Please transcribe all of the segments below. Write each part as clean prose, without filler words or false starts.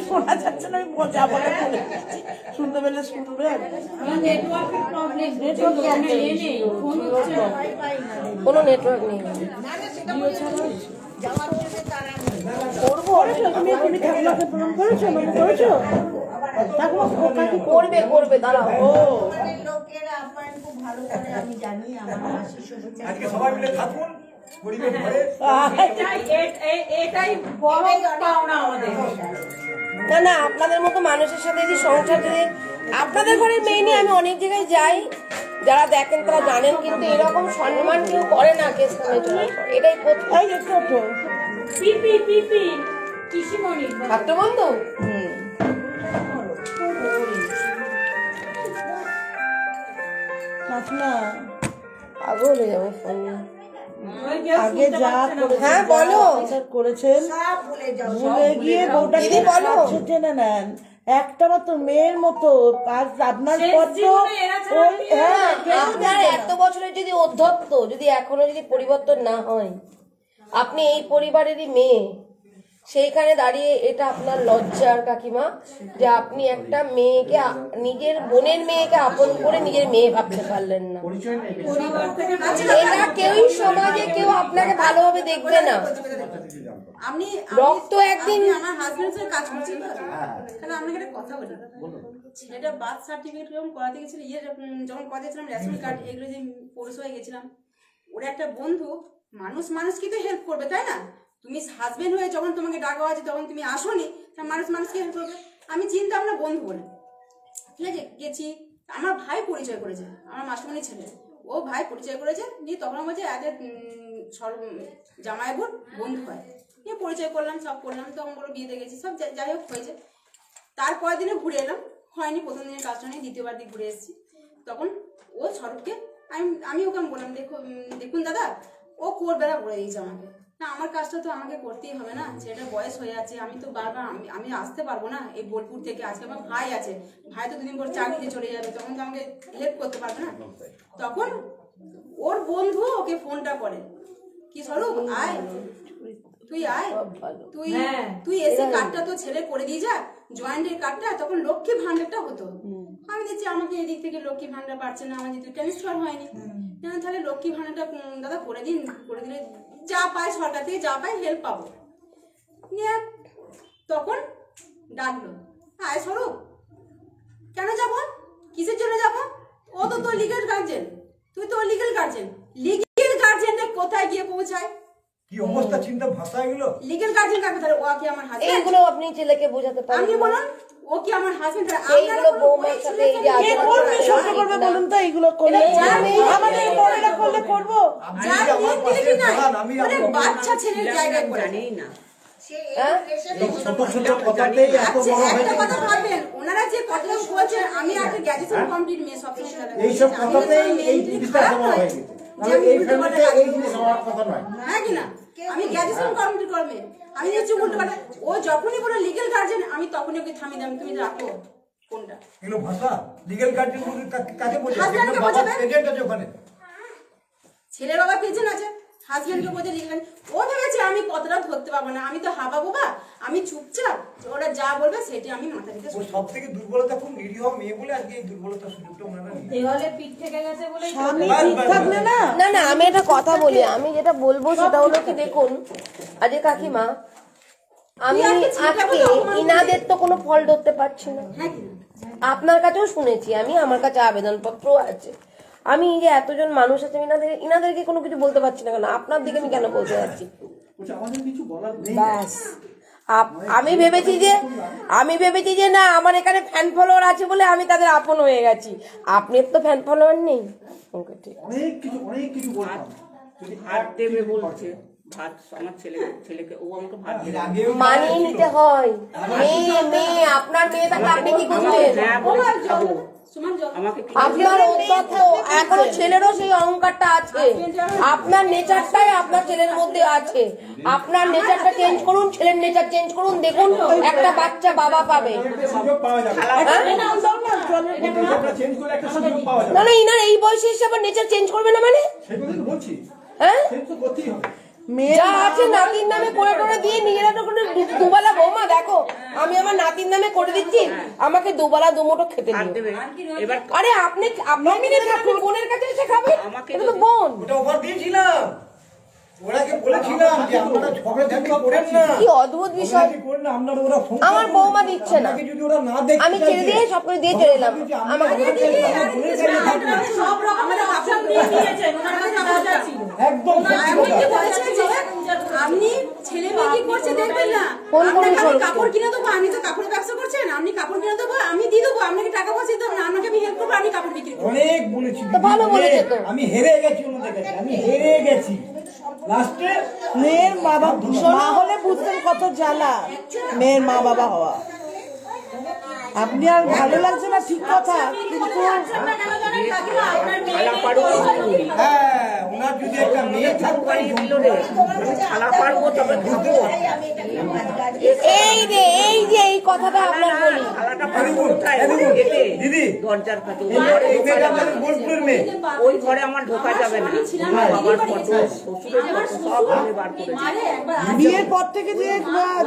শোনা যাচ্ছে না, আমি যা বলে শুনতে পেলে শুনবেন। কোনো নেটওয়ার্ক নেই। করবে দাঁড়াও। আমি জানি আমার সবাই মিলে থাকুন। না না, আপনাদের মতো মানুষের সাথে যদি সংসার, যদি আপনাদের ঘরের মেয়ে নিয়ে আমি অনেক জায়গায় যাই, যারা দেখেন তারা জানেন, কিন্তু এরকম সম্মান কেউ করে না কেস করে চলার পর। এটাই প্রথম। ছাত্রবন্ধু পাগল হয়ে যাবে ফোন নিয়ে। আগে যা হ্যাঁ বলো করেছেন ভুলে গিয়ে বউটা টেনে নেন, একটা মাত্র মেয়ের মতো। আপনার আপনার এত বছরের যদি অধ্যত্ত যদি এখনো যদি পরিবর্তন না হয়, আপনি এই পরিবারেরই মেয়ে, সেইখানে দাঁড়িয়ে এটা আপনার লজ্জার কাকিমা যে আপনি একটা মেয়েকে, নিজের বোনের মেয়েকে আপন করে নিজের মেয়ে ভাবতে পারলেন না। এটা কেউই সমাজে কেউ আপনাকে ভালোভাবে দেখবে না। আমি রক্ত একদিন আমার হাজবেন্ডের সাথে কাজ করছি, তাহলে আপনাকে একটা কথা বলি। ছেলেটা বার্থ সার্টিফিকেট যখন করাতে গেছিল, যখন করাতে গেছিলাম রেশন কার্ড এগুলো যে পৌরসভায় গেছিলাম, ওরা একটা বন্ধু, মানুষকে তো হেল্প করবে তাই না? তুমি হাজবেন্ড হয়ে যখন তোমাকে ডাকা আছে তখন তুমি আসোনি, তা মানুষকে হেল্প করবে। আমি চিন্তা ভাবনা বন্ধু বলে ঠিক আছে গেছি। আমার ভাই পরিচয় করেছে, আমার মাস্টারমণির ছেলে, ও ভাই পরিচয় করেছে নিয়ে, তখন বলছে এদের জামাইবুর বন্ধু হয় নিয়ে পরিচয় করলাম, সব করলাম। তখন বলো বিয়েতে গেছি, সব যাই হোক হয়েছে। তারপরের দিনে ঘুরে এলাম, হয়নি প্রথম দিনের কাজটা নিয়ে, দ্বিতীয়বার দিন ঘুরে এসেছি। তখন ও স্বরূপকে আমি ওকে বললাম, দেখুন দাদা, ও কোরবেলা বলে দিয়েছে আমাকে, না আমার কাজটা তো আমাকে করতেই হবে না, ছেলেটার বয়স হয়ে যাচ্ছে, আমি তো বারবার আমি আসতে পারবো না এই বোলপুর থেকে। আজকে আমার ভাই আছে, ভাই তো দুদিন পর চাকরিতে চলে যাবে, তখন তো আমাকে হেল্প করতে পারবে না। তখন ওর বন্ধু ওকে ফোনটা করে, কি স্বরূপ আয়, তুই আয়, তুই এসে কার্ডটা তো ছেলে করে দিয়ে যা, জয়েন্টের কার্ডটা। তখন লক্ষ্মী ভান্ডারটা হতো, আমি দেখছি আমাকে এদিক থেকে লক্ষ্মী ভান্ডার পাচ্ছে না, আমার যেহেতু ট্রান্সফার হয়নি, তাহলে লক্ষ্মী ভান্ডারটা দাদা করে দিন, করে দিলে যা পাই সরকার থেকে যা পাই হেল্প পাবো। নিয়ে তখন ডাকলো, আয় স্বরূপ, কেন যাবো, কিসের জন্য যাবো, ও তো তোর লিগেল গার্জেন, তুই তো লিগেল গার্জেন, লিগেল গার্জেনটা কোথায় গিয়ে পৌঁছায়, কি অবস্থা, চিন্তা ভাষা এগুলো। লিগেল গার্জেন কাকে, তাহলে ও কি আমার হাজবেন্ড? এইগুলো আপনি ছেলেকে বোঝাতে পারেন, আপনি বলুন ও কি আমার হাজবেন্ড? এইগুলো বৌমার সাথে এই যে কে করবে, সহ্য করবে বলুন তো? এইগুলো করলে আমাদের বড়রা করলে করবো, বাচ্চা ছেলের জায়গায় জানেই না। ওনারা যে কথা বলছেন, আমি একটা গ্র্যাজুয়েশন কমপ্লিট মেয়ে, সবসময় এইসব কথাতেই এই জিনিসটা জমা হয়ে গেছে। এই ফ্যামিলিতে এই জিনিস হওয়ার কথা নয়, হ্যাঁ কিনা? আমি গ্র্যাজুয়েশন কমপ্লিট করবে, আমি হচ্ছে উল্টো পাল্টা। ও যখনই বলে লিগ্যাল গার্জেন, আমি তখনই ওকে থামিয়ে দিলাম, তুমি রাখো কোনটা। এগুলো ভাষা, লিগ্যাল গার্জেন কাকে বলছে? হাজবেন্ডকে বোঝাবে, এজেন্ট আছে ওখানে, ছেলের বাবা পেছন আছে, হাজবেন্ডকে বোঝে লিগ্যাল। ও ভেবেছে আমি কতটা ধরতে পারবো না, আমি তো হাবা বাবা, আমি চুপচাপ, ওরা যা বলবে সেটি আমি মাথা দিতে। সব থেকে দুর্বলতা খুব নিরীহ মেয়ে বলে আজকে এই দুর্বলতার সুযোগটা ওনারা নিয়ে দেওয়ালে পিঠ থেকে গেছে বলে না না, আমি একটা কথা বলি, আমি যেটা বলবো সেটা হলো কি, দেখুন আজকে কাকিমা, আমি আজকে ইনাদের তো কোনো ফল ধরতে পারছি না, আপনার কাছেও শুনেছি আমি, আমার কাছে আবেদনপত্র আছে, আমি যে এতজন মানুষ আছে ইনাদেরকে কোনো কিছু বলতে পারছি না কেন, আপনার দিকে আমি কেন বলতে যাচ্ছি? ব্যাস, আমি ভেবেছি যে না আমার এখানে ফ্যান ফলোয়ার আছে বলে আমি তাদের আপন হয়ে গেছি, আপনি তো ফ্যান ফলোয়ার নেই। ওকে ঠিক, অনেক কিছু বলতাম, যদি ভাত দেবে বলছে, ভাত আমার ছেলেকে ও আমাকে ভাত দেবে, মানিয়ে নিতে হয়। মেয়ে আপনার মেয়ে থাকলে আপনি কি করবেন? আপনার এখনো ছেলেরও সেই অহংকারটা আছে, আপনার নেচারটাই আপনার ছেলের মধ্যে আছে, আপনার নেচারটা চেঞ্জ করুন, ছেলের নেচার চেঞ্জ করুন, দেখুন একটা বাচ্চা বাবা পাবে। না না, ইনার এই বয়সে এসে আবার নেচার চেঞ্জ করবে না মানে? হ্যাঁ, যা আছে নাতির নামে করে করে দিয়ে নিজেরা যখন দুবেলা বৌমা দেখো আমি আমার নাতির নামে করে দিচ্ছি, আমাকে দুবেলা দুমুঠো খেতে আর দিও। দেবে এবার আরে আপনি বোনের কাছে এসে খাবেন, এটা তো বোন। ওটা অফার দিয়েছিলাম, ওরাকে বলেছিলাম যে আপনারা ঝগড়া ঝাঁটি করেন না, কি অদ্ভুত বিষয়। ওরা কি করেন না, আপনারা ওরা ফোন আমার বৌমা দিচ্ছে না, আপনাকে যদি ওরা না দেখতে আমি ছেড়ে দিয়ে সব করে দিয়ে চলে এলাম। আমাকে সব রকমের অপশন দিয়ে দিয়েছেন, ওনার কাছে রাজা ছিল। একদম সত্যি কথা। বলেছে যে আপনি ছেলে মেয়ে কি করছে দেখবেন না, কোন কোন আপনাকে আমি করছে? কাপড় কিনে দেবো, আমি তো কাপড়ের ব্যবসা করছেন, আপনি কাপড় কিনে দেবো, আমি দিয়ে দেবো, আপনাকে টাকা পয়সা দেবো না, আমাকে আমি হেল্প করবো, আপনি কাপড় বিক্রি করবো। অনেক বলেছি, তো ভালো বলেছে তো। আমি হেরে গেছি ওনাদের কাছে, আমি হেরে গেছি লাস্টে। মেয়ের মা হলে বুঝতেন কত জ্বালা মেয়ের মা বাবা হওয়া। আপনি আর ভালো লাগছে না ঠিক কথা, কিন্তু থালা পারবো হ্যাঁ, ওনার যদি একটা মেয়ে থাকতো বানিয়ে দিল রে, আমি থালা পারবো তবে খাবো। এই যে এই কথাটা আপনার বলি, থালাটা পারবো কোথায়? এতে দিদি, দরজার কাছে এই মেয়েটা আমাদের বোলপুরের মেয়ে। ওই ঘরে আমার ঢোকা যাবে না। আমার বাবার ফটো, শ্বশুরের ফটো সব আমি বার করে দিই। বিয়ের পর থেকে যে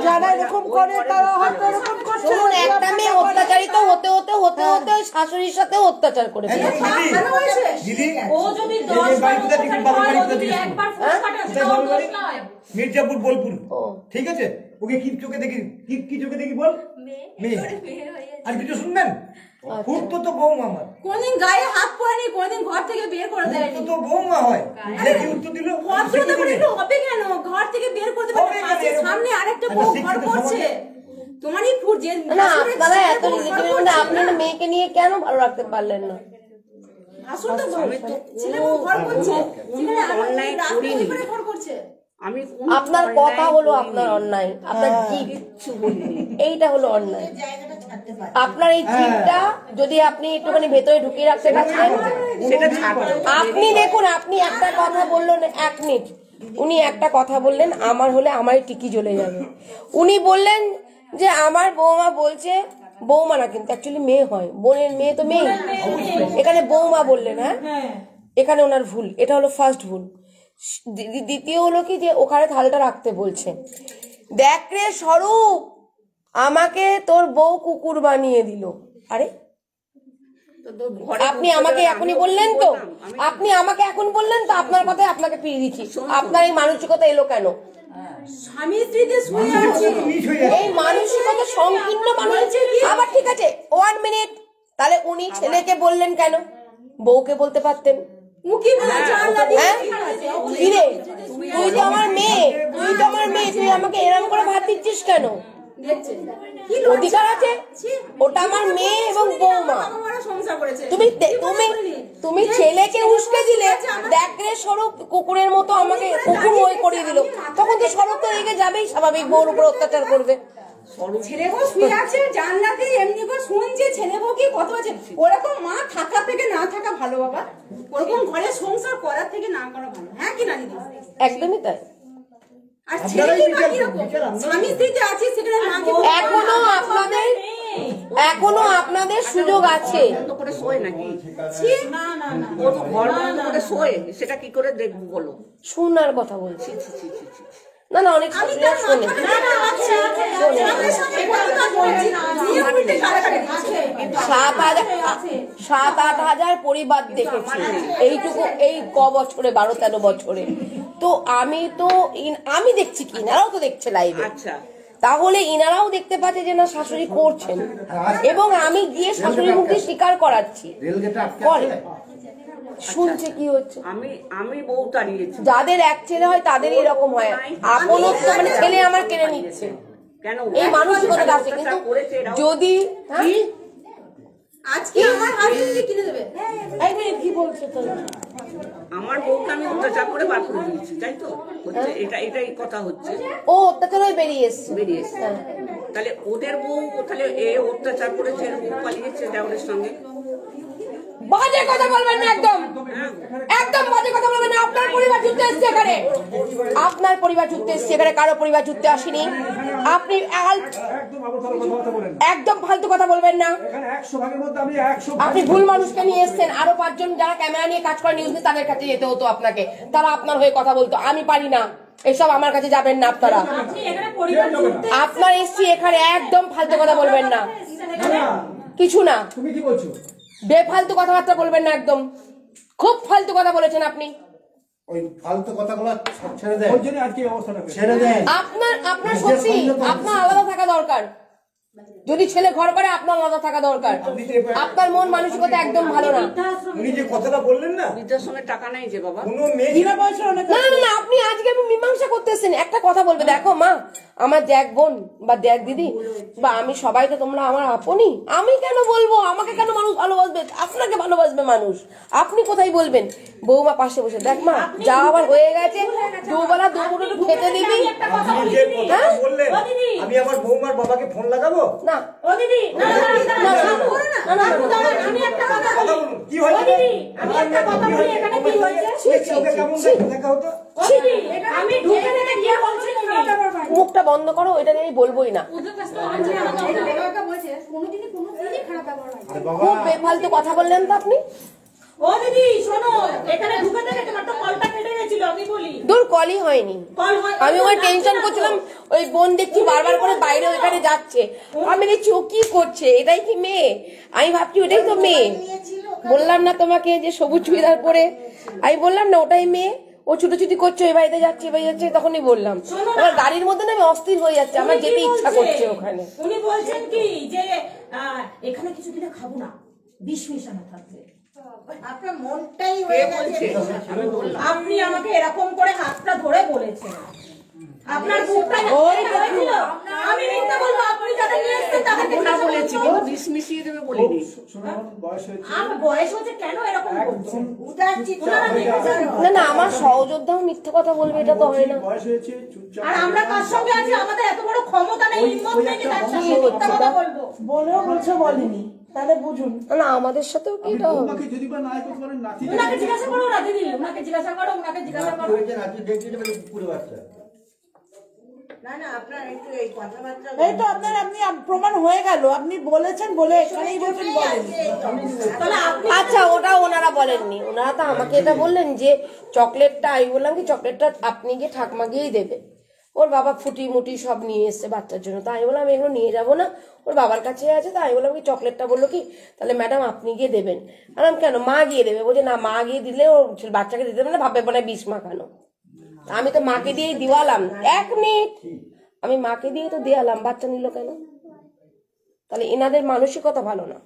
যারা এরকম করে তারা হয়তো এরকম করছে। শুনুন, একটা মেয়ে অত্যাচারিত হতে হতে হতে হতে ওই শাশুড়ির সাথে অত্যাচার করে একদম ফেলেছে। দিদি, দিদি, ও যদি এই যে বাড়িটা দেখুন, বাবার বাড়িটা যদি দেখুন। একবার ফুস কাটে কোথায় সেটাও বাবার দোষ বাড়ি? নয়। মির্জাপুর, বোলপুর। ও। ঠিক আছে, ওকে কি চোখে দেখি, কি চোখে দেখি বল? মেয়ে। আর কিছু শুনবেন? খুব তো বৌমা আমার, কোনদিন গায়ে হাত পড়েনি, কোনদিন ঘর থেকে বের করে দেয়নি। তো বৌমা হয়। যে কি উত্তর দিল? ভদ্রতা করে একটু হবে কেন? ঘর থেকে বের করতে পারে, হবে কেন? পাশের সামনে আরেকটা বউ ঘর করছে। তোমারই ফুট যে না আপনারা এত রিলেটিভ মানে আপনার মেয়েকে নিয়ে কেন ভালো রাখতে পারলেন না? আসল তো ছেলে বউ ঘর করছে, সেখানে অন্যায় করিনি। রাস্তায় ঘর করছে। আমি আপনার কথা হলো আপনার অন্যায়, আপনার জিভ কিচ্ছু বলিনি। এইটা হলো অন্যায়। আপনার এই জিভটা যদি আপনি একটুখানি ভেতরে ঢুকিয়ে রাখতে পারতেন, সেটা ছাড়বো। আপনি দেখুন, আপনি একটা কথা বললেন, 1 মিনিট, উনি একটা কথা বললেন, আমার হলে আমারই টিকি জ্বলে যাবে। উনি বললেন যে আমার বৌমা বলছে, বৌমা না কিন্তু অ্যাকচুয়ালি মেয়ে হয়, বোনের মেয়ে তো মেয়ে, এখানে বৌমা বললেন। হ্যাঁ, এখানে ওনার ভুল, এটা হলো ফার্স্ট ভুল। দ্বিতীয় হলো কি যে ওখানে থালটা রাখতে বলছে। দেখ রে স্বরূপ, আমাকে তোর বউ কুকুর বানিয়ে দিল। আরে আপনি আমাকে এখনই বললেন তো, আপনি আমাকে এখন বললেন তো, আপনার কথায় আপনাকে ফিরিয়ে দিচ্ছি। আপনার এই মানসিকতা এলো কেন? স্বামী স্ত্রীতে শুয়ে আছে, এই মানসিকতা সংকীর্ণ মানুষ। আবার ঠিক আছে, 1 মিনিট, তাহলে উনি ছেলেকে বললেন কেন? বউকে বলতে পারতেন। মুখি বলে জানলা দিয়ে হ্যাঁ, কিরে তুই তো আমার মেয়ে, তুই তো আমার মেয়ে, তুই আমাকে এরকম করে ভাত দিচ্ছিস কেন? দেখছেন কি অধিকার আছে, ওটা আমার মেয়ে এবং বৌমা। আমরা সংসার করেছে। তুমি তুমি ছেলেকে উস্কে দিলে, দেখ রে স্বরূপ কুকুরের মতো আমাকে কুকুর ওই করিয়ে দিল, তখন তো স্বরূপ তো রেগে যাবেই, স্বাভাবিক, বউর উপর অত্যাচার করবে। ছেলে বউ শুয়ে আছে জানলাতে, এমনি করে শুনছে ছেলে বউ কি কত আছে। ওরকম মা থাকা থেকে না থাকা ভালো বাবা, ওরকম ঘরে সংসার করার থেকে না করা ভালো। হ্যাঁ কি না দিদি? একদমই তাই। আর ছেলে কি বাকি রকম স্বামী স্ত্রীতে আছে, সেখানে না এখনো আপনাদের সুযোগ আছে। বন্ধ করে শোয় নাকি? না না না ও তো ঘর বন্ধ করে শোয়, সেটা কি করে দেখবো বলো? শোনার কথা বলছি। ছি, ছি, ছি, ছি। না না, অনেক শাশুড়িরা শোনে। না না আছে আমাদের সামনে কথা বলছি নিয়ে উল্টে কাটাকাটি দিচ্ছে। 7-8 হাজার পরিবার দেখেছি এইটুকু, এই বছরে 12-13 বছরে। তো আমি দেখছি কি, ইনারাও তো দেখছে লাইভে, আচ্ছা, তাহলে ইনারাও দেখতে পাচ্ছে যে না শাশুড়ি করছেন, এবং আমি গিয়ে শাশুড়ির মুখে স্বীকার করাচ্ছি, করে শুনছে কি হচ্ছে। আমি বউ তাড়িয়েছি। যাদের এক ছেলে হয় তাদের এরকম হয়, আপনত্ব মানে ছেলে আমার কেড়ে নিচ্ছে, কেন এই মানসিকতা আছে। কিন্তু যদি আজকে আমার হাজবেন্ড কিনে দেবে। এই মেয়ে কি বলছে তো, আমার বউকে আমি অত্যাচার করে বার করে দিয়েছি, তাই তো হচ্ছে? এটাই কথা হচ্ছে। ও অত্যাচার হয়ে বেরিয়ে এসছে। হ্যাঁ। তাহলে ওদের বউ, তাহলে এ অত্যাচার করেছে, এর বউ পালিয়েছে দেওরের সঙ্গে। বাজে কথা বলবেন না, একদম বাজে কথা বলবেন না। আপনার পরিবার যুদ্ধে এসছে এখানে, আপনার পরিবার যুদ্ধে এসছে এখানে, কারো পরিবার যুদ্ধে আসেনি। আপনি একদম ফালতু কথা বলবেন না। আপনি ভুল মানুষকে নিয়ে এসছেন। আরো 5 জন যারা ক্যামেরা নিয়ে কাজ করে নিউজ, তাদের কাছে যেতে হতো আপনাকে, তারা আপনার হয়ে কথা বলতো। আমি পারি না, এসব আমার কাছে যাবেন না আপনারা। আপনার এসছি এখানে একদম ফালতু কথা বলবেন না, কিছু না, তুমি কি বলছো? বেফালতু কথাবার্তা বলবেন না একদম। খুব ফালতু কথা বলেছেন আপনি। ওই ফালতু কথাগুলো সব ছেড়ে দেন, ওই জন্য আজকে এই অবস্থাটা হয়েছে। ছেড়ে দেন। আপনার সত্যি আপনার আলাদা থাকা দরকার। যদি ছেলে ঘর করে আপনার আলাদা থাকা দরকার। আপনার মন মানসিকতা একদম ভালো না। উনি যে কথাটা বললেন না, বৃদ্ধাশ্রমের টাকা নেই যে বাবা। কোনো মেয়ে বিনা পয়সা অনেক না না না, আপনি আজকে আমি মীমাংসা করতেছেন। একটা কথা বলবে, দেখো মা, আমার দেখ বোন বা দেখ দিদি বা আমি সবাই তো তোমরা আমার আপনই। আমি কেন বলবো? আমাকে কেন মানুষ ভালোবাসবে? আপনাকে ভালোবাসবে মানুষ। আপনি কোথায় বলবেন? বৌমা পাশে বসে, দেখ মা যা আবার হয়ে গেছে, দুবেলা দুপুরে একটু খেতে দিবি। আপনি যে কথাটা বললেন, আমি আমার বৌমার বাবাকে ফোন লাগাবো? না ও দিদি না না আমি একটা কথা কথা বলুন, কি হয়েছে? আমি একটা কথা বলি, এখানে কি হয়েছে? ওকে কেমন দেখা হতো? আমি ঢুকে থেকে গিয়ে বলছি মুখটা বন্ধ করো, এটা নিয়ে আমি বলবোই না। আরে বাবা, খুব বেফালতু কথা বললেন তো আপনি। ও দিদি শোনো, এখানে ঢুকে থেকে তোমার তো কলটা কেটে গেছিল, আমি বলি দূর কলই হয়নি। কল হয় আমি ওই টেনশন করছিলাম, ওই বোন দেখছি বারবার করে বাইরে ওইখানে যাচ্ছে, আমি দেখছি ও কি করছে, এটাই কি মেয়ে? আমি ভাবছি ওটাই তো মেয়ে। বললাম না তোমাকে যে সবুজ চুড়িদার পরে, আমি বললাম না ওটাই মেয়ে। ও ছুটোছুটি করছে, ওই বাড়িতে যাচ্ছে, বাড়ি যাচ্ছে, তখনই বললাম। আমার গাড়ির মধ্যে না আমি অস্থির হয়ে যাচ্ছে, আমার যেতে ইচ্ছা করছে ওখানে। উনি বলছেন কি যে এখানে কিছু দিলে খাবো না, বিষ মিশানো থাকবে। আপনার মনটাই হয়ে গেছে। আপনি আমাকে এরকম করে হাতটা ধরে বলেছেন, আপনার বুকটা হয়েছিল। আমি মিথ্যা বলবো? আপনি যাদের নিয়ে এসেছেন তাদেরকে না বলেছি, কিন্তু বিষ মিশিয়ে দেবে বলিনি। বয়স হয়েছে, আমার বয়স হচ্ছে কেন এরকম করছেন? না না, আমার সহযোদ্ধাও মিথ্যে কথা বলবে, এটা তো হয় না। বয়স হয়েছে, চুপচাপ। আর আমরা কার সঙ্গে আছি? আমাদের এত বড় ক্ষমতা নেই, হিম্মত নেই যে তার সঙ্গে মিথ্যা কথা বলবো। বলেও বলছে বলেনি, তাহলে বুঝুন। না আমাদের সাথেও কি এটা হবে? বৌমাকে যদি বা নাই করতে পারেন, নাতি ওনাকে জিজ্ঞাসা করো না দিদি, ওনাকে জিজ্ঞাসা করো, ওনাকে জিজ্ঞাসা করো। পুরো বাচ্চা। এই তো আপনি প্রমাণ হয়ে গেল, আপনি বলেছেন বলে এখানেই বলছেন বলেন। তাহলে আপনি আচ্ছা, ওটা ওনারা বলেননি, ওনারা তো আমাকে এটা বললেন যে চকলেটটা, আমি বললাম কি চকলেটটা আপনি গিয়ে ঠাকমা গিয়েই দেবে। ওর বাবা ফুটি মুটি সব নিয়ে এসছে বাচ্চার জন্য, তো আমি বললাম এগুলো নিয়ে যাবো না, ওর বাবার কাছে আছে। তো আমি বললাম কি চকলেটটা বললো কি তাহলে ম্যাডাম আপনি গিয়ে দেবেন। বললাম কেন, মা গিয়ে দেবে। বলছে না, মা গিয়ে দিলে ও বাচ্চাকে দিতে দেবে না, ভাববে মনে হয় বিষ মাখানো। আমি তো মাকে দিয়েই দিওয়ালাম। 1 মিনিট, আমি মাকে দিয়ে তো দিয়ালাম, বাচ্চা নিল কেন? তাহলে এনাদের মানসিকতা ভালো না।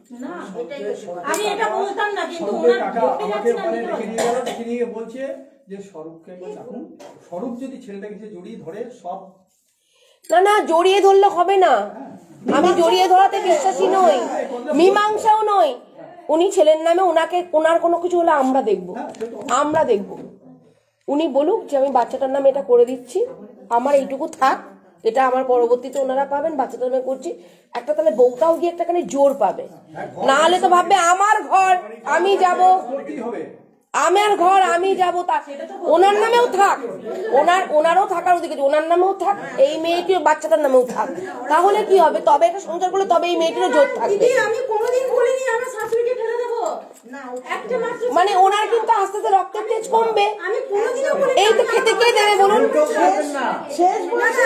আমি এটা বলতাম না, কিন্তু স্বরূপের ওনার টাকা ঢুকে আমাকে যাচ্ছে না, ওখানে দিতে রেখে পারবে নিয়ে গেল, রেখে নিয়ে বলছে যে স্বরূপকে একবার ডাকুন। স্বরূপ যদি ছেলেটাকে সে জড়িয়ে ধরে সব, না না, জড়িয়ে ধরলে হবে না। আমি জড়িয়ে ধরাতে বিশ্বাসী নই, মীমাংসাও নই। উনি ছেলের নামে ওনার কোনো কিছু হলে আমরা দেখব। উনি বলুক যে আমি বাচ্চাটার নামে এটা করে দিচ্ছি, আমার এইটুকু থাক, এটা আমার পরবর্তীতে ওনারা পাবেন, বাচ্চাটার নামে করছি একটা। তাহলে বউটাও গিয়ে একটাখানে জোর পাবে, না হলে তো ভাববে আমার ঘর আমি যাব, করতেই হবে। আমার ঘর আমি যাবো, তা ওনার নামেও থাক, ওনারও থাকার অধিকার, ওনার নামেও থাক, এই মেয়েটির বাচ্চাটার নামেও থাক। তাহলে কি হবে? তবে একটা সংসার করলে তবে এই মেয়েটিরও জোর থাকবে। দিদি আমি কোনোদিন বলিনি আমার শাশুড়িকে ফেলে দেবো না, একটা মাত্র মানে ওনার কিন্তু আস্তে আস্তে রক্তের তেজ কমবে। আমি কোনোদিনও বলিনি। এই তো খেতে কে দেবে বলুন? শেষ বলছে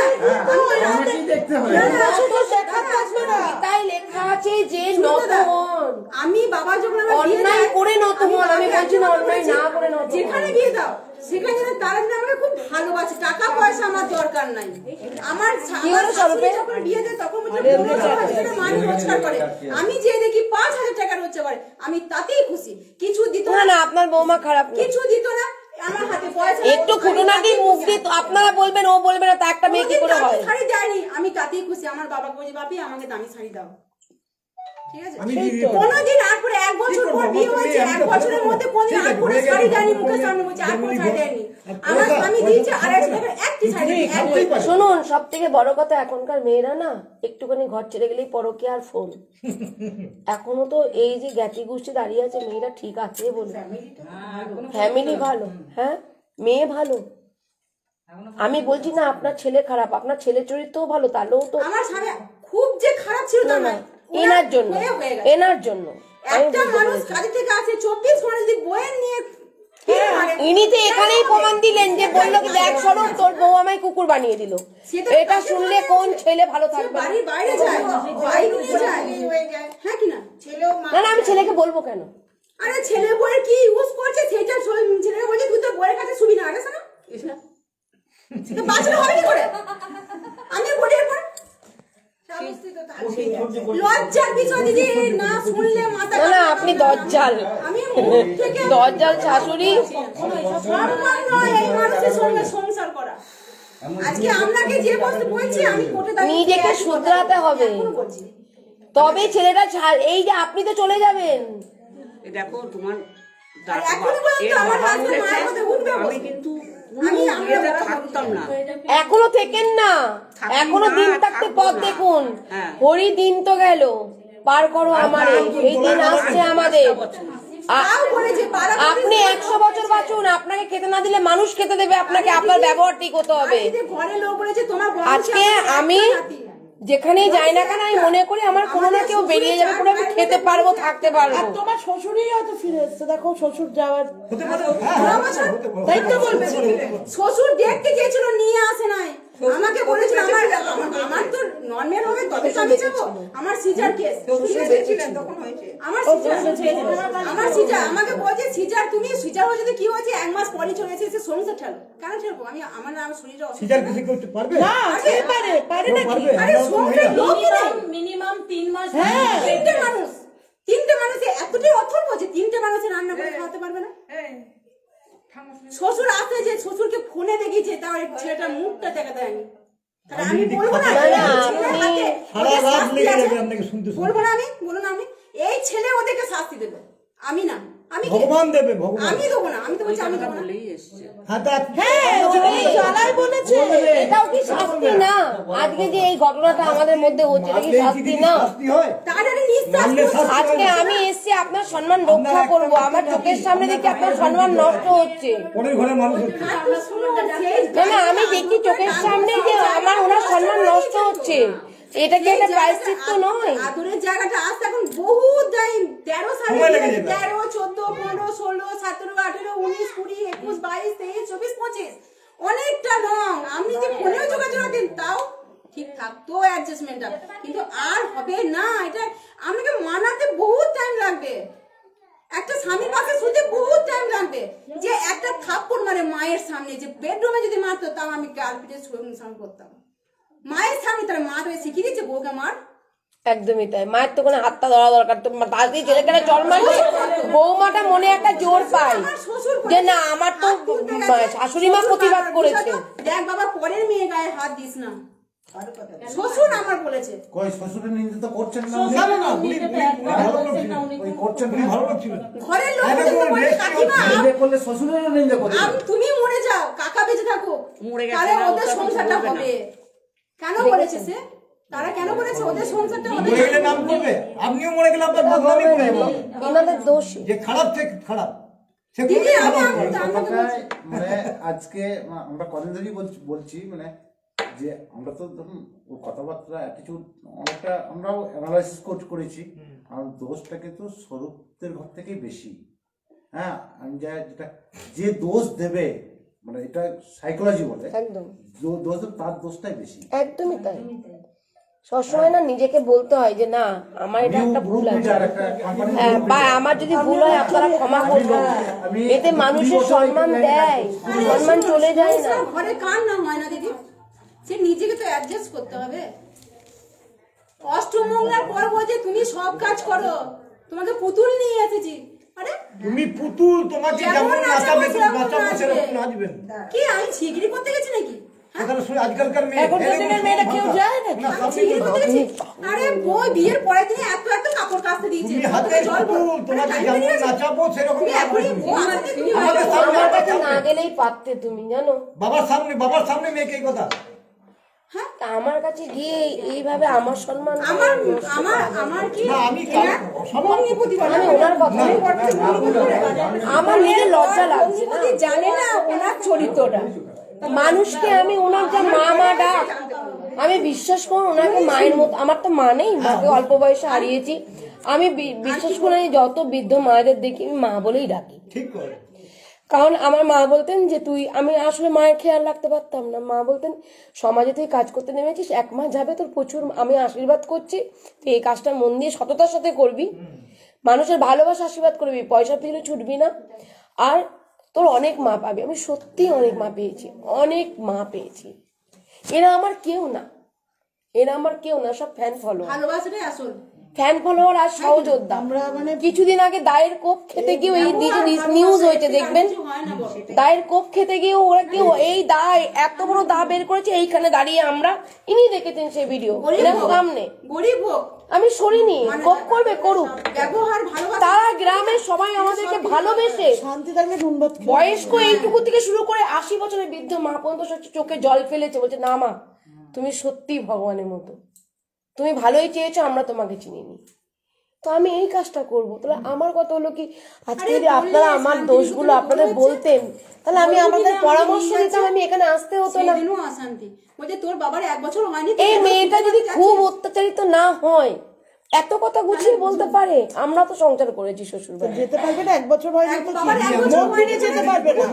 দেখতে হবে। শুধু শেখার আসবে না। তাই লেখা আছে যে নত হন, আমি বাবা যখন আমার বিয়ে অন্যায় দেয়, করে নত হন। আমি বলছি না অন্যায় না করে নত হন। যেখানে বিয়ে দাও সেখানে যেন তারা যেন আমাকে খুব ভালোবাসে, টাকা পয়সা আমার দরকার নাই। আমার কি হলো শাশুড়ি স্বরূপে? যখন বিয়ে দেয় তখন বলছে 15,000 টাকা মাইনে রোজগার করে, আমি যে দেখি 5,000 টাকা রোজগার করে, আমি তাতেই খুশি। কিছু দিত না না, আপনার বৌমা খারাপ না, কিছু দিত না, আমার হাতে পয়সা একটু খুঁটোনাটি মুখ দিয়ে আপনারা বলবেন, ও বলবে না, তা একটা মেয়ে কি করে হয়? শাড়ি দেয়নি, আমি তাতেই খুশি। আমার বাবাকে বলছি বাপি আমাকে দামি শাড়ি দাও, ঠিক আছে? আমি দিয়ে দিতে পারি। কোনদিন আর করে 1 বছর পর বিয়ে হয়েছে, 1 বছরের মধ্যে কোনদিন আর করে শাড়ি দেয়নি, মুখের সামনে বলছে আর করে শাড়ি দেয়নি। আমার স্বামী দিয়েছে 250 টাকার একটি শাড়ি, শুনুন, সব থেকে বড় কথা, এখনকার মেয়েরা না একটুখানি ঘর ছেড়ে গেলেই পরকে আর ফোন। এখনো তো এই যে জ্ঞাতি গোষ্ঠী দাঁড়িয়ে আছে, মেয়েরা ঠিক আছে বলে, ফ্যামিলি ভালো, হ্যাঁ মেয়ে ভালো। আমি বলছি না আপনার ছেলে খারাপ, আপনার ছেলে চরিত্রও ভালো, তাহলেও তো আমার স্বামী খুব যে খারাপ ছিল তা নয়, এনার জন্য, হয়ে গেছে। এনার জন্য আমি একটা বুঝতে মানুষ পেরেছি। কাজে থেকে আছে 24 ঘন্টা যদি বইয়ের নিয়ে ইনি তো এখানেই প্রমাণ দিলেন যে বললো কি দেখ স্বরূপ তোর বউ আমায় কুকুর বানিয়ে দিল। এটা শুনলে কোন ছেলে ভালো থাকবে? বাড়ির বাইরে যায়, বাইরে নিয়ে যায়, হ্যাঁ কি না? না না, আমি ছেলেকে বলবো কেন? আরে ছেলে বউয়ের কি ইউজ করছে সেটা ছেলেকে বলছে তুই তো বউয়ের কাছে শুবি না। আরে শোনো তো বাঁচলে হবে কি করে? আমি বলি এরপর লজ্জার বিষয় দিদি না শুনলে মাথা না না, আপনি দজ্জাল, আমি মুখ থেকে দজ্জাল শাশুড়ি। সম্মান নয় এই মানুষের সঙ্গে সংসার করা। আজকে আপনাকে যে বস্তু বলছি আমি কোটে দাঁড়িয়ে নিজেকে শুধরাতে হবে, বলছি তবে ছেলেটা এই যে আপনি তো চলে যাবেন। এই দেখো তোমার আর এখনই বলতো আমার হাজবেন্ড মায়ের কথা উঠবে আমি কিন্তু আমি বিয়েতে থাকতাম না। এখনো থেকেন না, এখনো দিন থাকতে পথ দেখুন। হরি দিন তো গেল, পার করো আমারে, এই দিন আসছে আমাদের। আপনি 100 বছর বাঁচুন, আপনাকে খেতে না দিলে মানুষ খেতে দেবে আপনাকে। আপনার ব্যবহার ঠিক হতে হবে। আজকে আমি যেখানেই যাই না কেন আমি মনে করি আমার কোনো না কেউ বেরিয়ে যাবে, কোনো আমি খেতে পারবো, থাকতে পারবো। আর তোমার শ্বশুরই হয়তো ফিরে এসছে, দেখো শ্বশুর যাওয়ার হতে পারে, হ্যাঁ, হতে পারে। তাই তো বলবে শ্বশুর দেখতে চেয়েছিল, নিয়ে আসে নাই। আমাকে বলেছিল আমার তো নর্মাল হবে তবে তো আমি যাবো। আমার সিজার কেস আমার সিজার আমাকে বলছে সিজার তুমি সিজার হয়ে যদি কি হয়েছে 1 মাস পরে চলে এসে সংসার ঠেলো। কেন ঠেলবো? আমি আমার শরীরে সিজার কিছু করতে পারবে না, পারে নাকি? আরে সংসার লোকই নেই। মিনিমাম 3 মাস। হ্যাঁ, তিনটে মানুষ এতটাই অথর্ব যে 3টে মানুষের রান্না করে খাওয়াতে পারবে না। শ্বশুর আসে যে শ্বশুরকে ফোনে দেখিয়েছে, তার ছেলেটার মুখটা দেখা দেয়নি। আমি বলবো না সারা রাত লেগে যাবে আপনাকে শুনতে শুনতে। বলবো না আমি, বলো না আমি এই ছেলে ওদেরকে শাস্তি দেবে, আমি না। আমি ভগবান দেবে, ভগবান। আমি দেবো না, আমি তো বলছি আমি দেবো না। হ্যাঁ, জ্বালাই বলেছে। এটাও কি শাস্তি না? আজকে যে এই ঘটনাটা আমাদের মধ্যে হচ্ছে, এটা কি শাস্তি না? শাস্তি হয়। তার একটা নিঃশ্বাস আজকে আমি এসছি আপনার সম্মান রক্ষা করব, আমার চোখের সামনে দেখি আপনার সম্মান নষ্ট হচ্ছে। পরের ঘরে মানুষ হচ্ছে। না না, আমি দেখি চোখের সামনে যে আমার ওনার সম্মান নষ্ট হচ্ছে। এটা কি একটা প্রায়শ্চিত্ত নয়? আদরের জায়গাটা আসতে এখন বহু টাইম 13 সালে সময় লেগে যেত। 13, 14, 15, 16, 17, 18, 19, 20, 21, 22, 23, 24, 25 অনেকটা লং। আপনি যে ফোনেও যোগাযোগ রাখেন তাও ঠিক থাকতো অ্যাডজাস্টমেন্টটা, কিন্তু আর হবে না। এটা আপনাকে মানাতে বহুত টাইম লাগবে। একটা স্বামীর পাশে শুতে বহুত টাইম লাগবে। যে একটা থাপ্পড় মারে মায়ের সামনে, যে বেডরুমে যদি মারতো তাও আমি গাল পিঠে সামনে করতাম। মায়ের সামনে তার মা তো শিখিয়ে দিচ্ছে বউকে মার। একদমই তাই, মায়ের তো কোনো হাতটা ধরা দরকার। তো তাড়াতাড়ি ছেলেটাকে চল মারছে, বৌমাটা মনে একটা জোর পায় যে না আমার তো শাশুড়ি মা প্রতিবাদ করেছে। দেখ বাবা, পরের মেয়ে গায়ে হাত দিস না। শ্বশুর আমার বলেছে। কই শ্বশুরের নিন্দা তো করছেন না? না না না, উনি ভালো লোক ছিলেন। ওই করছেন উনি ভালো লোক ছিলেন। ঘরের লোক বলছে কাকিমা নিন্দা করলে শ্বশুরেরও নিন্দা করছে। তুমি মরে যাও, কাকা বেঁচে থাকো, মরে গেছে তাহলে না, ওদের ওটা সংসারটা হবে না। হবে। কেন বলেছে সে? তারা কেন বলেছে ওদের সংসারটা হবে? মরে গেলে নাম করবে, আপনিও মরে গেলে আপনার বদনামই করে যাবে। ওনাদের দোষী যে খারাপ থেকে খারাপ সে দিদি আমি কথাটায় মানে আজকে আমরা কদিন ধরেই বলছি মানে যে আমরা তো ধরুন ওর কথাবার্তা অ্যাটিটিউড অনেকটা আমরাও অ্যানালাইসিস করেছি। আর দোষটা কিন্তু স্বরূপদের ঘর থেকেই বেশি। হ্যাঁ, আমি যেটা যে দোষ দেবে মানে এটা সাইকোলজি বলে, একদম দোষ দেবে তার দোষটাই বেশি। একদমই তাই। সবসময় না নিজেকে বলতে হয় যে না আমার এটা একটা ভুল আছে, বা আমার যদি ভুল হয় আপনারা ক্ষমা করবেন। এতে মানুষের সম্মান দেয়, সম্মান চলে যায় না। ঘরে কার নাম হয় না দিদি? সে নিজেকে তো অ্যাডজাস্ট করতে হবে। অষ্টমঙ্গলার পর বলছে তুমি সব কাজ করো, তোমাকে পুতুল নিয়ে এসেছি। আরে তুমি পুতুল, তোমাকে যেমন নাচাবে নাচাবো সেরকম নাচবেন। কি আমি ছিগড়ি করতে গেছি নাকি? এখানে শুনে আজকালকার মেয়ে এখনকার দিনের মেয়েরা কেউ যায় নাকি? ছিগড়ি করতে গেছি? আরে বই বিয়ের পরের দিনে এত কাপড় কাচতে দিয়েছে। তুমি হাতে পুতুল, তোমাকে যেমন নাচাবো সেরকম তুমি এখনই বউ হাতে তুমি আমাদের সামনে আমার কাছে না গেলেই পারতে তুমি জানো। বাবার সামনে মেয়েকে এই কথা। তা আমার কাছে গিয়ে এইভাবে আমার সম্মান আমার কি না আমি আমি ওনার কথা আমার নিজের লজ্জা লাগছে না। জানে না ওনার চরিত্রটা। মানুষকে আমি ওনার যা মা ডাক, আমি বিশ্বাস করুন ওনাকে মায়ের মতো। আমার তো মা নেই, মাকে অল্প বয়সে হারিয়েছি। আমি বিশ্বাস করি যত বৃদ্ধ মায়েদের দেখি আমি মা বলেই ডাকি। ঠিক করে কারণ আমার মা বলতেন যে আমি আসলে মায়ের খেয়াল রাখতে পারতাম না। মা বলতেন সমাজে তুই কাজ করতে নেমেছিস, 1 মাস যাবে তোর প্রচুর, আমি আশীর্বাদ করছি তুই এই কাজটা মন দিয়ে সততার সাথে করবি, মানুষের ভালোবাসা আশীর্বাদ করবি, পয়সা পেলে ছুটবি না, আর তোর অনেক মা পাবি। আমি সত্যি অনেক মা পেয়েছি, অনেক মা পেয়েছি। এরা আমার কেউ না, সব ফ্যান ফলোয়ার। ভালোবাসাটাই আসল। ফ্যান ফলোয়ার আর সহযোদ্ধা। কিছুদিন আগে দায়ের কোপ খেতে গিয়ে এই নিউজ হয়েছে দেখবেন, দায়ের কোপ খেতে গিয়ে ওরা কি এই দায় এত বড় দা বের করেছে, এইখানে দাঁড়িয়ে আমরা, ইনি দেখেছেন সেই ভিডিও সামনে, গরিব হোক আমি সরিনি, কোপ করবে করুক, ব্যবহার ভালোবাসা। তারা গ্রামের সবাই আমাদেরকে ভালোবেসে, শান্তি থাকলে নুন ভাত খেয়ে। বয়স্ক এইটুকু থেকে শুরু করে 80 বছরের বৃদ্ধ মা পর্যন্ত চোখে জল ফেলেছে, বলছে না মা তুমি সত্যি ভগবানের মতো, তুমি ভালোই চেয়েছো, আমরা তোমাকে চিনিনি, তো আমি এই কাজটা করবো। তাহলে আমার কথা হলো কি, আজকে যদি আপনারা আমার দোষগুলো আপনাদের বলতেন, তাহলে আমি আমাদের পরামর্শ দিতাম, আমি এখানে আসতে হতো না। অশান্তি বলছে তোর বাবার 1 বছর হয়নি, এই মেয়েটা যদি খুব অত্যাচারিত না হয়, এত কথা গুছিয়ে বলতে পারে। আমরা তো সংসার করেছি শ্বশুর বাড়ি, যেতে পারবে না, 1 বছর হয়নি তো বাবার 1 বছর হয়নি যেতে পারবে না।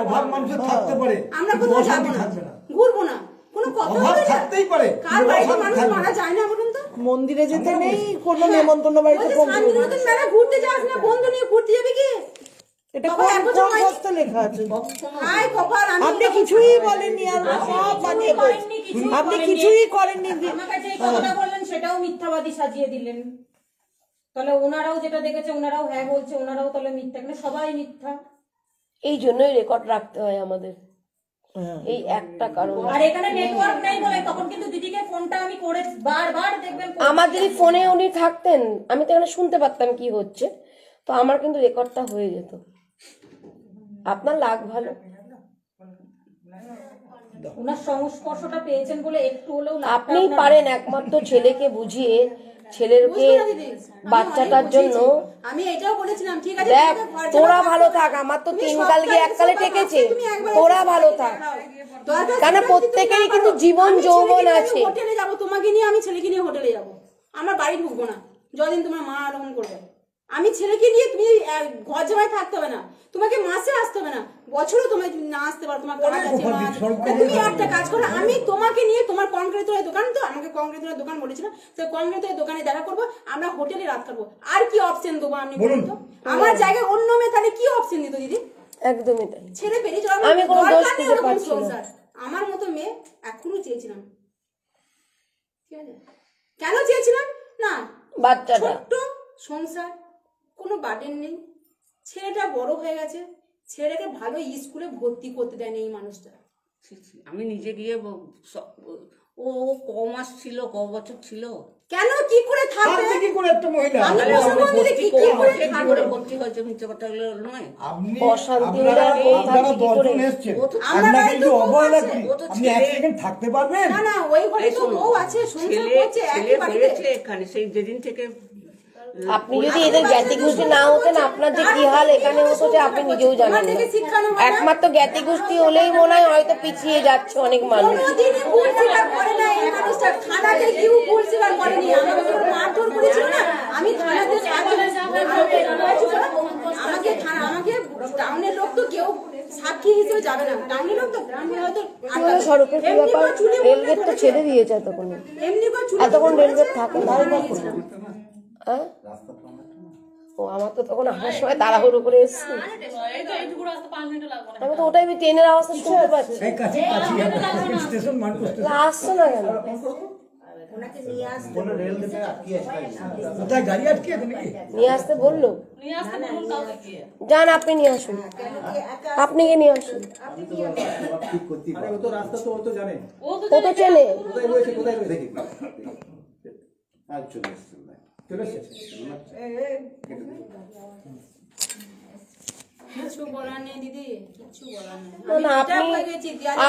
অভাব মানুষের থাকতে পারে, আমরা কোথাও যাবো না, থাকবে না, ঘুরবো না, কোনো কথা অভাব হবে না। থাকতেই পারে, কার বাড়িতে মানুষ মারা যায় না বলুন তো? মন্দিরে যেতে নেই, কোনো নেমন্তন্ন বাড়িতে বলছে কম শান্তিনিকেতন মেলা ঘুরতে যাস না, বন্ধু নিয়ে ঘুরতে যাবি কি? এটা বাবা, কোন 1 বছর হয়নি। শাস্ত্রে লেখা আছে? হাই কপাল, আপনি কিছুই বলেননি, আর সব বানিয়ে বলছেন। আপনি কিছুই করেননি। আমাকে যে কথাটা বললেন সেটাও মিথ্যাবাদী সাজিয়ে দিলেন। তাহলে ওনারাও যেটা দেখেছে ওনারাও হ্যাঁ বলছে, ওনারাও তাহলে মিথ্যা, কিন্তু সবাই মিথ্যা। এই জন্যই রেকর্ড রাখতে হয় আমাদের, এই একটা কারণ। আর এখানে নেটওয়ার্ক নেই বলে তখন কিন্তু দিদিকে ফোনটা আমি করে বারবার দেখবেন। আমার যদি ফোনে উনি থাকতেন, আমি তো এখানে শুনতে পারতাম কি হচ্ছে, তো আমার কিন্তু রেকর্ডটা হয়ে যেত। আপনার লাগ ভালো, ওনার সংস্পর্শটা পেয়েছেন বলে একটু হলেও আপনি পারেন একমাত্র ছেলেকে বুঝিয়ে, ছেলেকে বাচ্চাটার জন্য। আমি এটাও বলেছিলাম ঠিক আছে, দেখ তোরা ভালো থাক, আমার তো 3 কাল গিয়ে 1 কালে ঠেকেছে, তোরা ভালো থাক, কেন প্রত্যেকেরই কিন্তু জীবন যৌবন আছে। হোটেলে যাবো তোমাকে নিয়ে, আমি ছেলেকে নিয়ে হোটেলে যাবো, আমার বাড়ি ঢুকবো না যতদিন তোমার মা আরম্ভ করবে। আমি ছেলেকে নিয়ে, তুমি ঘর জামায় থাকতে হবে না, তোমাকে মাসে আসতে হবে না, বছরও তোমায় না আসতে পারো, তোমার কাজ আছে মা আছে। তুমি একটা কাজ করো, আমি তোমাকে নিয়ে তোমার কংক্রিটের দোকান, তো আমাকে কংক্রিটের দোকান বলেছিল, তো কংক্রিটের দোকানে দেখা করবো, আমরা হোটেলে রাত কাটবো। আর কি অপশন দেবো আপনি বলুন তো? আমার জায়গায় অন্য মেয়ে তাহলে কি অপশন দিত দিদি? একদমই তাই। ছেড়ে বেরিয়ে যাওয়ার আমি কোনো দোষ দরকার নেই খুঁজে ওরকম পাচ্ছি না। সংসার। আমার মতো মেয়ে এখনো চেয়েছিলাম, ঠিক আছে? কেন চেয়েছিলাম না? বাচ্চাটা ছোট্ট সংসার, কোনো বার্ডেন নেই, ছেলেটা বড় হয়ে গেছে, ছেলেটাকে ভালো স্কুলে ভর্তি করতে দেয়নি এই মানুষটা। আমি নিজে গিয়ে ও কমাস ছিল, ক বছর ছিল, কেন কি করে থাকবে? থাকবে কি করে একটা মহিলা? আমি তাহলে মুসলমান আমি দিদি ভর্তি কি করে কি থাকবে? করে ভর্তি হয়েছে, মিথ্যে কথা নয়। আপনি অশান্তি আপনারা হলে আর আপনারা থাকবে কি করে? 10 জন এসেছেন, ও তো আপনাকে বাড়িতে একটু বউ অবহেলা আছে, করি, ও তো আপনি ছেলে। 1 সেকেন্ড থাকতে পারবেন? না না, ওই ঘরে এই তো শোনো, বউ আছে, সংসার ছেলে করছে একই ছেলে বাড়িতে। হয়েছে এখানে, সেই যেদিন থেকে আপনি যদি এদের জ্ঞাতি গোষ্ঠী না হতেন, আপনার যে কি হাল এখানে হতো যে আপনি নিজেও জানেন না। একমাত্র জ্ঞাতি গোষ্ঠী হলেই মনে হয় হয়তো পিছিয়ে যাচ্ছে অনেক মানুষ। কোনোদিনই ভুল স্বীকার করে না এই মানুষটা, থানাতে কেউ ভুল স্বীকার করেনি। আমাকে যখন মারধর করেছিল না, আমি থানাতে আমাকে টাউনের লোক তো কেউ সাক্ষী হিসেবে যাবে না, টাউনের লোক তো গ্রামে হয়তো সড়কের কি ব্যাপার, রেলগেট তো ছেড়ে দিয়েছে এতক্ষণ, এমনি করে চুরি এতক্ষণ রেলগেট থাকে তাই বা করলাম। হ্যাঁ, রাস্তাটা অনেকটা না। ও আমার তো তখন আসার সময় তাড়াহুড়ো করে এসছি, আমি তো ওটাই ট্রেনের আওয়াজটা শুনতে পাচ্ছি। এই কাছে স্টেশন মানপুর স্টেশন, আসছে না কেন? কোনো রেল গেটে আটকে আছে। কোথায় গাড়ি আটকে আছে নাকি? নিয়ে আসতে বললো, যান আপনি নিয়ে আসুন, আপনি গিয়ে নিয়ে আসুন। আমি তো ঠিক করতেই পারি। ও তো রাস্তা তো ও তো জানে, ও তো চেনে। কোথায় রয়েছে কোথায় রয়েছে দেখি আর চলে এসছে চলে এসেছে। কিছু বলার নেই দিদি, কিছু বলার নেই। না, না,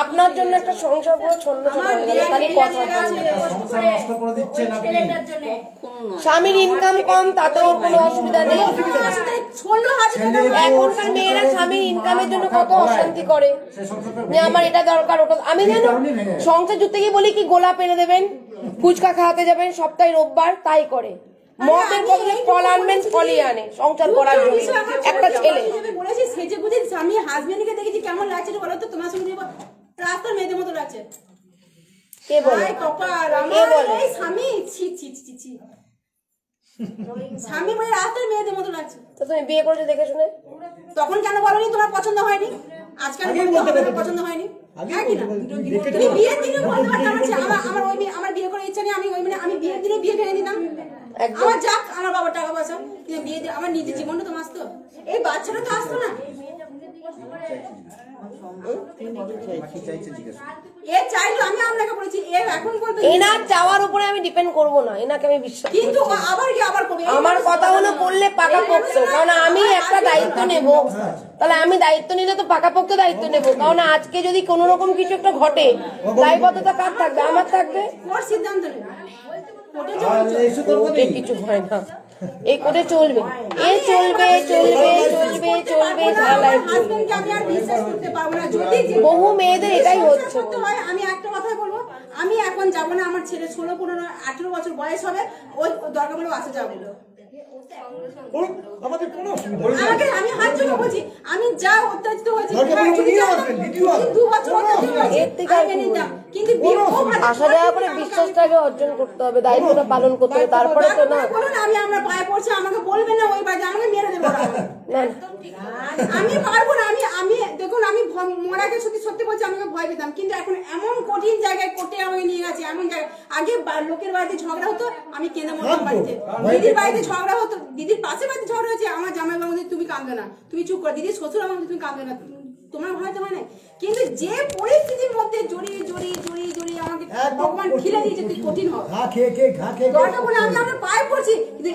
আপনার জন্য একটা সংসার পুরো ছন্ন ছন্ন হয়ে গেল, খালি কথা বললেন। সংসার নষ্ট করে দিচ্ছেন আপনি। স্বামীর ইনকাম কম, তাতেও কোনো অসুবিধা নেই। 16,000 টাকা এখনকার মেয়েরা স্বামীর ইনকামের জন্য কত অশান্তি করে, সে সংসারটা যে আমার এটা দরকার ওটা। আমি জানো সংসার জুড়তে গিয়ে বলি কি গোলাপ এনে দেবেন, ফুচকা খাওয়াতে যাবেন সপ্তাহে রোববার, তাই করে। মদের বদলে ফল আনবেন, ফলই আনে সংসার করার জন্য একটা ছেলে। বলেছি সেজে বুঝে আমি হাজবেন্ডকে দেখেছি কেমন লাগছে বলো তো, তোমার সঙ্গে রাস্তার মেয়েদের মতো লাগছে। কে বলে? কপাল কে আমার বলে? এই স্বামী, ছি ছি ছি ছি, স্বামী বলে রাস্তার মেয়েদের মতো লাগছে। তো তুমি বিয়ে করেছো দেখে শুনে? তখন কেন বলনি তোমার পছন্দ হয়নি? আজকাল পছন্দ হয়নি, হ্যাঁ কি না? তুমি বিয়ের দিনে বলতে পারতে আমার ওই আমার বিয়ে করার ইচ্ছা নেই, আমি ওই আমি বিয়ের দিনে বিয়ে ভেঙে দিতাম। আমার যাক আমার বাবার টাকা পয়সা, কিন্তু বিয়ে আমার নিজের জীবনটা তো আসতো, এই বাচ্চাটা তো আসতো না। এ চাইলো আমি আপনাকে বলেছি, এর এখন পর্যন্ত এনার চাওয়ার উপরে আমি ডিপেন্ড করব না, এনাকে আমি বিশ্বাস করি। কিন্তু আবার কি আবার করবে? আমার কথা হলো করলে পাকাপোক্ত, কারণ আমি একটা দায়িত্ব নেব, তাহলে আমি দায়িত্ব নিলে তো পাকাপোক্ত দায়িত্ব নেব, কারণ আজকে যদি কোনো রকম কিছু একটা ঘটে দায়বদ্ধতা কার থাকবে? আমার থাকবে। কোর্ট সিদ্ধান্ত নেবে, কোর্টে কিছু হয় না, এই কোর্টে চলবে, এ চলবে চলবে চলবে চলবে ঝালাই চলবে। হাজবেন্ডকে আমি আর বিশ্বাস করতে পারবো না, যদি বহু মেয়েদের এটাই হচ্ছে। হয় আমি একটা কথাই বলবো, আমি এখন যাবো না, আমার ছেলে 16, 15, 18 বছর বয়স হবে, ওই দরকার বলে বাসে যাবো। আমাদের কোনো অসুবিধা নেই। আমাকে আমি হাত জোড় বলছি, আমি যা অত্যাচিত হয়েছি, দরকার পড়লে উনি নিয়ে আসবেন, দ্বিতীয়বার। 2 বছর অত্যাচিত হয়েছি, এর থেকে আর আমি মেনে নিতাম। কিন্তু আসা যাওয়া করে বিশ্বাসটাকে অর্জন করতে হবে, দায়িত্বটা পালন করতে হবে, তারপরে তো না। বলুন আমি আমরা পায়ে পড়ছি, আমাকে বলবেন না ওই বাজে, আমাকে মেরে দেবো ওরা। না আমি পারবো না, আমি দেখুন আমি মরাকে সত্যি সত্যি বলছি, আমাকে ভয় পেতাম, কিন্তু এখন এমন কঠিন জায়গায় কোর্টে আমাকে নিয়ে গেছে, এমন জায়গায় আগে লোকের বাড়িতে ঝগড়া হতো, আমি কেঁদে মরতাম বাড়িতে, দিদির বাড়িতে ঝগড়া হতো, দিদির পাশে বাড়িতে ঝগড়া হয়েছে, আমার জামাই বাবুদের তুমি কাঁদবে না, তুমি চুপ কর, দিদির শ্বশুর আমাকে তুমি কাঁদবে না, তোমার ভয় তো হয় না। কিন্তু যে পরিস্থিতির মধ্যে জড়িয়ে জড়িয়ে জড়িয়ে জড়িয়ে আমাকে ভগবান ঠেলে দিয়েছে, তুই কঠিন হবে ঘা খেয়ে দরকার বলে আমি আমার পায়ে পড়ছি, কিন্তু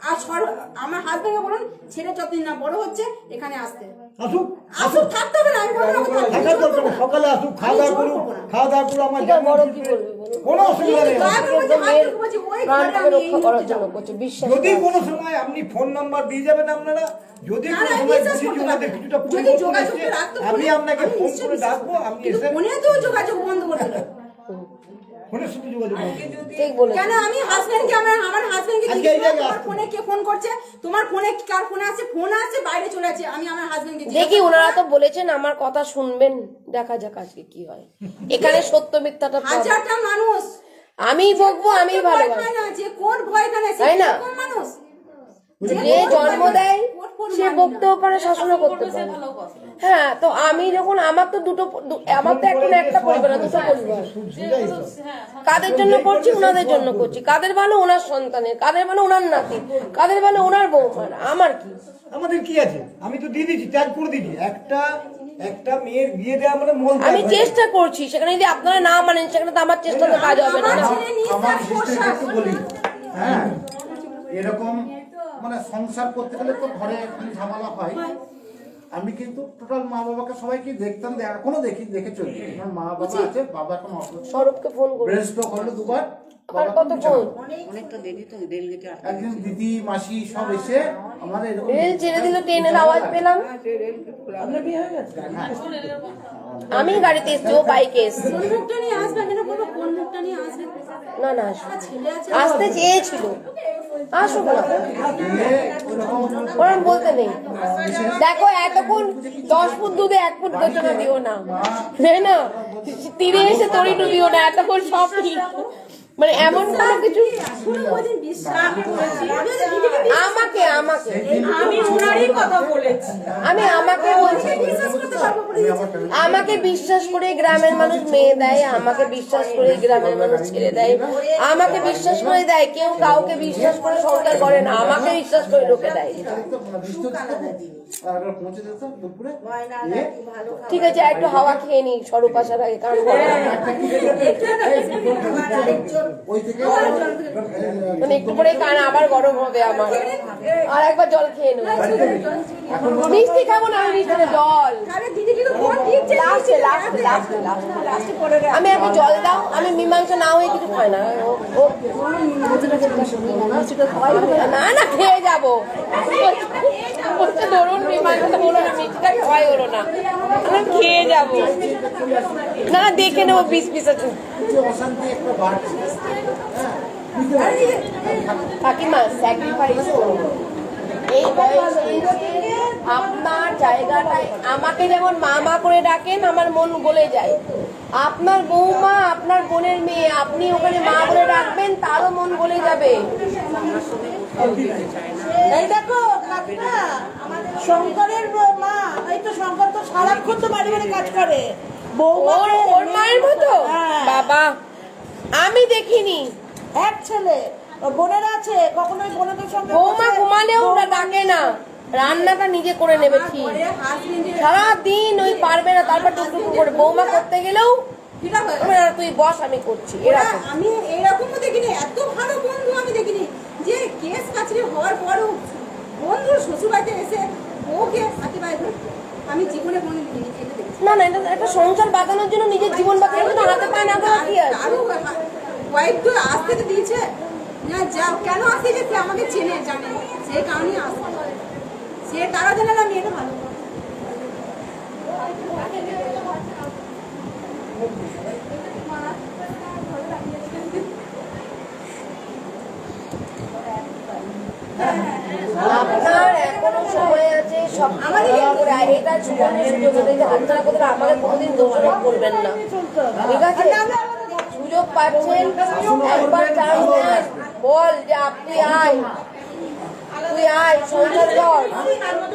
আর আমার হাজবেন্ডকে বলুন ছেলে যতদিন না বড় হচ্ছে এখানে আসতে, আসুক আসুক, থাকতে হবে না, আমি বলবো না থাকার দরকার নেই। সকালে আসুক, খাওয়া দাওয়া করুক, খাওয়া দাওয়া করুক, আমার ঠিক আছে, বড় কি বলবে বলো? কোনো অসুবিধা নেই। প্রাণটাকে রক্ষা করার জন্য করছে, বিশ্বাস যদি কোনো সময় আপনি ফোন নাম্বার দিয়ে যাবেন আপনারা, যদি কোনো সময় ওনাদের কিছুটা পরিবর্তন আসছে, আমি আপনাকে ফোন করে ডাকবো, আপনি এসে ফোনে তো যোগাযোগ বন্ধ করে দিল। ফোনের সাথে যোগাযোগ করবেন। ঠিক বলেছো। কেন আমি হাজবেন্ডকে আমার হাজবেন্ডকে আজকে এই জায়গায় তোমার ফোনে কে ফোন করছে, তোমার ফোনে কার ফোন আছে, ফোন আছে বাইরে চলে আছে, আমি আমার হাজবেন্ডকে দেখি ওনারা তো বলেছেন আমার কথা শুনবেন, দেখা যাক আজকে কি হয়। এখানে সত্য মিথ্যাটা পাবো। হাজারটা মানুষ আমি বকবো, আমি ভালোবাসি, ভয় না, যে কোন ভয় খায় না, তাই না? কোন মানুষ যে জন্ম দেয় সে বকতেও পারে, শাসনও করতে পারে। হ্যাঁ, তো আমি যখন আমার তো আমার তো এখন একটা পরিবার না, দুটো পরিবার। কাদের জন্য করছি? ওনাদের জন্য করছি। কাদের ভালো? ওনার সন্তানের। কাদের ভালো? ওনার নাতি। কাদের ভালো? ওনার বৌমার। আমার কি? আমাদের কি আছে? আমি তো দিয়ে দিচ্ছি, ত্যাগ করে দিচ্ছি। একটা মেয়ের বিয়ে দেওয়া মানে মন আমি চেষ্টা করছি, সেখানে যদি আপনারা না মানেন সেখানে তো আমার চেষ্টা তো কাজ হবে না। আমার সিস্টারকে একটু বলি, হ্যাঁ, এরকম মানে সংসার করতে গেলে তো ঘরে খালি ঝামেলা হয়। আমি কিন্তু টোটাল মা বাবাকে সবাইকে দেখতাম, এখনো দেখে চলি। আমার মা বাবা আছে, বাবা এখন স্বরূপকে ফোন করুন। ব্রেন স্ট্রোক হলো 2 বার। আর কত ফোন? অনেকটা দেরি তো রেলগেটে একদিন দিদি মাসি সব এসে আমাদের এরকম রেল ছেড়ে দিল, ট্রেনের আওয়াজ পেলাম। আমি গাড়িতে এসছি, ও বাইকে এসছি। কোন মুখটা নিয়ে আসবে, কেন বলবো কোন মুখটা নিয়ে আসবে? না না, আসতে চেয়েছিল, আসুক না, ওরম বলতে নেই। দেখো এতক্ষণ 10 ফুট দুধে 1 ফুট বেচনা দিও না, তাই না? তীরে এসে তরিটু দিও না, এতক্ষণ সব ঠিক। মানে এমন কোনো কিছু আমাকে আমি ওনারই কথা বলেছি। আমি আমাকে বলছি, আমাকে বিশ্বাস করে গ্রামের মানুষ মেয়ে দেয়, আমাকে বিশ্বাস করে গ্রামের মানুষ ছেড়ে দেয়, আমাকে বিশ্বাস করে দেয়। কেউ কাউকে বিশ্বাস করে সংসার করে না, আমাকে বিশ্বাস করে ঢুকে দেয়। ঠিক আছে, একটু হাওয়া খেয়ে নি স্বরূপ আসার আগে, কারণ মানে একটু পরে কান আবার গরম হবে আমার। আর একবার জল খেয়ে নেব, মিষ্টি খাবো না, আমি মিষ্টি জল। আমি আগে জল দাও, আমি মীমাংসা না হয়ে কিছু খাই না। না না, খেয়ে যাবো, ধরুন মীমাংসা হলো না, মিষ্টিটা খাওয়াই হলো না, আমি খেয়ে যাবো। না দেখে নেবো, পিস আছে। কাকিমা স্যাক্রিফাইস করুন এই বয়সে এসে আপনার জায়গাটায় আমাকে যেমন মা মা করে ডাকেন আমার মন গলে যায়, আপনার বৌমা আপনার বোনের মেয়ে আপনি ওখানে মা বলে ডাকবেন তারও মন গলে যাবে। এই দেখো কাকিমা, শঙ্করের মা, এই তো শঙ্কর তো সারাক্ষণ তো বাড়ি বাড়ি কাজ করে, ওর মায়ের মতো বাবা আমি দেখিনি। এক ছেলে বোনের আছে, কখনো বোনের সঙ্গে বৌমা ঘুমালেও ওরা ডাকে না, রান্নাটা নিজে করে নেবে ঠিক, সারাদিন ওই পারবে না, তারপর টুকটুকু করে বৌমা করতে গেলেও তুই বস আমি করছি এরকম। আমি এরকমও দেখিনি, এত ভালো বন্ধু আমি দেখিনি যে কেস কাছারি হওয়ার পরও বন্ধু শ্বশুর বাড়িতে এসে ওকে হাতে পায়ে ধরে, আমি জীবনে কোনো দেখিনি। না না, এটা একটা সংসার বাঁচানোর জন্য নিজের জীবন বাঁচানোর জন্য হাতে পায়ে না দেওয়া কি আছে? আরো ওয়াইফ তো আসতে তো দিয়েছে না, যাও কেন আসতে যে সে আমাকে চেনে জানে, সে কারণেই আসে, সে তারা জানে না আমি এটা ভালো। আপনার এখনো সময় আছে, সব এটা জীবনের সুযোগ আছে, হাতছাড়া করতে আমাকে কোনোদিন দোষারোপ করবেন না, ঠিক আছে? সুযোগ পাচ্ছেন, একবার চান্স দেন, বল যে আপনি আয়, তুই আয় সংসার কর,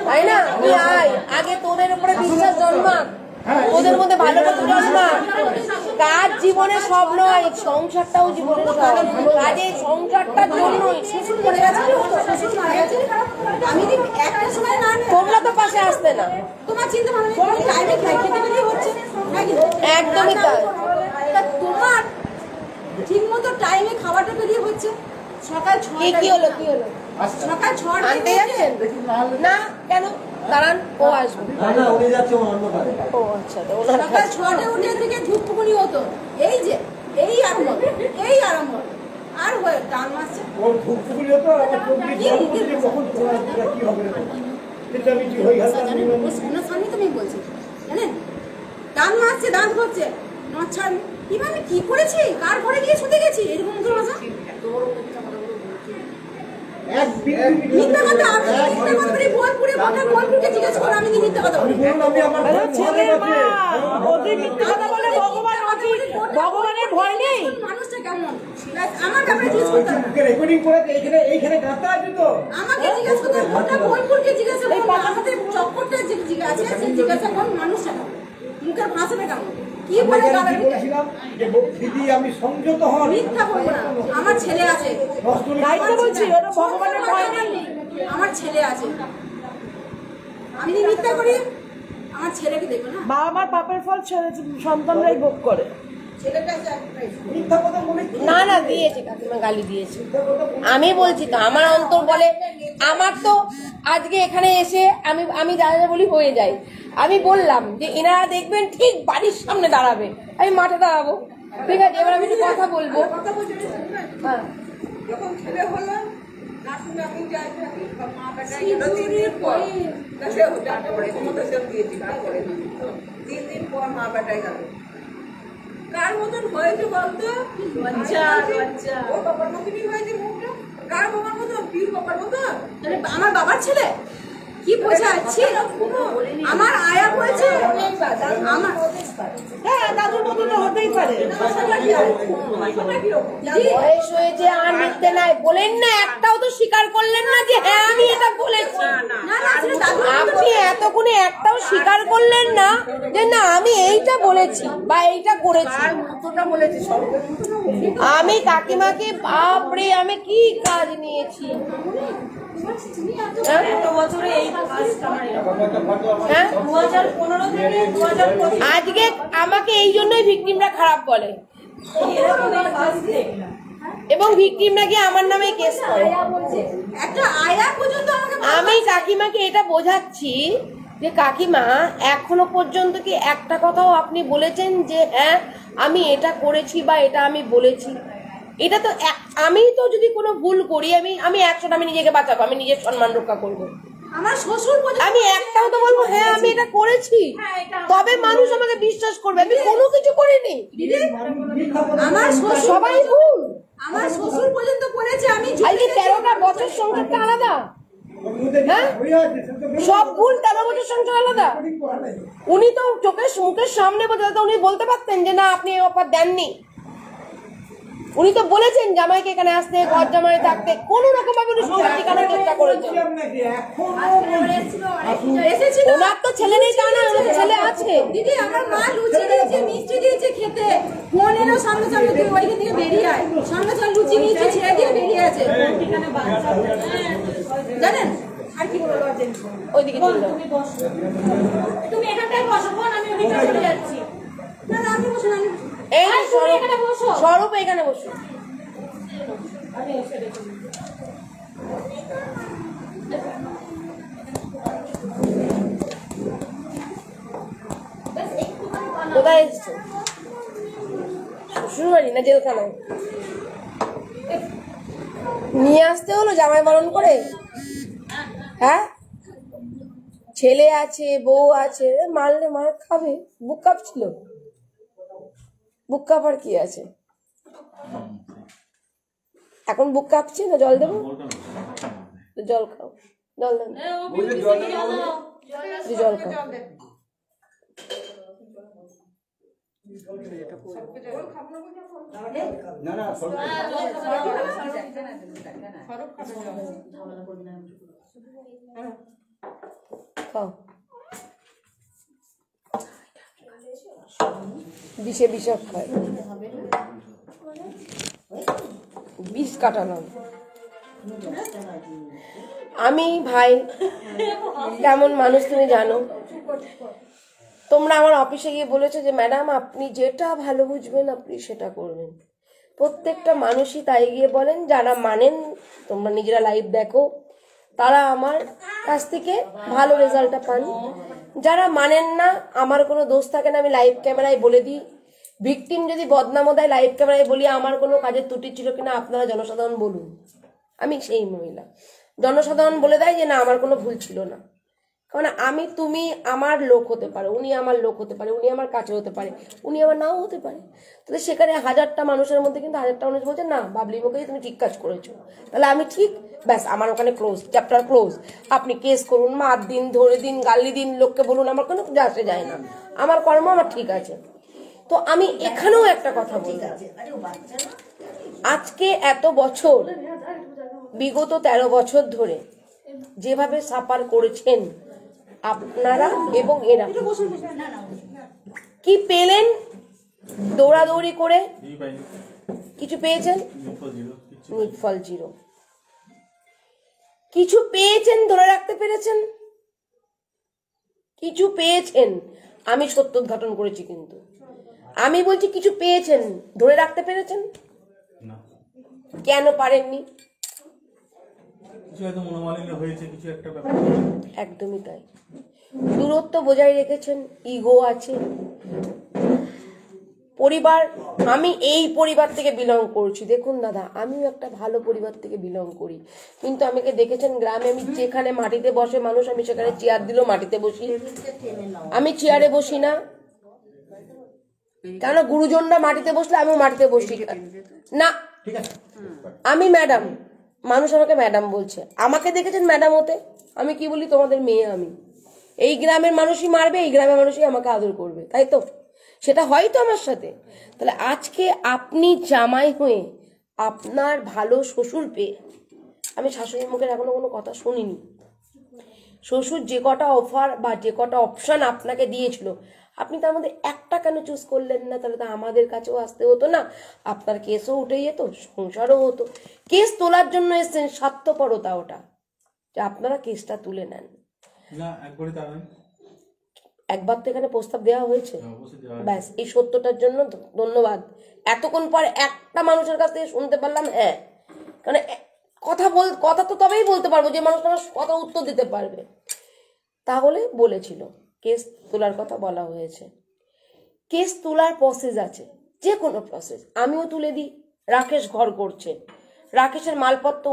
তাই না? তুই আয়, আগে তোদের উপরে বিশ্বাস জন্মাক, তোদের মধ্যে ভালোবাসা জন্মাক। কাজ জীবনে সব নয়, সংসারটাও জীবনের সব, কাজে সংসারটার জন্যই আমি একটা সময় না তোমরা তো পাশে আসতে না, তোমার চিন্তা ভাবনা টাইমে খেতে পেলে হচ্ছে, একদমই তাই। তোমার ঠিক মতো টাইমে খাবারটা বেরিয়ে হচ্ছে, সকাল কি হলো কি হলো? সকাল 6টা আনতে যাচ্ছেন না? কেন দাঁড়ান, ও আসবে। ও আচ্ছা, তো ওনার সকাল 6টায় উঠে থেকে ধূপপুকুনি হতো, এই যে এই আরম্ভ, এই আরম্ভ আর হয়ে টান মারছে। ওর ধূপগুলি হতো আর আমার চোখ দিয়ে জল পড়ছে, কখন কি হবে এটা আমি কি হয়ে গেছে ওনার সামনে তো আমি বলছি, জানেন টান মারছে, দাঁত ঘটছে, নচ্ছার এবার আমি কি করেছি, কার ঘরে গিয়ে শুতে গেছি, এরকম করে ভাষা মিথ্যা কথা। আমি মিথ্যা কথা বলি, বোলপুরে গোটা বোলপুরকে জিজ্ঞেস করো আমি কি মিথ্যা কথা বলি। আমি আমার ছেলের মা, ওদের মিথ্যে কথা বলে ভগবান, ভগবানের ভয় নেই। মানুষটা কেমন আমার ব্যাপারে জিজ্ঞেস করতে হবে। রেকর্ডিং করে এইখানে গাঁথা আছে তো, আমাকে জিজ্ঞেস করতে হবে, গোটা বোলপুরকে জিজ্ঞাসা করো, আমাদের চক্করটা যে জিজ্ঞাসা আছে সেই জিজ্ঞাসা কোন মানুষটা কেমন, মুখের ভাষাটা কেমন, কি বলে গালাগালি করে। বলেছিলাম যে দিদি আমি সংযত হন, মিথ্যা বলবো না, আমার ছেলে আছে, তাই তো বলছি, ওটা ভগবানের ভয় নেই। আমার ছেলে আছে, আমি যদি মিথ্যা করি আমার ছেলেকে দেখো না। বাবা মার পাপের ফল সন্তানরাই ভোগ করে। মিথ্যা কথা বলে না না দিয়েছে, কাকিমা গালি দিয়েছে। আমি বলছি তো আমার অন্তর বলে, আমার তো আজকে এখানে এসে আমি যা যা বলি হয়ে যায়। আমি বললাম যে এনারা দেখবেন ঠিক বাড়ির সামনে দাঁড়াবে, আমি মাঠে দাঁড়াবো, ঠিক আছে? এবার আমি একটু কথা বলবো। হ্যাঁ যখন ছেলে হলো নার্সিং আমি যাই থাকি মা বেটা দিয়েছি, তারপরে 3 দিন পর মা বেটাই গেল। কার মতন হয়েছে বলতো, ওর বাবার মতনই হয়েছে মুখটা, কার বাবার মতন, পীর বাবার মতন। আমার বাবার ছেলে কি বোঝাচ্ছি, আমার আয়া হয়েছে, আমার হ্যাঁ, দাদুর মতো তো হতেই পারে। বয়স হয়েছে আর মিথ্যে নাই বলেন না, একটাও তো স্বীকার করলেন না যে হ্যাঁ আমি এটা বলেছি। আপনি এতক্ষণে একটাও স্বীকার করলেন না যে না আমি এইটা বলেছি বা এইটা করেছি। আমি কাকিমাকে বাপরে আমি কি কাজ নিয়েছি, আজকে আমাকে এই জন্যই ভিকটিমরা খারাপ বলে এবং ভিকটিম নাকি আমার নামে কেস করে। আমি কাকিমাকে এটা বোঝাচ্ছি যে কাকিমা এখনো পর্যন্ত কি একটা কথাও আপনি বলেছেন যে হ্যাঁ আমি এটা করেছি বা এটা আমি বলেছি? এটা তো আমি তো যদি কোনো ভুল করি আমি 100টা আমি নিজেকে বাঁচাবো, আমি নিজের সম্মান রক্ষা করবো। আমার শ্বশুর আমি একটাও তো বলবো হ্যাঁ আমি এটা করেছি, তবে মানুষ আমাকে বিশ্বাস করবে। আমি কোনো কিছু করিনি, আমার সবাই ভুল। আমার শ্বশুর পর্যন্ত বলেছে আমি আজকে 13টা বছর সংসারটা আলাদা, হ্যাঁ সব ভুল 13 বছর সংসার আলাদা। উনি তো চোখের মুখের সামনে বলতে, উনি বলতে পারতেন যে না আপনি এই অফার দেননি। উনি তো বলেছেন জামাইকে এখানে আসতে, ঘর জামাই থাকতে, কোন রকম ভাবে উনি সংসার টিকানোর চেষ্টা করেছেন। ওনার তো ছেলে নেই তা না, ওনার তো ছেলে আছে। দিদি আমার মা লুচি দিয়েছে, মিষ্টি দিয়েছে খেতে, ফোন এলো সঙ্গে সঙ্গে তুই ওইখান থেকে বেরিয়ে আয়, সঙ্গে সঙ্গে লুচি মিষ্টি ছেড়ে দিয়ে বেরিয়ে আছে। জানেন আর কি বলবো, ওইদিকে চলে যাও। তুমি এখানটায় বসো বোন, আমি ওদিকে চলে যাচ্ছি। না না আপনি বসুন, আমি এই যে তুমি এখানে বসো। স্বরূপ এখানে বসো। কোথায় এসছো? শ্বশুর বাড়ি না জেলখানায়? নিয়ে আসতে হলো জামাই বারণ করে? হ্যাঁ ছেলে আছে, বউ আছে, মারলে মার খাবে। বুক কাঁপছিল, বুক কাঁপার কি আছে? এখন বুক কাঁপছে না? জল দেবো? জল খাও, জল দেন, জল খাও। খাও, বিষে বিষক খায়, বিষ কাটালাম আমি। ভাই কেমন মানুষ তুমি জানো। তোমরা আমার অফিসে গিয়ে বলেছো যে ম্যাডাম আপনি যেটা ভালো বুঝবেন আপনি সেটা করবেন। প্রত্যেকটা মানুষই তাই গিয়ে বলেন, যারা মানেন, তোমরা নিজেরা লাইভ দেখো, তারা আমার কাছ থেকে ভালো রেজাল্টটা পান। যারা মানেন না, আমার কোনো দোষ থাকে না, আমি লাইভ ক্যামেরায় বলে দিই। ভিকটিম যদি বদনামও দেয়, লাইভ ক্যামেরায় বলি আমার কোনো কাজের ত্রুটি ছিল কিনা আপনারা জনসাধারণ বলুন। আমি সেই মহিলা, জনসাধারণ বলে দেয় যে না আমার কোনো ভুল ছিল না। কারণ আমি, তুমি আমার লোক হতে পারে, উনি আমার লোক হতে পারে, উনি আমার কাছে হতে পারে, উনি আমার নাও হতে পারে। তাহলে সেখানে 1000টা মানুষের মধ্যে কিন্তু 1000টা মানুষ বলছে না বাবলি মুখে তুমি ঠিক কাজ করেছো, তাহলে আমি ঠিক, ব্যাস আমার ওখানে ক্লোজ, চ্যাপ্টার ক্লোজ। আপনি কেস করুন, মার দিন, ধরে দিন, গালি দিন, লোককে বলুন, আমার কোনো আসে যায় না, আমার কর্ম আমার ঠিক আছে। তো আমি এখানেও একটা কথা বলি, আজকে এত বছর, বিগত 13 বছর ধরে যেভাবে সাফার করেছেন আপনারা এবং এরা, কি পেলেন দৌড়াদৌড়ি করে? কিছু পেয়েছেন? ফল জিরো। কিছু পেয়েছেন ধরে রাখতে পেরেছেন? কিছু পেয়েছেন? আমি সত্য উদ্ঘাটন করেছি, কিন্তু আমি বলছি কিছু পেয়েছেন, ধরে রাখতে পেরেছেন? কেন পারেননি? একদমই তাই। দূরত্ব বজায় রেখেছেন, ইগো আছে, পরিবার, আমি এই পরিবার থেকে বিলং করছি। দেখুন দাদা, আমিও একটা ভালো পরিবার থেকে বিলং করি, কিন্তু আমাকে দেখেছেন গ্রামে আমি যেখানে মাটিতে বসে মানুষ, আমি সেখানে চেয়ার দিলেও মাটিতে বসি, আমি চেয়ারে বসি না। কেন? গুরুজনরা মাটিতে বসলে আমিও মাটিতে বসি না। আমি ম্যাডাম, মানুষ আমাকে ম্যাডাম বলছে, আমাকে দেখেছেন ম্যাডাম হতে, আমি কি বলি তোমাদের মেয়ে। আমি এই গ্রামের মানুষই মারবে, এই গ্রামের মানুষই আমাকে আদর করবে, তাই তো? সেটা হয়তো আমার সাথে। তাহলে আজকে আপনি জামাই হয়ে আপনার ভালো শ্বশুর পেয়ে, আমি শাশুড়ির মুখের এখনো কোনো কথা শুনিনি। শ্বশুর যে কটা অফার বা যে কটা অপশন আপনাকে দিয়েছিল, আপনি তার মধ্যে একটা কেন চুজ করলেন না? তাহলে তো আমাদের কাছেও আসতে হতো না, আপনার কেসও উঠে যেত, সংসারও হতো। কেস তোলার জন্য এসছেন, স্বার্থপরতা ওটা, যে আপনারা কেসটা তুলে নেন। একবার তো এখানে প্রস্তাব দেওয়া হয়েছে, ব্যাস। এই সত্যটার জন্য ধন্যবাদ। এতক্ষণ পরে একটা মানুষের কাছ থেকে শুনতে পারলাম, হ্যাঁ, কারণ কথা তো তবেই বলতে পারবো যে মানুষটা কথা উত্তর দিতে পারবে। তাহলে বলেছিল কেস তোলার কথা বলা হয়েছে, কেস তোলার প্রসেস আছে, যে কোনো প্রসেস। আমিও তুলে দিই। রাকেশ ঘর করছে, রাকেশের মালপত্র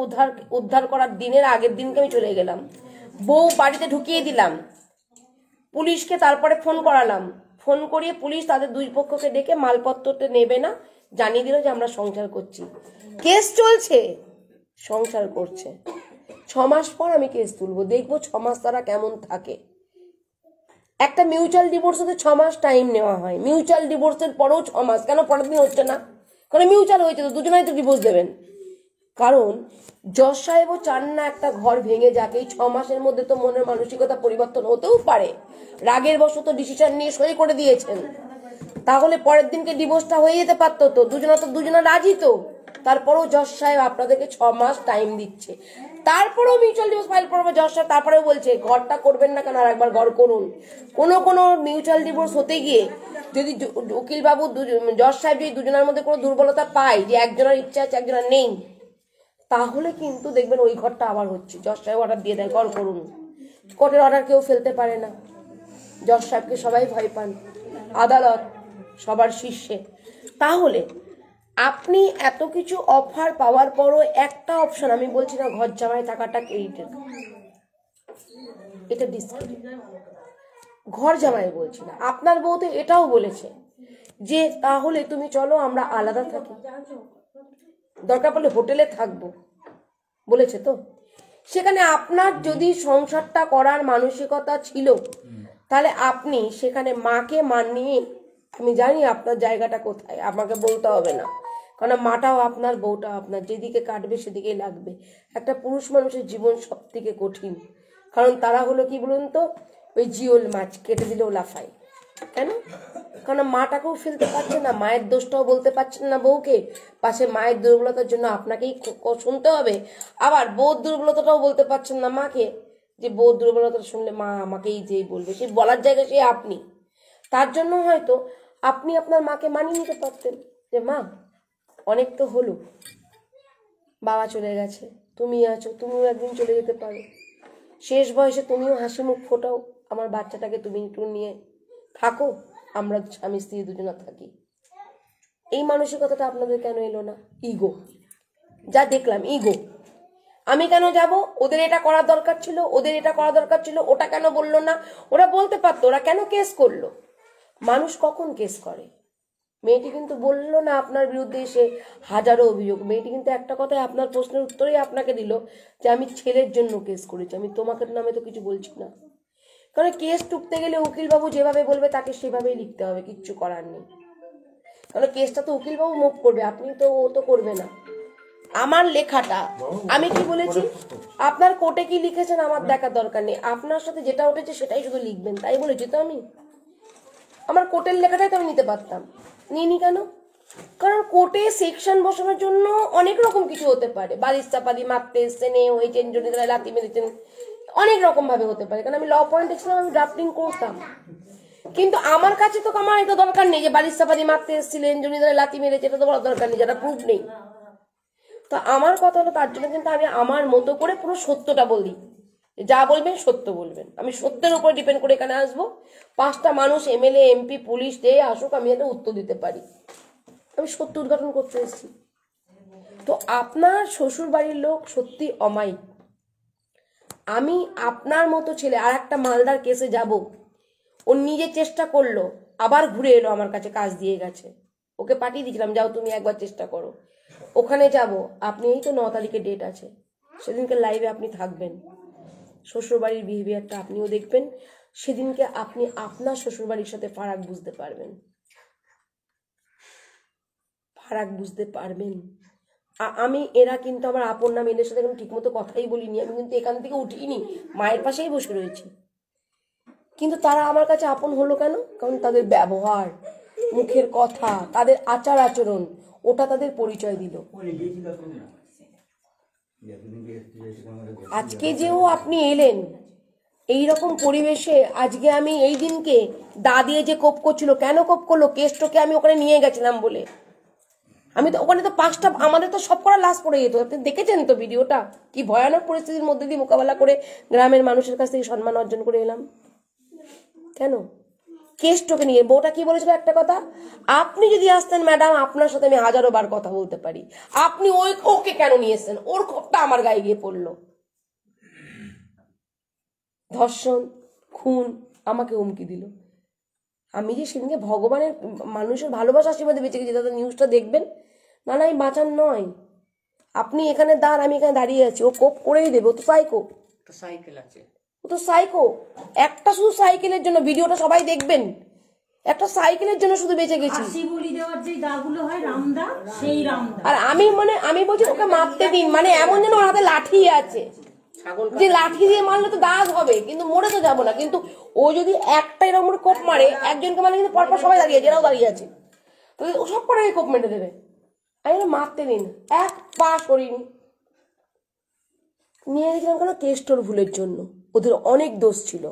উদ্ধার করার দিনের আগের দিনকে আমি চলে গেলাম, বউ বাড়িতে ঢুকিয়ে দিলাম, পুলিশকে তারপরে ফোন করালাম, ফোন করিয়ে পুলিশ তাদের দুই পক্ষকে ডেকে মালপত্রটা নেবে না, জানিয়ে দিল যে আমরা সংসার করছি, কেস চলছে, সংসার করছে। 6 মাস পর আমি কেস তুলবো, দেখবো 6 মাস তারা কেমন থাকে। একটা মিউচুয়াল ডিভোর্স হতে 6 মাস টাইম নেওয়া হয়, মিউচুয়াল ডিভোর্সের পরেও 6 মাস, কেন পরের দিন হচ্ছে না? কারণ মিউচুয়াল হয়েছে তো দুজনাই তো ডিভোর্স দেবেন। কারণ জজ সাহেবও চান না একটা ঘর ভেঙে যাক। এই 6 মাসের মধ্যে তো মনের মানসিকতা পরিবর্তন হতেও পারে, রাগের বশত ডিসিশন নিয়ে সই করে দিয়েছেন, তাহলে পরের দিনকে ডিভোর্সটা হয়ে যেতে পারতো তো, দুজনা রাজি তো। তারপরেও জজ সাহেব আপনাদেরকে 6 মাস টাইম দিচ্ছে, তারপরেও মিউচুয়াল ডিভোর্স ফাইল করবে জজ সাহেব, তারপরেও বলছে ঘরটা করবেন না কেন, আর একবার ঘর করুন। কোনো মিউচুয়াল ডিভোর্স হতে গিয়ে যদি উকিল বাবু জজ সাহেব যদি দুজনের মধ্যে কোনো দুর্বলতা পায়, যে একজনের ইচ্ছা আছে একজনের নেই, তাহলে কিন্তু দেখবেন ওই ঘরটা আবার হচ্ছে। জজ সাহেব অর্ডার দিয়ে দেয় ঘর করুন, কোর্টের অর্ডার কেউ ফেলতে পারে না, জজ সাহেবকে সবাই ভয় পান, আদালত সবার শীর্ষে। তাহলে আপনি এত কিছু অফার পাওয়ার পরও একটা অপশন, আমি বলছি না ঘর জামাই থাকাটা ক্রেডিটের, এটা ডিসক্রেডিট, ঘর জামাই বলছি না, আপনার বউ তো এটাও বলেছে যে তাহলে তুমি চলো আমরা আলাদা থাকি, দরকার পড়লে হোটেলে থাকবো, বলেছে তো। সেখানে আপনার যদি সংসারটা করার মানসিকতা ছিল, তাহলে আপনি সেখানে মাকে মানিয়ে, আমি জানি আপনার জায়গাটা কোথায়, আমাকে বলতে হবে না, কারণ মাটাও আপনার, বউটাও আপনার, যেদিকে কাটবে সেদিকেই লাগবে। একটা পুরুষ মানুষের জীবন সব থেকে কঠিন, কারণ তারা হলো কি বলুন তো, ওই জিওল মাছ কেটে দিলেও লাফায়। কেন? কারণ মাটাকেও ফেলতে পারছে না, মায়ের দোষটাও বলতে পারছেন না বউকে, পাশে মায়ের দুর্বলতার জন্য আপনাকেই শুনতে হবে, আবার বউর দুর্বলতাটাও বলতে পারছেন না মাকে, যে বউর দুর্বলতা শুনলে মা আমাকেই যেই বলবে, সে বলার জায়গায় সে আপনি। তার জন্য হয়তো আপনি আপনার মাকে মানিয়ে নিতে পারতেন যে মা অনেক তো হলো, বাবা চলে গেছে, তুমি আছো, তুমিও একদিন চলে যেতে পারো, শেষ বয়সে তুমিও হাসি মুখ ফোটাও, আমার বাচ্চাটাকে তুমি একটু নিয়ে থাকো, আমরা স্বামী স্ত্রী দুজনা থাকি। এই মানসিকতাটা আপনাদের কেন এলো না? ইগো, যা দেখলাম ইগো। আমি কেন যাব, ওদের এটা করার দরকার ছিল, ওদের এটা করা দরকার ছিল, ওটা কেন বললো না? ওরা বলতে পারতো, ওরা কেন কেস করলো? মানুষ কখন কেস করে? মেয়েটি কিন্তু বললো না আপনার বিরুদ্ধে এসে হাজারো অভিযোগ, মেয়েটি কিন্তু একটা কথায় আপনার প্রশ্নের উত্তরেই আপনাকে দিল যে আমি ছেলের জন্য কেস করেছি, আমি তোমাকে নামে তো কিছু বলছি না। কারণ কেস টুকতে গেলে উকিলবাবু যেভাবে বলবে তাকে সেভাবেই লিখতে হবে, কিচ্ছু করার নেই। কারণ কেসটা তো উকিলবাবু মুভ করবে, আপনি তো, ও তো করবে না। আমার লেখাটা আমি কি বলেছি, আপনার কোর্টে কি লিখেছেন আমার দেখার দরকার নেই, আপনার সাথে যেটা উঠেছে সেটাই শুধু লিখবেন, তাই বলেছি তো আমি। আমার কোর্টের লেখাটাই তো আমি নিতে পারতাম, নিইনি কেন? কারণ কোর্টে সেকশন বসানোর জন্য অনেক রকম কিছু হতে পারে, বালিশ চাপাদি মারতে এসছেন, হয়েছেন, জনিদারা লাথি মেরেছেন, অনেক রকম ভাবে হতে পারে। কারণ আমি ল পয়েন্টে ছিলাম, আমি ড্রাফটিং করতাম, কিন্তু আমার কাছে তো আমার এটা দরকার নেই যে বালিশ চাপাদি মারতে এসেছিলেন, জনিদারা লাথি মেরেছে, এটা তো বলার দরকার নেই, যেটা প্রুফ নেই। তো আমার কথা হলো, তার জন্য কিন্তু আমি আমার মতো করে পুরো সত্যটা বলি, যা বলবেন সত্য বলবেন। আমি সত্যের উপর ডিপেন্ড করে এখানে আসবো, 5টা মানুষ এমএলএ এমপি পুলিশ দিয়ে আসুক, আমি এটা উত্তর দিতে পারি, আমি সত্য উদ্ঘাটন করতে এসেছি। তো আপনার শ্বশুর বাড়ির লোক সত্যি অমায়িক। আমি আপনার মতো ছেলে আর একটা মালদার কেসে যাব, ও নিজে চেষ্টা করলো, আবার ঘুরে এলো আমার কাছে, কাজ দিয়ে গেছে, ওকে পাঠিয়ে দিয়েছিলাম যাও তুমি একবার চেষ্টা করো, ওখানে যাব। আপনি এই তো 9 তারিখে ডেট আছে, সেদিনকে লাইভে আপনি থাকবেন, শ্বশুরবাড়ির বিহেভিয়ারটা আপনিও দেখবেন, সেদিনকে আপনি আপনার শ্বশুরবাড়ির সাথে ফারাক বুঝতে পারবেন, ফারাক বুঝতে পারবেন। আমি, এরা কিন্তু আমার আপন নাম, এদের সাথে কোনো ঠিকমতো কথাই বলিনি, আমি কিন্তু এখান থেকে উঠিনি, মায়ের পাশেই বসে রয়েছি, কিন্তু তারা আমার কাছে আপন হলো কেন? কারণ তাদের ব্যবহার, মুখের কথা, তাদের আচার আচরণ, ওটা তাদের পরিচয় দিল। আজকে যেও আপনি এলেন এইরকম পরিবেশে, আজকে আমি এই দিনকে দা দিয়ে যে কোপ করছিল, কেন কোপ করলো? কেষ্টকে আমি ওখানে নিয়ে গেছিলাম বলে। আমি তো ওখানে তো 5টা, আমাদের তো সব করা লাশ পড়ে যেত, আপনি দেখেছেন তো ভিডিওটা, কি ভয়ানক পরিস্থিতির মধ্যে দিয়ে মোকাবেলা করে গ্রামের মানুষের কাছ থেকে সম্মান অর্জন করে এলাম। কেন? কেষ্টকে নিয়ে। বউটা কি বলেছিল একটা কথা, আপনি যদি আসতেন ম্যাডাম আপনার সাথে আমি 1000 বার কথা বলতে পারি, আপনি ওকে কেন নিয়ে এসছেন? ওর ক্ষোভটা আমার গায়ে গিয়ে পড়লো। ধর্ষণ, খুন, আমাকে হুমকি দিল। আমি যে সেদিনকে ভগবানের মানুষের ভালোবাসা আশীর্বাদে বেঁচে গেছি, দাদা নিউজটা দেখবেন। না না, আমি বাঁচান নয়, আপনি এখানে আমি এখানে দাঁড়িয়ে আছি, ও কোপ করেই দেবে, ও তো সাইকো, সাইকেল আছে। ও তো সাইকো। একটা শুধু সাইকেলের জন্য, ভিডিওটা সবাই দেখবেন, একটা সাইকেলের জন্য শুধু বেঁচে গেছি। হাসি বলি দেওয়ার যে দাগুলো হয় রামদা, সেই রামদা। আর আমি বলছি ওকে মারতে দিন, মানে এমন যেন ওর হাতে লাঠি আছে, যে লাঠি দিয়ে মারলে তো দাগ হবে, কিন্তু মরে তো যাবো না। কিন্তু ও যদি একটা এরকম কোপ মারে একজনকে মারলে কিন্তু পরপর সবাই দাঁড়িয়ে আছে, এরাও দাঁড়িয়ে আছে, তাহলে ও সব কটাকে কোপ মেরে দেবে। আমি মারতে দিন, এক পা সরিনি। নিয়ে গেছিলাম কেন? কেষ্টর ভুলের জন্য। ওদের অনেক দোষ ছিল,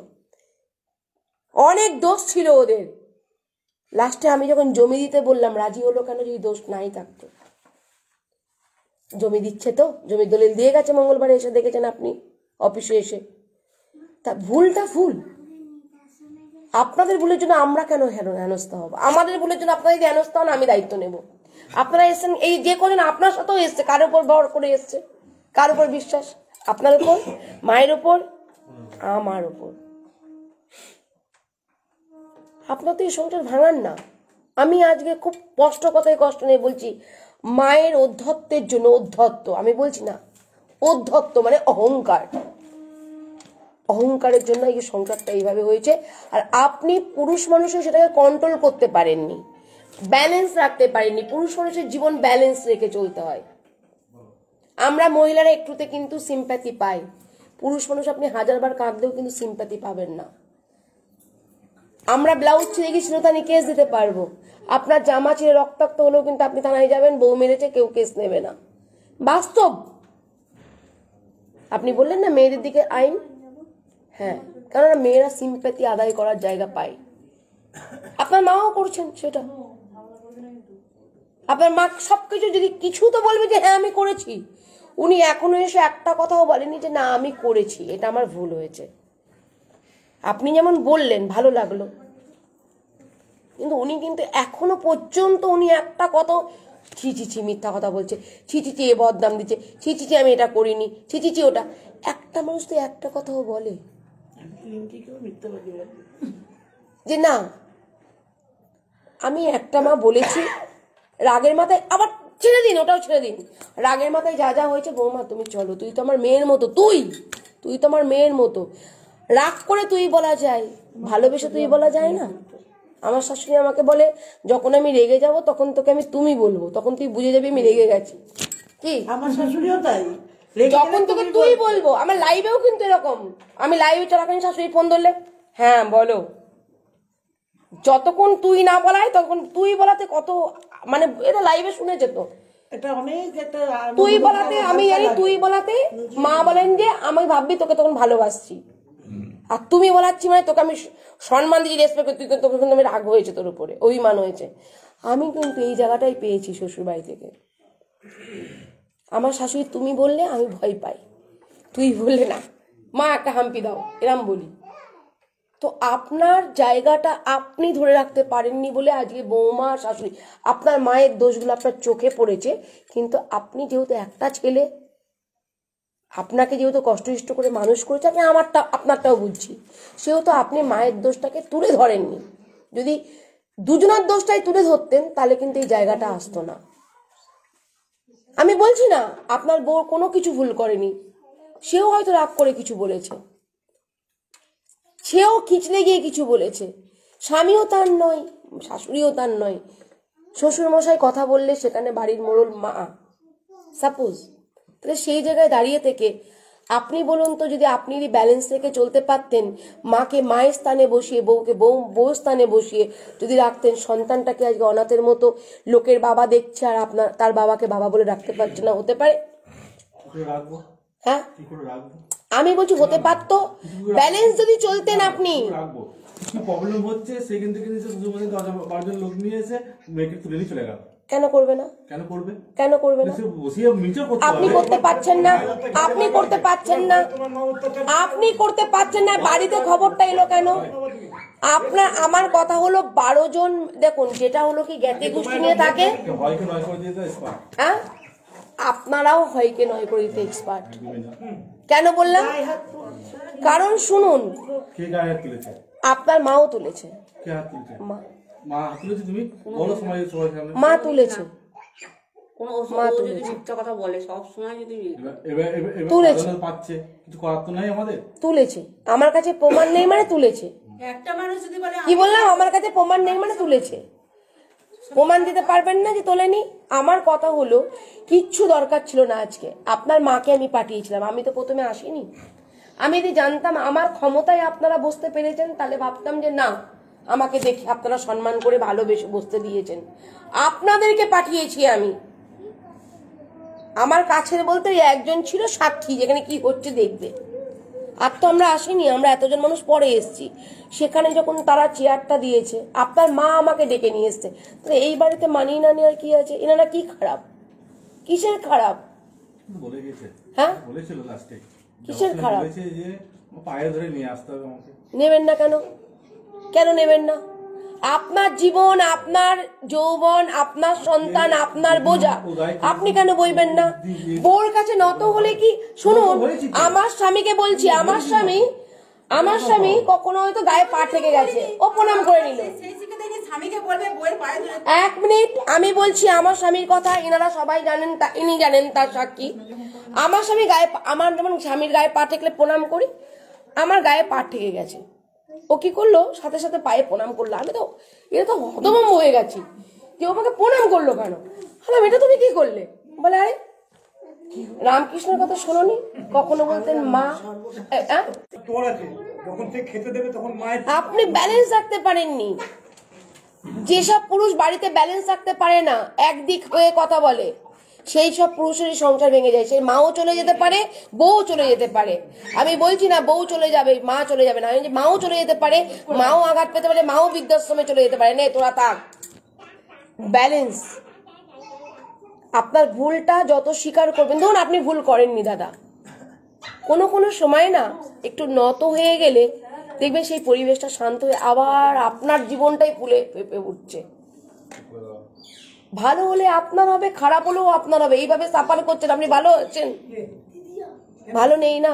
অনেক দোষ ছিল ওদের। লাস্টে আমি যখন জমি দিতে বললাম, রাজি হলো কেন? যদি দোষ নাই থাকতো। জমি দিচ্ছে তো, জমি দলিল দিয়ে গেছে, মঙ্গলবারে এসে দেখেছেন আপনি অফিসে এসে। তা ভুলটা ভুল, আপনাদের ভুলের জন্য আমরা কেন হেনস্থা হবো? আমাদের ভুলের জন্য আপনারা যদি হেনস্থা হন, আমি দায়িত্ব নেব। আপনারা এসেছেন, এই যে কজন আপনার সাথেও এসছে, কার উপর ভর করে এসছে? কার উপর বিশ্বাস? আপনার উপর, মায়ের উপর, আমার উপর। আপনার তো এই সংসার ভাঙান না। আমি আজকে খুব কষ্ট, কথায় কষ্ট নিয়ে বলছি, মায়ের অধ্যত্বের জন্য, অধ্যত্ব আমি বলছি না, অধ্যত্ব মানে অহংকার, অহংকারের জন্য এই সংসারটা এইভাবে হয়েছে। আর আপনি পুরুষ মানুষের সেটাকে কন্ট্রোল করতে পারেননি, ব্যালেন্স রাখতে পারেননি। পুরুষ মানুষের জীবন ব্যালেন্স রেখে চলতে হয়। আমরা মহিলারা একটুতে কিন্তু সিম্প্যাথি পাই, পুরুষ মানুষ আপনি হাজারবার কাঁদলেও কিন্তু সিম্প্যাথি পাবেন না। আমরা ব্লাউজ ছিঁড়ে গিয়ে শিরোধানি কেস দিতে পারবো, আপনার জামা ছিঁড়ে রক্তাক্ত হলেও কিন্তু আপনি থানায় যাবেন, বউ মেরেছে, কেউ কেস নেবে না। বাস্তব। আপনি বললেন না মেয়েদের দিকে আইন, হ্যাঁ, কারণ মেয়েরা সিম্প্যাথি আদায় করার জায়গা পায়। আপনার মাও করছেন সেটা। আপনার মা সবকিছু, যদি কিছু তো বলবে যে হ্যাঁ আমি করেছি, উনি এখনো এসে একটা কথাও বলেনি যে না আমি করেছি, এটা আমার ভুল হয়েছে। আপনি যেমন বললেন ভালো লাগলো, কিন্তু উনি কিন্তু এখনো পর্যন্ত উনি একটা কথা, ছি ছি ছি মিথ্যা কথা বলছে, ছি ছি ছি এ বদনাম দিচ্ছে, ছি ছি ছি আমি এটা করিনি, ছি ছি ছি ওটা। একটা মানুষ তো একটা কথাও বলে যে না আমি একটা মা বলেছি, রাগের মাথায় আবার ছেড়ে দিন, ওটাও ছেড়ে দিন, রাগের মাথায় যা যা হয়েছে, বৌমা তুমি চলো, তুই তো আমার মেয়ের মতো, তুই তো আমার মেয়ের মতো। রাগ করে তুই বলা যায়, ভালোবেসে তুই বলা যায় না। আমার শাশুড়ি আমাকে বলে, যখন আমি রেগে যাব তখন তোকে আমি তুমি বলবো, তখন তুই বুঝে যাবি আমি রেগে গেছি। কি আমার শাশুড়িও তাই, যখন তোকে তুই বলবো। আমার লাইভেও কিন্তু এরকম, আমি লাইভে চলাকালীন শাশুড়ি ফোন ধরলে, হ্যাঁ বলো, যতক্ষণ তুই না বলায় তখন তুই বলাতে কত, মানে এটা লাইভে শুনেছে তো, এটা অনেক একটা তুই বলাতে, আমি জানি তুই বলাতে মা বলেন যে আমি ভাববি তোকে তখন ভালোবাসছি, আর তুমি বলাচ্ছি মানে তোকে আমি সম্মান দিচ্ছি, রেসপেক্ট করছি, তোকে কিন্তু আমি রাগ হয়েছে তোর উপরে, অভিমান হয়েছে। আমি কিন্তু এই জায়গাটাই পেয়েছি শ্বশুর বাড়ি থেকে। আমার শাশুড়ি তুমি বললে আমি ভয় পাই, তুই বললে না, মা একটা হাম্পি দাও, এরম বলি। তো আপনার জায়গাটা আপনি ধরে রাখতে পারেননি বলে আজকে বৌমা শাশুড়ি, আপনার মায়ের দোষগুলো আপনার চোখে পড়েছে। কিন্তু আপনি যেহেতু একটা ছেলে, আপনাকে যেহেতু কষ্ট করে মানুষ করেছে, আমি আপনারটাও বুঝছি, সেহেতু আপনি মায়ের দোষটাকে তুলে ধরেননি। যদি দুজনের দোষটাই তুলে ধরতেন তাহলে কিন্তু এই জায়গাটা আসতো না। আমি বলছি না আপনার বউ কোনো কিছু ভুল করেনি, সেও হয়তো রাগ করে কিছু বলেছে, সেও খিচলে গিয়ে কিছু বলেছে, স্বামীও তার নয়, শাশুড়িও তার নয়। শ্বশুর মশাই কথা বললে সেখানে বাড়ির মোড়ল মা, সাপোজ, তাহলে সেই জায়গায় দাঁড়িয়ে থেকে আপনি বলুন তো, যদি আপনি ব্যালেন্স রেখে চলতে পারতেন, মাকে মায়ের স্থানে বসিয়ে, বউকে বউ স্থানে বসিয়ে যদি রাখতেন, সন্তানটাকে আজকে অনাথের মতো লোকের বাবা দেখছে আর আপনার তার বাবাকে বাবা বলে রাখতে পারছে না, হতে পারে? হ্যাঁ আমি বলছি হতে পারতো, ব্যালেন্স যদি চলতেন আপনি। প্রবলেম হচ্ছে সেখান থেকে লোক নিয়ে এসে মেয়েকে তুলে নিয়ে চলে গেল। কেন করবে না? কেন করবে? কেন করবে না? আপনি করতে পারছেন না, আপনি করতে পারছেন না, আপনি করতে পারছেন না। বাড়িতে খবরটা এলো কেন? আপনার আমার কথা হলো 12 জন, দেখুন যেটা হলো কি জ্ঞাতি গোষ্ঠী নিয়ে থাকে, হ্যাঁ আপনারাও হয়কে নয় করে দিতে এক্সপার্ট। কেন বললাম? কারণ শুনুন, আপনার মাও তুলেছে, কে হাত তুলছে? মা মা হাত তুলেছে, তুমি বলো সবাই সবাই সামনে। মা তুলেছে, কোনো মা ও যদি তুলেছে। মিথ্যা কথা বলে সব সময় যদি এবার তুলেছে। আদালত পাচ্ছে, কিছু করার তো নাই আমাদের। তুলেছে, আমার কাছে প্রমাণ নেই মানে তুলেছে। একটা মানুষ যদি বলে কি বললাম, আমার কাছে প্রমাণ নেই মানে তুলেছে। প্রমাণ দিতে পারবেন না যে তোলেনি। আমার কথা হলো কিচ্ছু দরকার ছিল না আজকে, আপনার মাকে আমি পাঠিয়েছিলাম, আমি তো প্রথমে আসিনি। আমি যদি জানতাম আমার ক্ষমতায় আপনারা বসতে পেরেছেন তাহলে ভাবতাম যে না, আমাকে দেখে আপনারা সম্মান করে ভালোবেসে বসতে দিয়েছেন। আপনাদেরকে পাঠিয়েছি আমি, আমার কাছের বলতে একজন ছিল সাক্ষী, যেখানে কি হচ্ছে দেখবে। আর তো আমরা আসিনি, আমরা এতজন মানুষ পরে এসেছি। সেখানে যখন তারা চেয়ারটা দিয়েছে, আপনার মা আমাকে ডেকে নিয়ে এসছে, তাহলে এই বাড়িতে মানিয়ে না নেওয়ার কি আছে? এনারা কি খারাপ, কিসের খারাপ? বলে গেছে, হ্যাঁ বলেছিল লাস্টে, কিসের খারাপ? বলেছে যে পায়ে ধরে নিয়ে আসতে হবে আমাকে। নেবেন না কেন? কেন নেবেন না? আপনার জীবন, আপনার যৌবন, আপনার সন্তান, আপনার বোঝা, আপনি কেন বইবেন না? বোর কাছে নত হলে কি, শুনুন, আমার স্বামীকে বলছি, আমার স্বামী কখনো হয়তো গায়ে পা ঠেকে গেছে, ও প্রণাম করে নিল। সেই শিখে দেখি স্বামীকে বলবে বইয়ের পায়ে ধরে। এক মিনিট, আমি বলছি আমার স্বামীর কথা, এনারা সবাই জানেন, ইনি জানেন, তার সাক্ষী। আমার স্বামী আমার যেমন স্বামীর গায়ে পা ঠেকলে প্রণাম করি, আমার গায়ে পা ঠেকে গেছে, ও কি করলো, সাথে সাথে পায়ে প্রণাম করলো। আমি তো এটা তো হতভম্ব হয়ে গেছি যে ও আমাকে প্রণাম করলো কেন। বললাম এটা তুমি কি করলে? বলে আরে রামকৃষ্ণের কথা শোনোনি, কখনো বলতেন মা, তোর আছে যখন সে খেতে দেবে তখন মায়ের আপনি ব্যালেন্স রাখতে পারেননি। যেসব পুরুষ বাড়িতে ব্যালেন্স রাখতে পারে না, একদিক হয়ে কথা বলে, সেই সব পুরুষেরই সংসার ভেঙে যায়। সেই মাও চলে যেতে পারে, বউ চলে যেতে পারে। আমি বলছি না বউ চলে যাবে, মা চলে যাবে না, আমি যে মাও চলে যেতে পারে, মাও আঘাত পেতে পারে, মাও বৃদ্ধাশ্রমে চলে যেতে পারে। নে তোরা থাক, ব্যালেন্স। আপনার ভুলটা যত স্বীকার করবেন, ধরুন আপনি ভুল করেননি দাদা, কোনো কোনো সময় না একটু নত হয়ে গেলে দেখবেন সেই পরিবেশটা শান্ত হয়ে আবার আপনার জীবনটাই ফুলে ফেঁপে উঠছে। ভালো হলে আপনার হবে, খারাপ হলেও আপনার হবে। এইভাবে সাফার করছেন, আপনি ভালো আছেন? ভালো নেই না।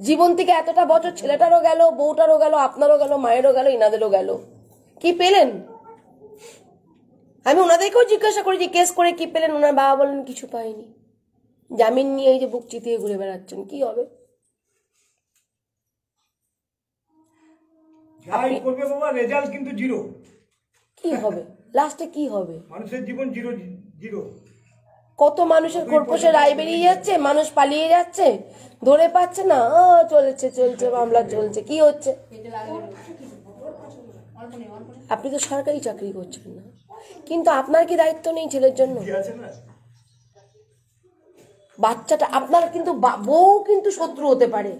জীবন থেকে এতটা বছর ছেলেটারও গেল, বউটারও গেল, আপনারও গেল, মায়েরও গেল, ইনাদেরও গেল। কি পেলেন? আমি ওনাদেরকেও জিজ্ঞাসা করেছি কেস করে কি পেলেন, ওনার বাবা বললেন কিছু পাইনি। জামিন নিয়ে এই যে বুক চিতিয়ে ঘুরে বেড়াচ্ছেন, কি হবে? যাই করবে বাবা, রেজাল্ট কিন্তু জিরো। কি হবে লাস্টে? কি হবে? মানুষের জীবন জিরো জিরো। কত মানুষের খোরপোশে রায় বেরিয়ে যাচ্ছে, মানুষ পালিয়ে যাচ্ছে, ধরে পাচ্ছে না। চলছে মামলা চলছে, কি হচ্ছে? আপনি তো সরকারি চাকরি করছেন না, কিন্তু আপনার কি দায়িত্ব নেই ছেলের জন্য? বাচ্চাটা আপনার কিন্তু বউ কিন্তু শত্রু হতে পারে,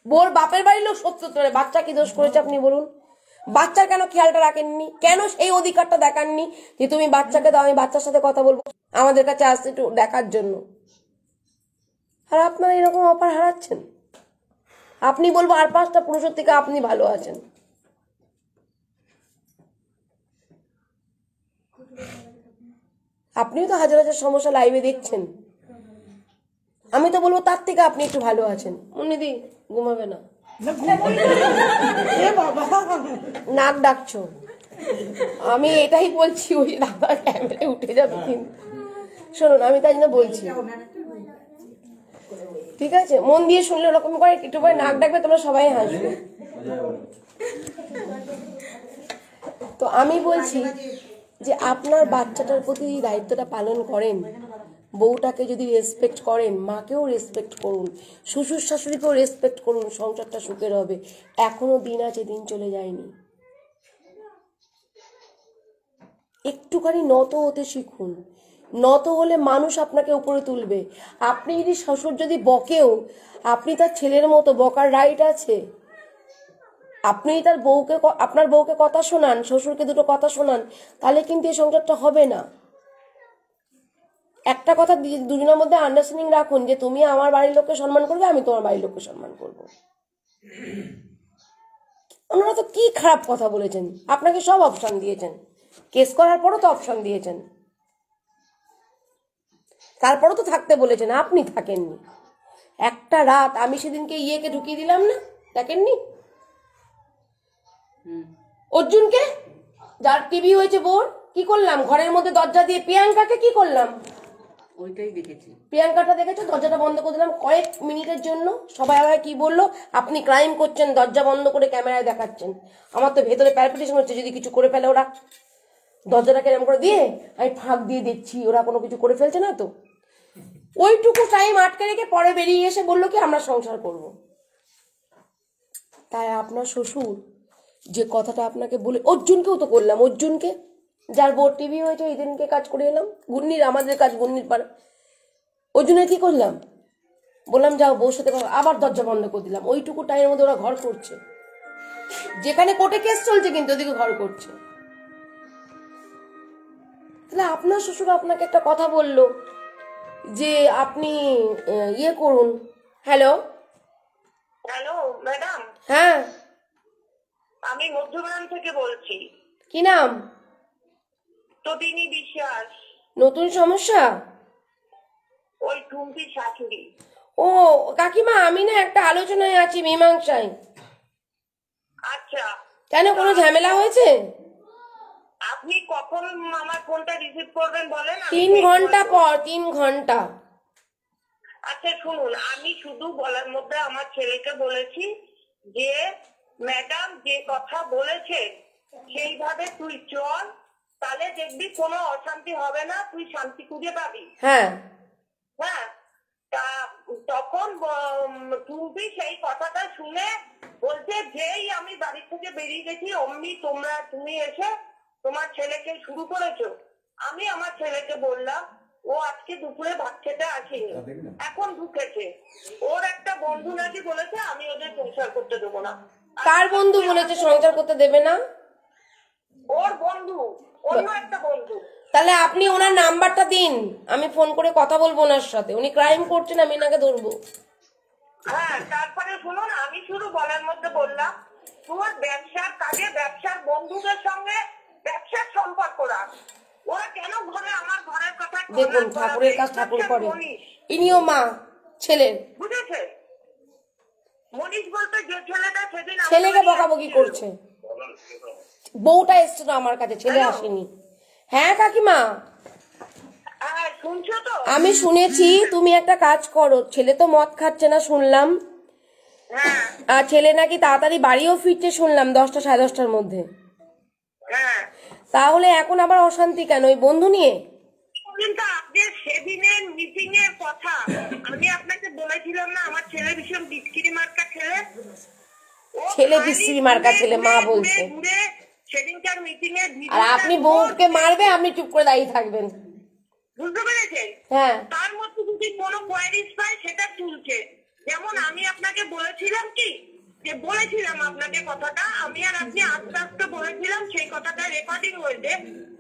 বউর বাপের বাড়ির লোক শত্রু হতে পারে। বাচ্চা কি দোষ করেছে আপনি বলুন? বাচ্চার কেন খেয়ালটা রাখেননি? কেন সেই অধিকারটা দেখাননি যে তুমি বাচ্চাকে দাও, আমি বাচ্চার সাথে কথা বলবো, আমাদের কাছে আসছে একটু দেখার জন্য? আর আপনারা এরকম অফার হারাচ্ছেন। আপনি বলবো আর 5টা পুরুষের থেকে আপনি ভালো আছেন। আপনিও তো হাজার হাজার সমস্যা লাইভে দেখছেন, আমি তো বলবো তার থেকে আপনি একটু ভালো আছেন। মুন্নিদি ঘুমাবে না, নাক ডাকছো, আমি এটাই বলছি। ওই দাদা ক্যামেরা উঠে যাবে কিন্তু শুনুন, আমি তাই জন্য বলছি, ঠিক আছে? মন দিয়ে শুনলে ওরকম করে একটু পরে নাক ডাকবে, তোমরা সবাই হাসবে। তো আমি বলছি যে আপনার বাচ্চাটার প্রতি দায়িত্বটা পালন করেন, বউটাকে যদি রেসপেক্ট করেন, মাকেও রেসপেক্ট করুন, শ্বশুর শাশুড়িকেও রেসপেক্ট করুন, সংসারটা সুখের হবে। এখনো দিন আছে, দিন চলে যায়নি। একটুখানি নত হতে শিখুন, নত হলে মানুষ আপনাকে উপরে তুলবে। আপনি যদি শ্বশুর যদি বকেও, আপনি তার ছেলের মতো, বকার রাইট আছে। আপনি তার বউকে, আপনার বউকে কথা শোনান, শ্বশুরকে দুটো কথা শোনান, তাহলে কিন্তু এই সংসারটা হবে না। একটা কথা দুজনের মধ্যে আন্ডারস্ট্যান্ডিং রাখুন যে তুমি আমার বাড়ির লোককে সম্মান করবে, আমি তোমার বাড়ির লোককে সম্মান করব। ওনারা তো কি খারাপ কথা বলেছেন, আপনাকে সব অপশন দিয়েছেন, কেস করার পরও তো অপশন দিয়েছেন, তারপরও তো থাকতে বলেছেন, আপনি থাকেননি। একটা রাত আমি সেদিনকে ইয়েকে ঢুকিয়ে দিলাম না, দেখেননি? অর্জুনকে, যার টিভি হয়েছে বোর, কি করলাম? ঘরের মধ্যে দরজা দিয়ে প্রিয়াঙ্কাকে কি করলাম? ওইটাই দেখেছি। প্রিয়াঙ্কাটা দেখেছো, দরজাটা বন্ধ করে দিলাম কয়েক মিনিটের জন্য। সবাই আবার কি বললো, আপনি ক্রাইম করছেন, দরজা বন্ধ করে ক্যামেরায় দেখাচ্ছেন। আমার তো ভেতরে প্যালপিটেশন হচ্ছে, যদি কিছু করে ফেলে ওরা। দরজাটাকে এরকম করে দিয়ে আমি ফাঁক দিয়ে দেখছি ওরা কোনো কিছু করে ফেলছে না তো। ওইটুকু টাইম আটকে রেখে পরে বেরিয়ে এসে বললো কি আমরা সংসার করব। তাই আপনার শ্বশুর যে কথাটা আপনাকে বলে, অর্জুনকেও তো করলাম, অর্জুনকে যার বোর্ড টিভি হয়েছে এই দিনকে কাজ করে এলাম, গুন্নির আমাদের কাজ গুন্নির পাড়া। অর্জুনের কি করলাম, বললাম যাও বউর সাথে, আবার দরজা বন্ধ করে দিলাম। ওইটুকু টাইমের মধ্যে ওরা ঘর করছে, যেখানে কোর্টে কেস চলছে কিন্তু ওদিকে ঘর করছে। তাহলে আপনার শ্বশুর আপনাকে একটা কথা বললো যে আপনি ইয়ে করুন। হ্যালো হ্যালো ম্যাডাম, হ্যাঁ আমি মধ্যগ্রাম থেকে বলছি। কি নাম? তদিনী বিশ্বাস। নতুন সমস্যা? ওই টুম্পি শাশুড়ি। ও কাকিমা, আমি না একটা আলোচনায় আছি মীমাংসায়। আচ্ছা, কেন, কোনো ঝামেলা হয়েছে? আপনি কখন আমার ফোনটা রিসিভ করবেন বলেন? 3 ঘন্টা পর, 3 ঘন্টা। আচ্ছা শুনুন, আমি শুধু বলার মধ্যে আমার ছেলেকে বলেছি যে ম্যাডাম যে কথা বলেছে সেইভাবে তুই চল, তাহলে দেখবি কোনো অশান্তি হবে না, তুই শান্তি খুঁজে পাবি। হ্যাঁ হ্যাঁ, তা তখন টুম্পি সেই কথাটা শুনে বলছে যেই আমি বাড়ি থেকে বেরিয়ে গেছি অমনি তুমি এসে তোমার ছেলেকে শুরু করেছো। আমি আমার ছেলেকে বললাম ও আজকে দুপুরে ভাত খেতে আসেনি, এখন ঢুকেছে। ওর একটা বন্ধু নাকি বলেছে আমি ওদের সংসার করতে দেবো না। কার বন্ধু বলেছে সংসার করতে দেবে না? ওর বন্ধু, অন্য একটা বন্ধু। তাহলে আপনি ওনার নাম্বারটা দিন, আমি ফোন করে কথা বলবো ওনার সাথে। উনি ক্রাইম করছেন, আমি এনাকে ধরবো। হ্যাঁ, তারপরে শুনুন, আমি শুধু বলার মধ্যে বললাম তোর ব্যবসার কাজে ব্যবসার বন্ধুদের সঙ্গে ব্যবসার সম্পর্ক রাখ। ওরা কেন ঘরে আমার ঘরের কথা দেখুন, ঠাকুরের কাজ ঠাকুর করে। ইনিও মা ছেলের, বুঝেছে? মনীষ বলতে যে ছেলেটা সেদিন ছেলেকে বকাবকি করছে। বউটা এসছিল আমার কাছে, ছেলে আসেনি। হ্যাঁ কাকিমা, হ্যাঁ শুনছো তো? আমি শুনেছি। তুমি একটা কাজ করো, ছেলে তো মদ খাচ্ছে না শুনলাম, হ্যাঁ আর ছেলে নাকি তাড়াতাড়ি বাড়িও ফিরছে শুনলাম 10টা সাড়ে 10টার মধ্যে। হ্যাঁ, তাহলে এখন আবার অশান্তি কেন ওই বন্ধু নিয়ে? কিন্তু আপনার সেদিনের মিটিং এর কথা আমি আপনাকে বলেছিলাম না, আমার ছেলে ভীষণ বিস্কিরি মার্কা ছেলে। ছেলে বিস্কিরি মার্কা ছেলে, মা বলছে। সেদিনকার মিটিং এ আর আপনি বউকে মারবে, আপনি চুপ করে দাঁড়িয়ে থাকবেন। বুঝতে পেরেছেন? হ্যাঁ, তার মধ্যে যদি কোনো কোয়ারিজ পায় সেটা তুলছে। যেমন আমি আপনাকে বলেছিলাম কি, যে বলেছিলাম আপনাকে কথাটা, আমি আর আপনি আস্তে আস্তে বলেছিলাম, সেই কথাটা রেকর্ডিং হয়েছে।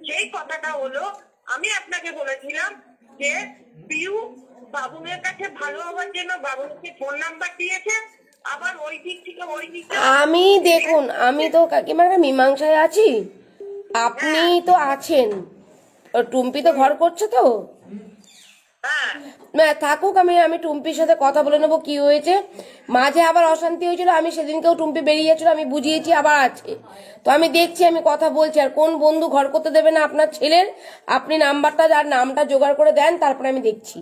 সেই কথাটা হলো আমি আপনাকে বলেছিলাম যে পিউ বাবুনের কাছে ভালো হওয়ার জন্য বাবুনকে ফোন নাম্বার দিয়েছে, আবার ওই দিক থেকে আমি দেখুন, আমি তো কাকিমা একটা মীমাংসায় আছি, আপনি তো আছেন, টুম্পি তো ঘর করছে তো। হ্যাঁ না থাকুক, আমি টুম্পির সাথে কথা বলে নেবো কি হয়েছে। মাঝে আবার অশান্তি হয়েছিল, আমি সেদিনকেও টুম্পি বেরিয়েছিল, আমি বুঝিয়েছি, আবার আছে তো আমি দেখছি, আমি কথা বলছি। আর কোন বন্ধু ঘর করতে দেবে না আপনার ছেলের, আপনি নাম্বারটা আর নামটা জোগাড় করে দেন, তারপরে আমি দেখছি।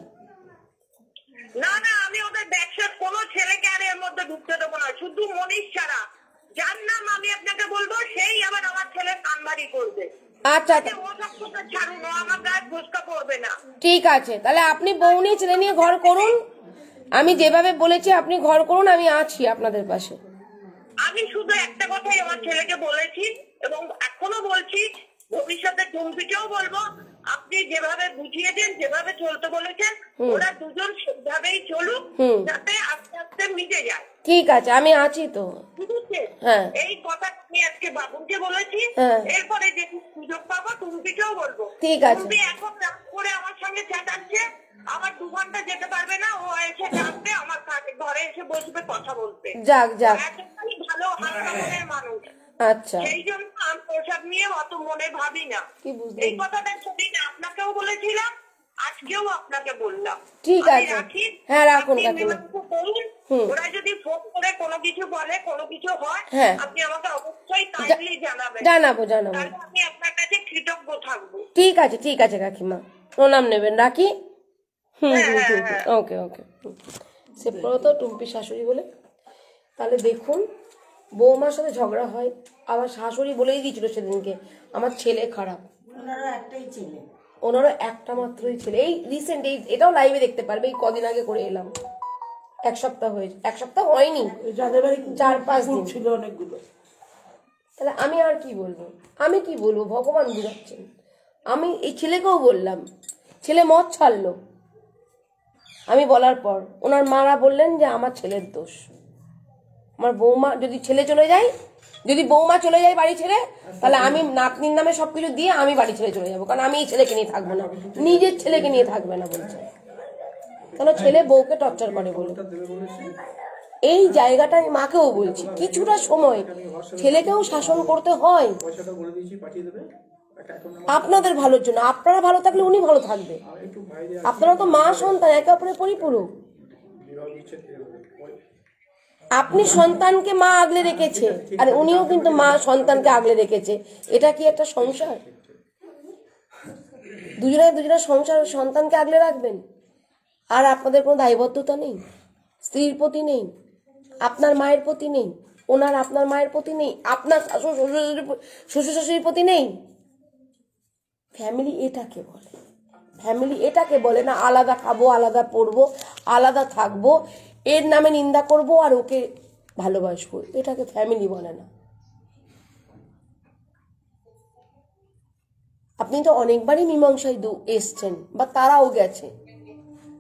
না না, আমি ওদের ব্যবসার কোনো ছেলেকে আর এর মধ্যে ঢুকতে দেবো না, শুধু মনীষ ছাড়া। যার নাম আমি আপনাকে বলবো সেই আবার আমার ছেলে কানভারি করবে। আচ্ছা ও সব কথা ছাড়ুন, ও আমার গায়ে ঘুষকা করবে না। ঠিক আছে, তাহলে আপনি বউ নিয়ে ছেলে নিয়ে ঘর করুন, আমি যেভাবে বলেছি আপনি ঘর করুন, আমি আছি আপনাদের পাশে। আমি শুধু একটা কথাই আমার ছেলেকে বলেছি এবং এখনো বলছি, ভবিষ্যতে টুম্পিকেও বলবো, আপনি যেভাবে বুঝিয়েছেন, যেভাবে চলতে বলেছেন, ওরা দুজন সেভাবেই চলুক, যাতে আস্তে আস্তে মিটে যায়। ঠিক আছে, আমি আছি তো। বুঝেছেন? হ্যাঁ, এই কথা আমি আজকে বাবুকে বলেছি, হ্যাঁ। এরপরে যে সুযোগ পাবো টুম্পিকেও বলবো। ঠিক আছে। টুম্পি এখন রাত করে আমার সঙ্গে চেঁচাচ্ছে, আমার 2 ঘন্টা যেতে পারবে না, ও এসে ডাকবে আমার ঘরে এসে বসবে কথা বলতে। যাক যাক, এতটাই ভালো হালকা মনের মানুষ। আচ্ছা, সেই জন্য আমি ওসব নিয়ে অত মনে ভাবি না। কি বুঝলেন? এই কথাটা সেদিন আপনাকেও বলেছিলাম, আজকেও আপনাকে বললাম। ঠিক আমি আছে। রাখি। হ্যাঁ, রাখুন আপনি কাকিমা। মীমাংসা করুন। ওরা যদি ফোন করে কোনো কিছু বলে, কোনো কিছু হয়, হ্যাঁ। আপনি আমাকে অবশ্যই কাইন্ডলি জানাবেন। জানাবো। তাহলে আমি আপনার কাছে কৃতজ্ঞ থাকবো। ঠিক আছে কাকিমা, প্রণাম নেবেন, রাখি। ওকে। সে তো টুম্পি শাশুড়ি বলে। তাহলে দেখুন, বৌমার সাথে ঝগড়া হয়, আবার শাশুড়ি বলেই দিয়েছিল সেদিনকে আমার ছেলে খারাপ। ওনারও একটা মাত্রই ছেলে। এই রিসেন্ট, এটাও লাইভে দেখতে পারবে, এই কদিন আগে করে এলাম। 1 সপ্তাহ হয়েছে, 1 সপ্তাহ হয়নি, যাদের বাড়ি 4-5 দিন ছিল অনেকগুলো। তাহলে আমি আর কি বলবো, ভগবান বুঝাচ্ছেন। আমি এই ছেলেকেও বললাম, ছেলে মদ ছাড়লো, আমি বলার পর ওনার মারা বললেন যে আমার ছেলের দোষ। আমার বৌমা যদি বৌমা চলে যায় বাড়ি ছেড়ে, তাহলে আমি নাতনির নামে সবকিছু দিয়ে আমি বাড়ি ছেড়ে চলে যাবো, কারণ আমি এই ছেলেকে নিয়ে থাকবো না, নিজের ছেলেকে নিয়ে থাকবে না বলছে। তাহলে ছেলে বউকে টর্চার করে বলে। এই জায়গাটা আমি মাকেও বলছি, কিছুটা সময় ছেলেকেও শাসন করতে হয় আপনাদের ভালোর জন্য। আপনারা ভালো থাকলে উনি ভালো থাকবে। আপনারা তো মা সন্তান, একে অপরের পরিপূরক। আপনি সন্তানকে মা আগলে রেখেছে, আর উনিও কিন্তু মা সন্তানকে আগলে রেখেছে। এটা কি একটা সংসার? দুজনের সংসার, সন্তানকে আগলে রাখবেন, আর আপনাদের কোনো দায়বদ্ধতা নেই, স্ত্রীর প্রতি নেই, আপনার মায়ের প্রতি নেই, আপনার মায়ের প্রতি নেই, আপনার শ্বশুর শাশুড়ির প্রতি নেই। ফ্যামিলি এটাকে বলে না আলাদা খাবো, আলাদা পড়বো, আলাদা থাকবো, এর নামে নিন্দা করব আর ওকে ভালোবাসবো, এটাকে ফ্যামিলি বলে না। আপনি তো অনেকবারই মীমাংসায় এসছেন, বা তারাও গেছে।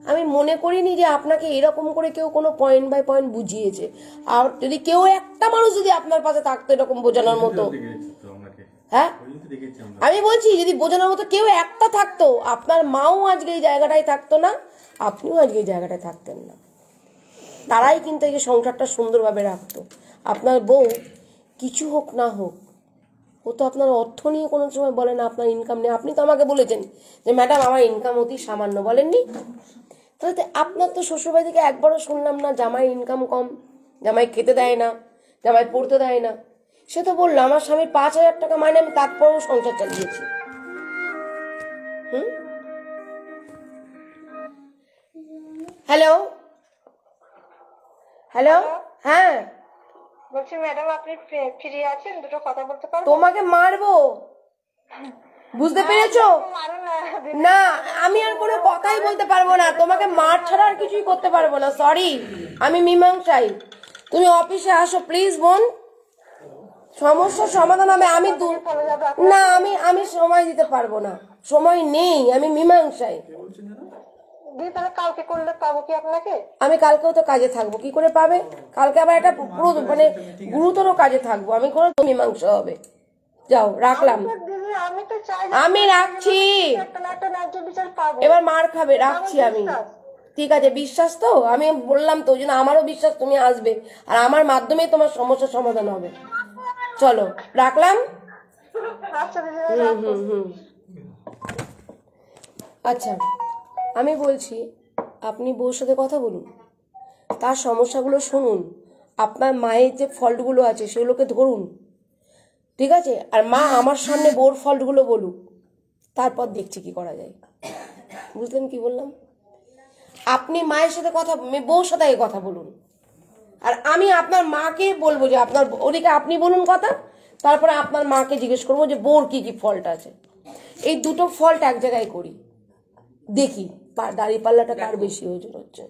আমি মনে করিনি যে আপনাকে এরকম করে কেউ কোনো পয়েন্ট বাই পয়েন্ট বুঝিয়েছে। আর যদি কেউ একটা মানুষ যদি আপনার পাশে থাকতো এরকম বোঝানোর মতো, হ্যাঁ আমি বলছি, যদি বোঝানোর মতো কেউ একটা থাকতো, আপনার মাও আজকে এই জায়গাটায় থাকতো না, আপনিও আজকে এই জায়গাটায় থাকতেন না। তারাই কিন্তু এই সংসারটা সুন্দরভাবে রাখতো। আপনার বউ কিছু হোক না হোক, ও তো আপনার অর্থ নিয়ে কোনো সময় বলে না, আপনার ইনকাম নিয়ে। আপনি তো আমাকে বলেছেন যে ম্যাডাম আমার ইনকাম অতি সামান্য, বলেননি? তাহলে আপনার তো শ্বশুরবাড়ি থেকে একবারও শুনলাম না জামাই ইনকাম কম, জামাই খেতে দেয় না, জামাই পড়তে দেয় না। সে তো বললো আমার স্বামী 5,000 টাকা মাইনে, আমি তারপরেও সংসার চালিয়েছি। হ্যালো, হ্যাঁ বলছি ম্যাডাম আপনি ফ্রি আছেন? দুটো কথা বলতে পারবো? তোমাকে মারবো, বুঝতে পেরেছো? না, আমি আর কোনো কথাই বলতে পারবো না, তোমাকে মার ছাড়া আর কিছুই করতে পারবো না। সরি, আমি মীমাংসাই। তুমি অফিসে আসো প্লিজ বোন, সমস্যার সমাধান হবে। আমি সময় দিতে পারবো না, সময় নেই, আমি মীমাংসাই। কালকে করলে পাবো কি আপনাকে? আমি কালকেও তো কাজে থাকবো, কি করে পাবে? কালকে আবার একটা পুরো মানে গুরুতর কাজে থাকবো, আমি করে মীমাংসা হবে। যাও, রাখলাম, আমি রাখছি। এবার মার খাবে, রাখছি আমি। ঠিক আছে, বিশ্বাস তো, আমি বললাম তো, ওই জন্য আমারও বিশ্বাস তুমি আসবে, আর আমার মাধ্যমে তোমার সমস্যার সমাধান হবে। চলো, রাখলাম। আচ্ছা, আমি বলছি আপনি বউর সাথে কথা বলুন, তার সমস্যাগুলো শুনুন, আপনার মায়ের যে ফল্টগুলো আছে সেগুলোকে ধরুন, ঠিক আছে? আর মা আমার সামনে বউর ফল্টগুলো বলুক, তারপর দেখছি কি করা যায়। বুঝলেন কি বললাম? আপনি মায়ের সাথে বউর সাথে কথা বলুন, আর আমি আপনার মাকে বলবো যে আপনার ওদিকে আপনি বলুন কথা, তারপরে আপনার মাকে জিজ্ঞেস করবো যে বউর কি কি ফল্ট আছে। এই দুটো ফল্ট এক জায়গায় করি, দেখি দাড়ি পাল্লাটা কার বেশি ওজন হচ্ছে।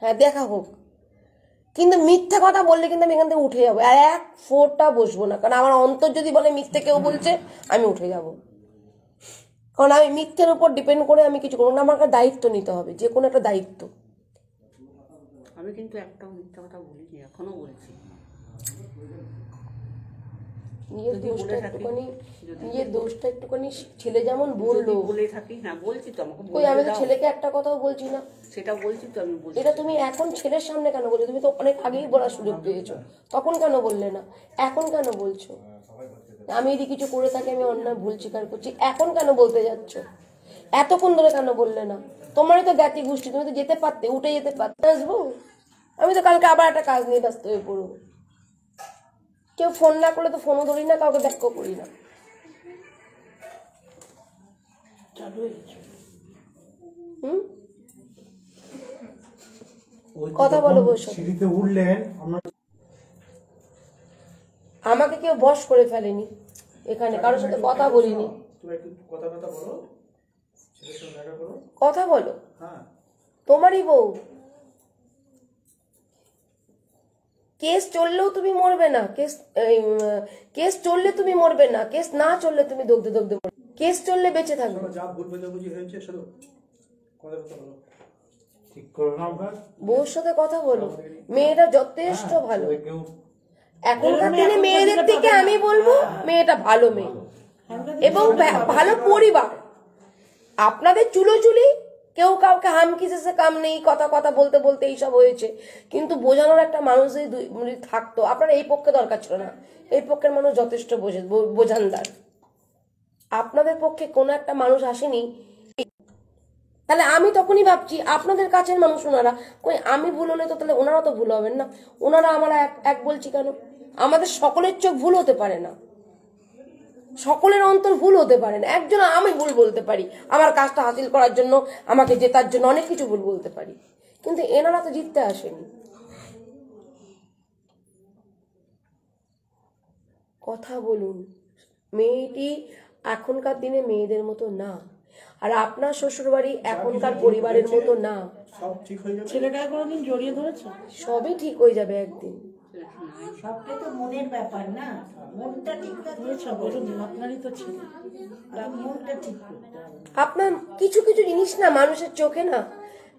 হ্যাঁ, দেখা হোক, কিন্তু মিথ্যা কথা বললে কিন্তু আমি এখান থেকে উঠে যাবো, আর 1 ফোঁটা বসবো না। কারণ আমার অন্তর যদি বলে মিথ্যে কেউ বলছে, আমি উঠে যাব। কারণ আমি মিথ্যের উপর ডিপেন্ড করে আমি কিছু করবো না। আমার একটা দায়িত্ব নিতে হবে, যে কোনো একটা দায়িত্ব। আমি কিন্তু একটাও মিথ্যা কথা বলিনি, এখনো বলছি। নিজের দোষটা একটুখানি ছেলে যেমন বললো বলে থাকি, হ্যাঁ বলছি তো, আমাকে কই আমি তো ছেলেকে একটা কথাও বলছি না। সেটা বলছি তো, আমি বলছি। এটা তুমি এখন ছেলের সামনে কেন বলছো? তুমি তো অনেক আগেই বলার সুযোগ পেয়েছো, তখন কেন বললে না? এখন কেন বলছো? আমি যদি কিছু করে থাকি, আমি অন্যায় ভুল স্বীকার করছি, এখন কেন বলতে যাচ্ছ? এতক্ষণ ধরে কেন বললে না? তোমারই তো জ্ঞাতি গোষ্ঠী, তুমি তো যেতে পারতে, উঠে যেতে পারতে। আসবো আমি তো কালকে আবার একটা কাজ নিয়ে ব্যস্ত হয়ে পড়বো। কেউ ফোন না করলে তো ফোনও ধরি না, কাউকে ব্যাকও করি না। কথা বলো বসে। সিঁড়িতে উঠলেন আপনার আমাকে কেউ বশ করে ফেলেনি, এখানে কারোর সাথে কথা বলিনি। তুমি একটু কথা বলো, ছেলের সঙ্গে দেখা করো। কথা বলো, হ্যাঁ তোমারই বউ। কেস চললেও তুমি মরবে না, কেস চললে তুমি মরবে না, কেস না চললে তুমি দগ্ধে দগ্ধে মরবে। কেস চললে বেঁচে থাকবে। যা ভুল বোঝাবুঝি হয়েছে শুধু কথা বলো। ঠিক করো না আপনার বউর সাথে কথা বলো। মেয়েটা যথেষ্ট ভালো। কেউ এখনকার দিনে মেয়েদের থেকে আমি বলবো মেয়েটা ভালো মেয়ে এবং ভালো পরিবার। আপনাদের চুলোচুলি, কেউ কাউকে হামকি শেষে কাম নেই, কথা কথা বলতে বলতে এইসব হয়েছে, কিন্তু বোঝানোর একটা মানুষ যদি থাকতো। আপনার এই পক্ষে দরকার ছিল না, এই পক্ষের মানুষ যথেষ্ট বোঝানদার। আপনাদের পক্ষে কোনো একটা মানুষ আসেনি, তাহলে আমি তখনই ভাবছি আপনাদের কাছের মানুষ ওনারা, কই আমি ভুল হলে তো তাহলে ওনারা তো ভুল হবেন না। ওনারা আমরা এক বলছি কেন? আমাদের সকলের চোখ ভুল হতে পারে না, সকলের অন্তর ভুল হতে পারে না। একজন আমি ভুল বলতে পারি, আমার কাজটা হাসিল করার জন্য, আমাকে জেতার জন্য অনেক কিছু ভুল বলতে পারি, কিন্তু এনারা তো জিততে আসেনি। কথা বলুন। মেয়েটি এখনকার দিনে মেয়েদের মতো না, আর আপনার শ্বশুরবাড়ি এখনকার পরিবারের মতো না। সব ঠিক হয়ে যাবে। ছেলেটাকে কোনোদিন জড়িয়ে ধরেছে? সবই ঠিক হয়ে যাবে একদিন। সবটাই তো মনের ব্যাপার না, মনটা ঠিক হয়েছে, বলুন, আপনারই তো ছেলে। মনটা ঠিক করতে হবে। আপনার কিছু কিছু জিনিস না মানুষের চোখে না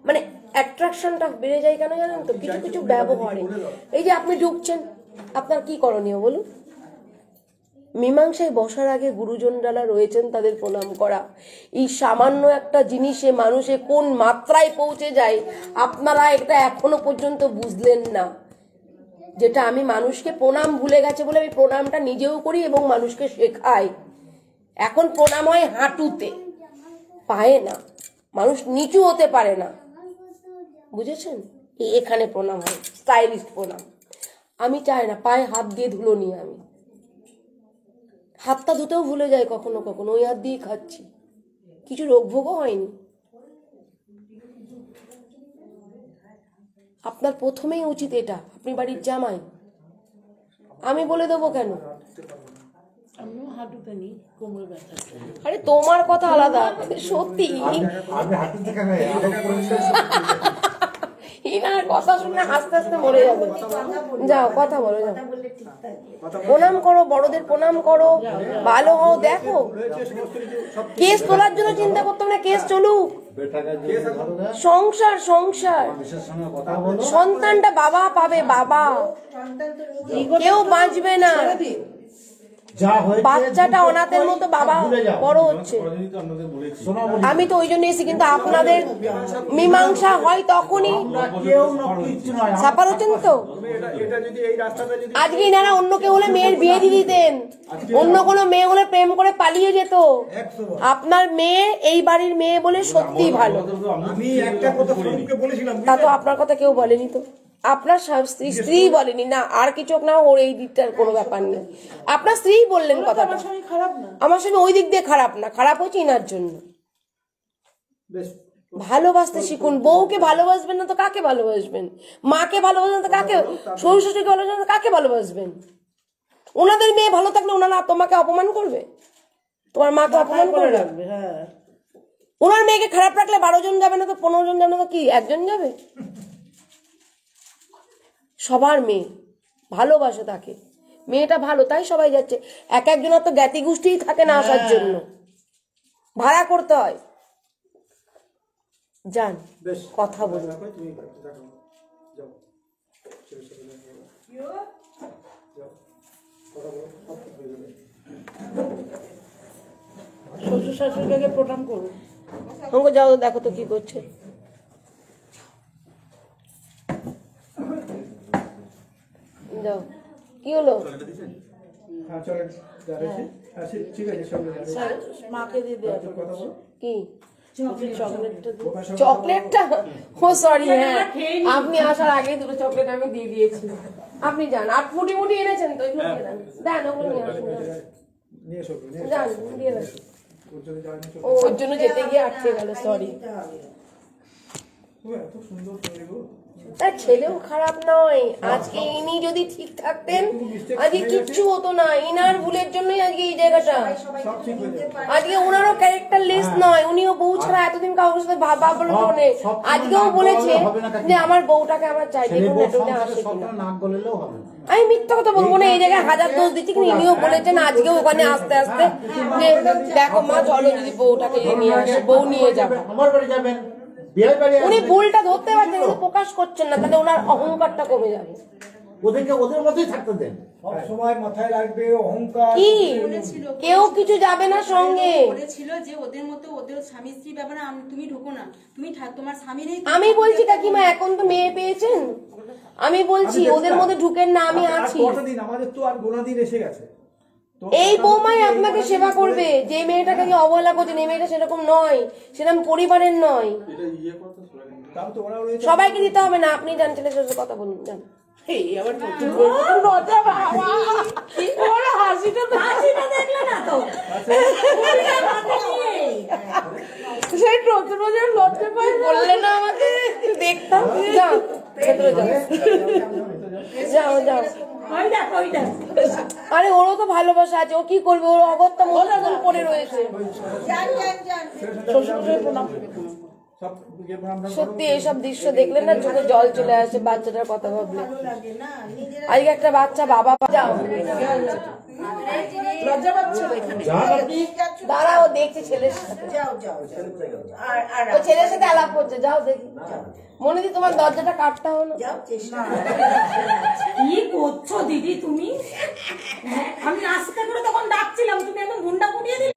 মানে অ্যাট্রাকশনটা বেড়ে যায় কেন জানেন তো? কিছু কিছু ব্যবহারে। এই যে আপনি ঢুকছেন, আপনার কি করণীয় বলুন? মীমাংসায় বসার আগে গুরুজনরা রয়েছেন, তাদের প্রণাম করা। এই সামান্য একটা জিনিসে মানুষে কোন মাত্রায় পৌঁছে যায় আপনারা এটা এখনো পর্যন্ত বুঝলেন না। যেটা আমি মানুষকে প্রণাম ভুলে গেছে বলে আমি প্রণামটা নিজেও করি এবং মানুষকে শেখাই। এখন প্রণাম হয় হাঁটুতে, পায়ে না। মানুষ নিচু হতে পারে না, বুঝেছেন? এখানে প্রণাম হয়, স্টাইলিস্ট প্রণাম। আমি চাই না পায়ে হাত দিয়ে ধুলো নিয়ে, আমি হাতটা ধুতেও ভুলে যাই কখনো কখনো, ওই হাত দিয়ে খাচ্ছি, কিছু রোগভোগও হয়নি। আপনার প্রথমেই উচিত এটা, আপনি বাড়ির জামাই, আমি বলে দেবো কেন? আমিও হাঁটুতে নিই, কোমরে ব্যথা। আরে তোমার কথা আলাদা, সত্যি আপনি হাঁটু থেকে ইনার কথা শুনে হাসতে হাসতে মরে যাবে। যাও কথা বলো, যাও প্রণাম করো, বড়দের প্রণাম করো, ভালো হও। দেখো কেস তোলার জন্য চিন্তা করতে হবে না, কেস চলুক। সংসার সংসার, সন্তানটা বাবা পাবে, বাবা, কেউ বাঁচবে না। বাচ্চাটা অনাথের মতো বাবা বড় হচ্ছে। আমি তো ওই জন্য এসেছি, কিন্তু আপনাদের মীমাংসা হয় তখনই। সাফার হচ্ছেন তো আজকে এনারা অন্য কেউ হলে মেয়ের বিয়ে দিয়ে দিতেন, অন্য কোনো মেয়ে হলে প্রেম করে পালিয়ে যেত। আপনার মেয়ে এই বাড়ির মেয়ে বলে সত্যি ভালো। আমি একটা কথা ফোনকে বলেছিলাম, তা তো আপনার কথা কেউ বলেনি তো, আপনার স্ত্রী বলেনি না, আর কিছু না, ওর এই দিকটার কোনো ব্যাপার নেই। আপনার স্ত্রী বললেন কথাটা। খারাপ না, আমার স্বামী ওই দিক দিয়ে খারাপ না, খারাপ হচ্ছে ইনার জন্য। ভালোবাসতে শিখুন। বউকে ভালোবাসবেন না তো কাকে ভালোবাসবেন? মাকে ভালোবাসবেন তো কাকে? শ্বশুর শাশুড়িকে ভালোবাসবেন তো কাকে ভালোবাসবেন? ওনাদের মেয়ে ভালো থাকলে ওনারা তোমাকে অপমান করবে, তোমার মাকে অপমান করে রাখবে। হ্যাঁ, ওনার মেয়েকে খারাপ রাখলে 12 জন যাবে না তো 15 জন যাবে না তো কি একজন যাবে? সবার মেয়ে ভালোবাসে তাকে, মেয়েটা ভালো তাই সবাই যাচ্ছে। এক একজনের তো জ্ঞাতি গোষ্ঠীই থাকে না আসার জন্য, ভাড়া করতে হয়। যান কথা বলুন। শ্বশুর শাশুড়িকে প্রণাম করুন। আমাকে যাও দেখো তো কি করছে। যাও, কি হলো? হ্যাঁ চলেন, ঠিক আছে, সঙ্গে মাকে দিয়ে দেওয়া কথা বলো। কি চকলেটটা ও সরি, হ্যাঁ আপনি আসার আগে দুটো চকলেট আমি দিয়ে দিয়েছি। আপনি যান, আর ফুটি মুটি এনেছেন তো, এগুলো দিয়ে দেন, দেন ওগুলো নিয়ে আসুন, যান দিয়ে দেন। ওর জন্য যেতে গিয়ে আটকে গেল, সরি। তার ছেলেও খারাপ নয়, আজকে ইনি যদি ঠিক থাকতেন আজকে কিচ্ছু হতো না। ইনার ভুলের জন্যই আজকে এই জায়গাটা। আজকে ওনারও ক্যারেক্টার লেস নয়, উনিও বউ ছাড়া এতদিন কাউকে সাথে ভাবলো মনে। আজকেও বলেছে যে আমার বউটাকে আমার চাই, দেখুন নেটওয়ার্কে আসে কিনা। আমি মিথ্যা কথা বলবো না, এই জায়গায় হাজার দোষ দিচ্ছি, কিন্তু ইনিও বলেছেন আজকেও ওখানে আস্তে আস্তে যে দেখো মা চলো যদি বউটাকে নিয়ে আসে, বউ নিয়ে যাবে। আমার বাড়ি যাবেন, উনি ভুলটা ধরতে পারছেন কিন্তু প্রকাশ করছেন না, তাহলে ওনার অহংকারটা কমে যাবে। ওদেরকে ওদের মতোই থাকতে দেন, সব সময় মাথায় রাখবে অহংকার। কি কেউ কিছু যাবে না সঙ্গে। বলেছিল যে ওদের মতো ওদের স্বামী স্ত্রী ব্যাপারে তুমি ঢুকো না, তুমি তোমার স্বামী নেই। আমি বলছি কাকিমা এখন তো মেয়ে পেয়েছেন, আমি বলছি ওদের মধ্যে ঢুকেন না, আমি আছি। দিন আমাদের তো আর গোনা দিন এসে গেছে। এই বৌমাই আপনাকে সেবা করবে। যে মেয়েটাকে অবহেলা করছেন এই মেয়েটা সেরকম নয়, সেরকম পরিবারের নয়। সবাইকে দিতে হবে না, আপনি যান ছেলের সাথে কথা বলুন, যান। সেই বললে না আমাকে দেখতাম। যাও যাও যাও। আরে ওরও তো ভালোবাসা আছে, ও কি করবে, ওর অগত্যা মন পড়ে রয়েছে। সত্যি এইসব দৃশ্য দেখলে না চোখে জল চলে আসে বাচ্চাটার কথা ভাবলে। আজকে একটা বাচ্চা বাবা, যাও দাঁড়া, ও দেখছে ছেলের সাথে, ও ছেলের সাথে আলাপ করছে, যাও দেখি। মনে দি তোমার দরজাটা কাটতে হলো। কি করছো দিদি তুমি? আমি আস্তে করে তখন ডাকছিলাম, তুমি একদম গুন্ডা পুড়িয়ে দিলে।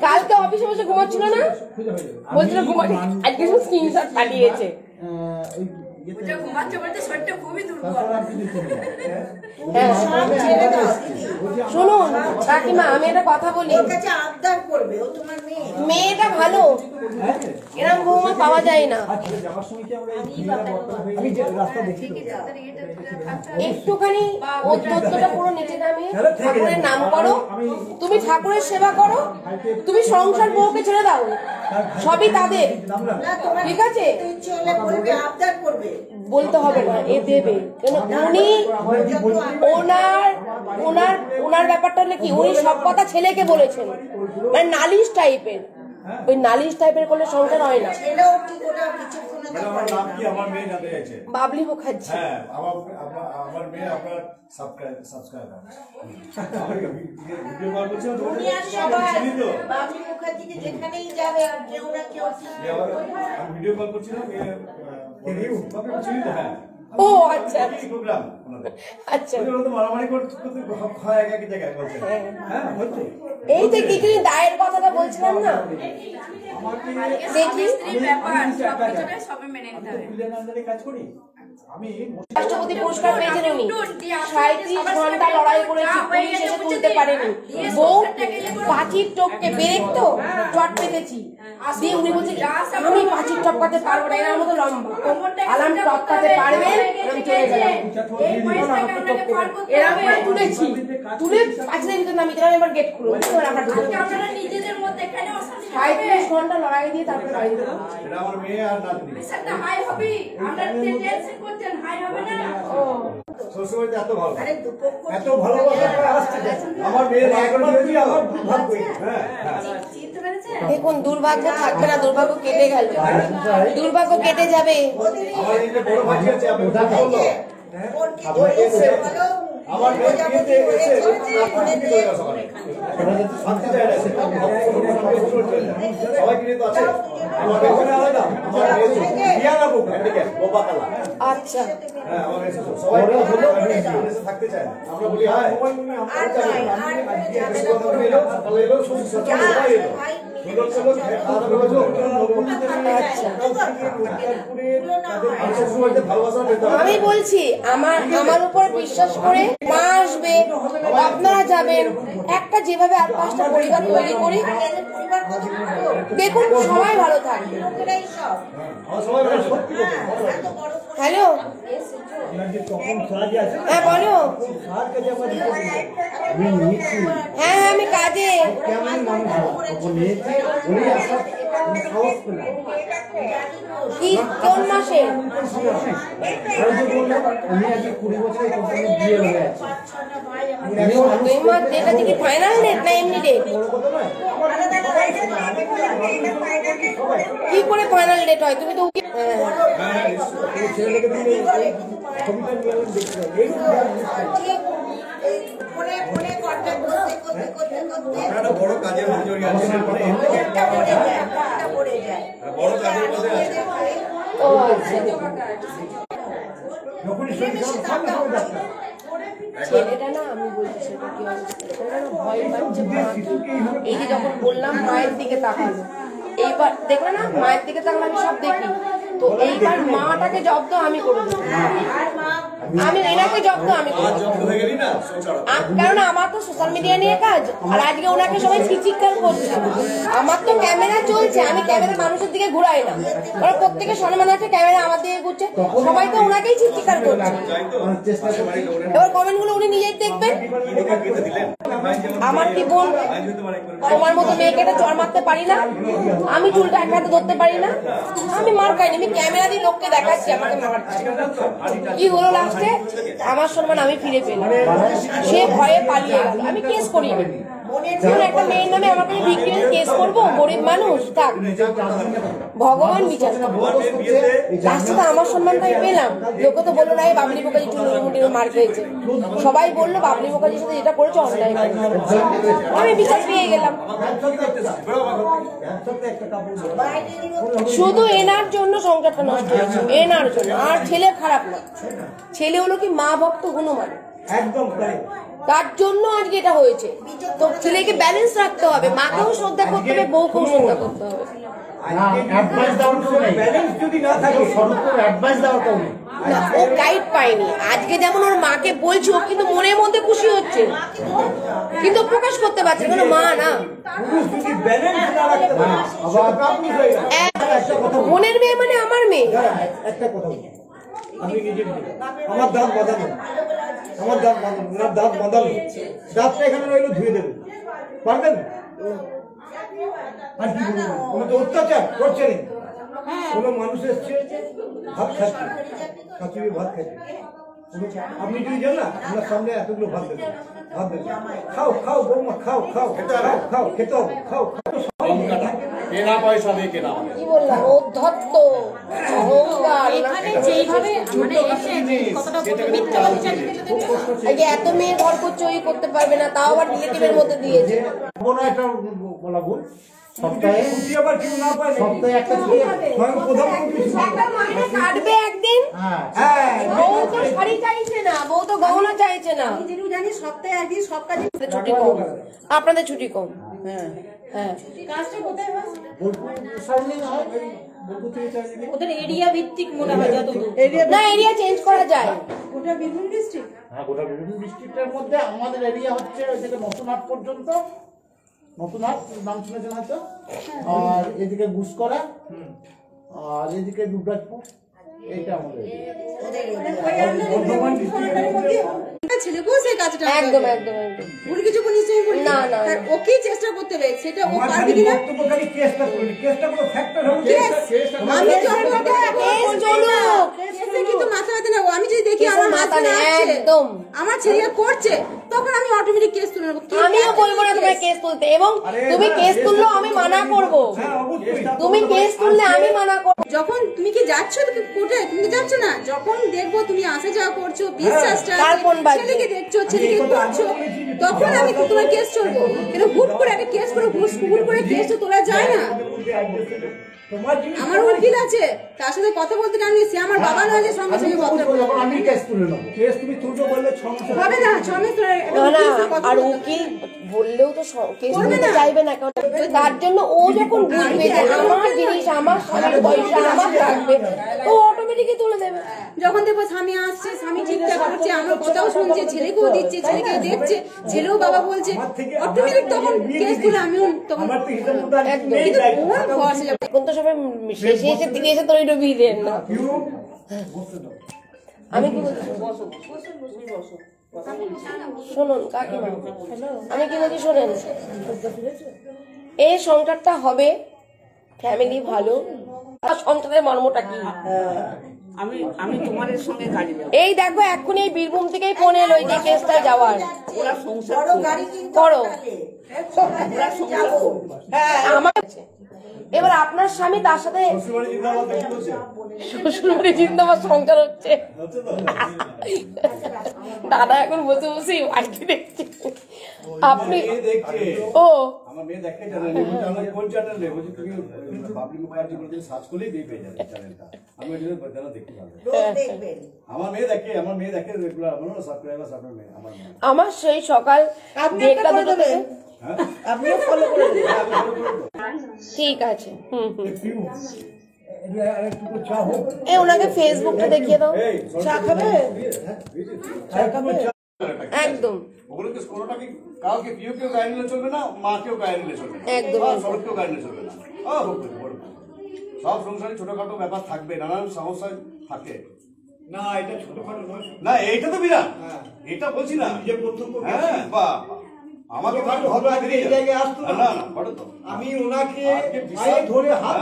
কালকে অফিসে বসে ঘুমাচ্ছিল না, বলছিল ঘুমাচ্ছি, আজকে সব স্ক্রিনশট পাঠিয়েছে। শুনুন কাকিমা, আমি একটা কথা বলি, মেয়েটা ভালো, এরকম বৌমা পাওয়া যায় না। একটুখানি তথ্যটা পুরো নিচে নামিয়ে ঠাকুরের নাম করো, তুমি ঠাকুরের সেবা করো, তুমি সংসার বউকে ছেড়ে দাও, সবই তাদের, ঠিক আছে? বলতে হবে না, এ দেবে, কেন উনি ওনার ব্যাপারটা হলে কি, উনি সব কথা ছেলেকে বলেছেন, মানে নালিশ টাইপের। ওই নালিশ টাইপের করলে সংসার হয় না। আমার মেয়ে জানতে চাইছে। বাবলি মুখার্জি। হ্যাঁ, আমার মেয়ে আপনার সাবস্ক্রাইবার। ভিডিও কল করছে তো চিনি তো। বাবলি মুখার্জিকে যেখানেই যাবে কেউ না কেউ আমি ভিডিও কল করছিলাম, চিনি তো। হ্যাঁ, ও আচ্ছা প্রোগ্রাম আচ্ছা, মারামারি করতে হয় এক জায়গায় বলছে। হ্যাঁ, হচ্ছে এই যে কিছুদিন দায়ের কথাটা বলছিলাম না, দেখি কাজ করি আমি। রাষ্ট্রপতি পুরস্কার পেয়েছেন উনি, 37 ঘন্টা লড়াই করেছি, পুলিশ এসে তুলতে পারেনি। বউ পাঁচির টপকে ব্রেক তো চট পেতেছি, দিয়ে উনি বলছে আমি পাঁচির টপকাতে পারবো না, এর মতো লম্বা আলাম টপকাতে পারবেন, আমি চলে গেলাম। এরকম করে তুলেছি, তুলে পাঁচিলের ভিতরে নামিয়ে দিলাম, এবার গেট খুলো, আমরা 37 ঘন্টা লড়াই দিয়ে তারপরে বাড়ি দিলাম। এটা আমার মেয়ে আর নাতনি। এত ভালো, এত ভালোবাসা আসছে আমার মেয়ের একবার আমার দুর্ভাগ্য। হ্যাঁ, দেখুন দুর্ভাগ্য থাকবে না, দুর্ভাগ্য কেটে গেল, দুর্ভাগ্য কেটে যাবে। আমার এই যে বড় ভাই আছে, আপনি কথা বললো আমার মেয়েতে এসে শান্তি চায় না, সবাই কিনে তো আছে। আমার মেয়ে আলাদা, আমার আচ্ছা হ্যাঁ, আমার সবাই থাকতে চায়, আমরা বলি হ্যাঁ সকালে এলো সবাই এলো, আমি বলছি আমার উপর বিশ্বাস করে মা আসবে, আপনারা যাবেন, একটা যেভাবে আর 5টা পরিবার তৈরি করি, দেখুন সবাই ভালো থাকবে। হ্যালো, হ্যাঁ বলো। হ্যাঁ আমি কাজে। কি কোন মাসে? 2 মাস ডেট আছে কি ফাইনাল ডেট না এমনি ডেট? কি করে ফাইনাল ডেট হয়? তুমি তো বড় কাজের মধ্যে জড়িয়ে আছে, বড় কাজের মধ্যে আছে। ও আচ্ছা। ছেলেটা না, আমি বলছি সেটা কি ভয় পাচ্ছে। এই যে যখন বললাম মায়ের দিকে তাকালো, এইবার দেখো না মায়ের দিকে তাকালে আমি সব দেখি, তো এইবার মাটাকে জব্দ আমি করে দেবো, আমি এনাকে জব্দ আমি করে দেবো, কারণ আমার তো সোশ্যাল মিডিয়া নিয়ে কাজ। আর আজকে ওনাকে সবাই চিৎকার করছে, আমার তো ক্যামেরা চলছে, আমি ক্যামেরা মানুষের দিকে ঘুরাই না, ওরা প্রত্যেকে সম্মান আছে, ক্যামেরা আমার দিকে ঘুরছে, সবাই তো ওনাকেই চিৎকার করছে। এবার কমেন্ট গুলো উনি নিজেই দেখবেন। আমার কি বোন তোমার মতো মেয়েকে একটা চড় মারতে পারি না, আমি চুলটা এক হাতে ধরতে পারি না, আমি মার খাইনি, আমি ক্যামেরা দিয়ে লোককে দেখাচ্ছি আমাকে মারছে। কি হলো লাস্টে? আমার সম্মান আমি ফিরে পেলাম, সে ভয়ে পালিয়ে গেল, আমি কেস করিনি। একটা মেয়ের নামে আমাকে ভিক্টিম কেস করবো? গরিব মানুষ, থাক ভগবান বিচার লাস্টে তো আমার সম্মানটা আমি পেলাম। লোকে তো বললো না এই বাবলি মুখার্জি চুল মার খেয়েছে, সবাই বললো বাবলি মুখার্জির সাথে যেটা করেছে অন্যায়, আমি বিচার পেয়ে গেলাম। শুধু এনার জন্য সংসারটা নষ্ট হয়েছে, এনার জন্য। আর ছেলে খারাপ না, ছেলে হলো কি মা ভক্ত হনুমান, একদম তার জন্য আজকে এটা হয়েছে। তো ছেলেকে ব্যালেন্স রাখতে হবে, মাকেও শ্রদ্ধা করতে হবে, বউকেও শ্রদ্ধা করতে হবে। না, ও গাইড পায়নি। আজকে যেমন ওর মাকে বলছে, ও কিন্তু মনের মধ্যে খুশি হচ্ছে, কিন্তু প্রকাশ করতে পারছে কেন? মা না, মনের মেয়ে মানে আমার মেয়ে। একটা কথা আমি নিজে আমার দাঁত বাঁধানো, আমার দাঁত বাঁধানো, ওনার দাঁত বাঁধানো, দাঁতটা এখানে রইলো, ধুয়ে দেবে পারবেন? আর কি বলবো, কোনো তো অত্যাচার করছে না। কোনো মানুষ এসছে ভাত খাচ্ছে, কাঁচুরি ভাত খাচ্ছে, আপনি যদি যান না আপনার সামনে এতগুলো ভাত দেবেন, ভাত দেবেন, খাও খাও বৌমা খাও খাও খাও খাও খেতে হবে, খাও খাও। কেনা পয়সা দিয়ে কেনা, কি বললাম, অধ্যত্ত অহংকার। যেইভাবে মানে এত মেয়ে ঘর করছে, ওই করতে পারবে না, তাও আবার রিলেটিভের মধ্যে দিয়েছে। এটা বলা ভুল, সপ্তাহে একটা কাটবে একদিন। বউ তো শাড়ি চাইছে না, বউ তো গহনা চাইছে না। জানি সপ্তাহে একদিন সব কাজে ছুটি কম, আপনাদের ছুটি কম। হ্যাঁ হ্যাঁ, কাজটা কোথায় হয়? বোলপুর থেকে ওদের এরিয়া ভিত্তিক মনে হয় যতদূর। না এরিয়া চেঞ্জ করা যায়। গোটা বীরভূম ডিস্ট্রিক্ট, হ্যাঁ গোটা বীরভূম ডিস্ট্রিক্টের মধ্যে আমাদের এরিয়া হচ্ছে ওই থেকে নতুনহাট পর্যন্ত, নতুনহাট নাম শুনেছেন হয়তো, আর এদিকে গুসকরা, আর এদিকে দুবরাজপুর, এইটা আমাদের ছেলেকেও সেই কাজটা একদম একদম একদম। ভুল কিছু নিশ্চয়ই বলি না না, ওকেই চেষ্টা করতে হবে, সেটা ও পারবে কিনা। আমি কিন্তু মাথা ব্যথা না, আমি যদি দেখি আমার মাথা একদম আমার ছেলে করছে, তখন আমি অটোমেটিক কেস তুলে নেবো। আমিও বলবো না তোমার কেস তুলতে, এবং তুমি কেস তুললেও আমি মানা করব। তুমি কেস তুললে আমি মানা করব। যখন তুমি কি যাচ্ছ কোর্টে, তুমি তো যাচ্ছ না, যখন দেখবো তুমি আসা যাওয়া করছো, বিশ্বাসটা ছেলেকে দেখছো, ছেলেকে করছো, তখন আমি তোমার কেস চলবো, কিন্তু হুট করে একটা কেস করে হুট করে কেসটা তোলা যায় না। আমার উকিল আছে, তার সাথে কথা বলতে জানি, সে আমার বাবা নয় যে সঙ্গে সঙ্গে কথা বলবো। আমি কেস তুলে নেবো। কেস তুমি তুলবে বললে 6 মাস হবে না, 6 মাস ধরে না না, আর উকিল বললেও তো কেস করতে চাইবে না, কারণ তার জন্য ও যখন বুঝবে যে আমার জিনিস, আমার স্বামীর পয়সা আমার থাকবে, তো অটোমেটিকই তুলে দেবে। যখন দেখবো স্বামী আসছে, স্বামী ঠিকঠাক করছে, আমার কথাও শুনছে, ছেলেকেও দিচ্ছে, ছেলেকে দেখছে, ছেলেও বাবা বলছে, অটোমেটিক তখন কেস তুলে আমিও তখন কিন্তু ওর ভরসা যাবে। এখন তো সবাই শেষে এসে তিনি এসে তৈরি ডুবিয়ে দেন না। আমি কি বলছি শুনুন কাকিমা, আমি কি বলছি শোনেন, এই সংসারটা হবে, ফ্যামিলি ভালো, আর সংসারের মর্মটা কি? আমি তোমার সঙ্গে গাড়ি যাবো। এই দেখো এক্ষুনি এই বীরভূম থেকেই ফোন এলো এই যে কেসটা যাওয়ার। ওরা সংসার করো ওরা সংসার করবে। আমার কাছে। এবার আপনার স্বামী তার সাথে শ্বশুরবাড়ি জিন্দাবাদ সংসার হচ্ছে। দাদা এখন বসে বসে বাড়ি দেখছে, আপনি ও আমার মেয়ে দেখে জানেন কোন চ্যানেল রে বলছি, তুমি বাবলি মুখার্জি বলে সার্চ করলেই পেয়ে যাবে চ্যানেলটা। আমি এটা জানা দেখতে পাবো, আমার মেয়ে দেখে রেগুলার, আমার সাবস্ক্রাইবার আপনার মেয়ে, আমার সেই সকাল 1টা 2টা থেকে আপনিও ফলো করে দেবেন। ঠিক আছে। একটু চা হোক, এ ওনাকে ফেসবুকটা দেখিয়ে দাও। চা খাবে? একদম ওগুলো কি কোনোটা কি কাউকে কেউ গায়ে নিলে চলবে না, মাকেও গায়ে নিলে চলবে না, একদম। সড়ককেও গায়ে নিলে চলবে না। সব সংসারে ছোটখাটো ব্যাপার থাকবে, নানান সমস্যা থাকে। না এটা ছোটখাটো নয়, না এইটা তো বিরাট, এটা বলছি না যে প্রথম। হ্যাঁ বাহ, আমাকে হবে এই জায়গায় আসতো না, না বড় তো আমি ওনাকে পায়ে ধরে হাত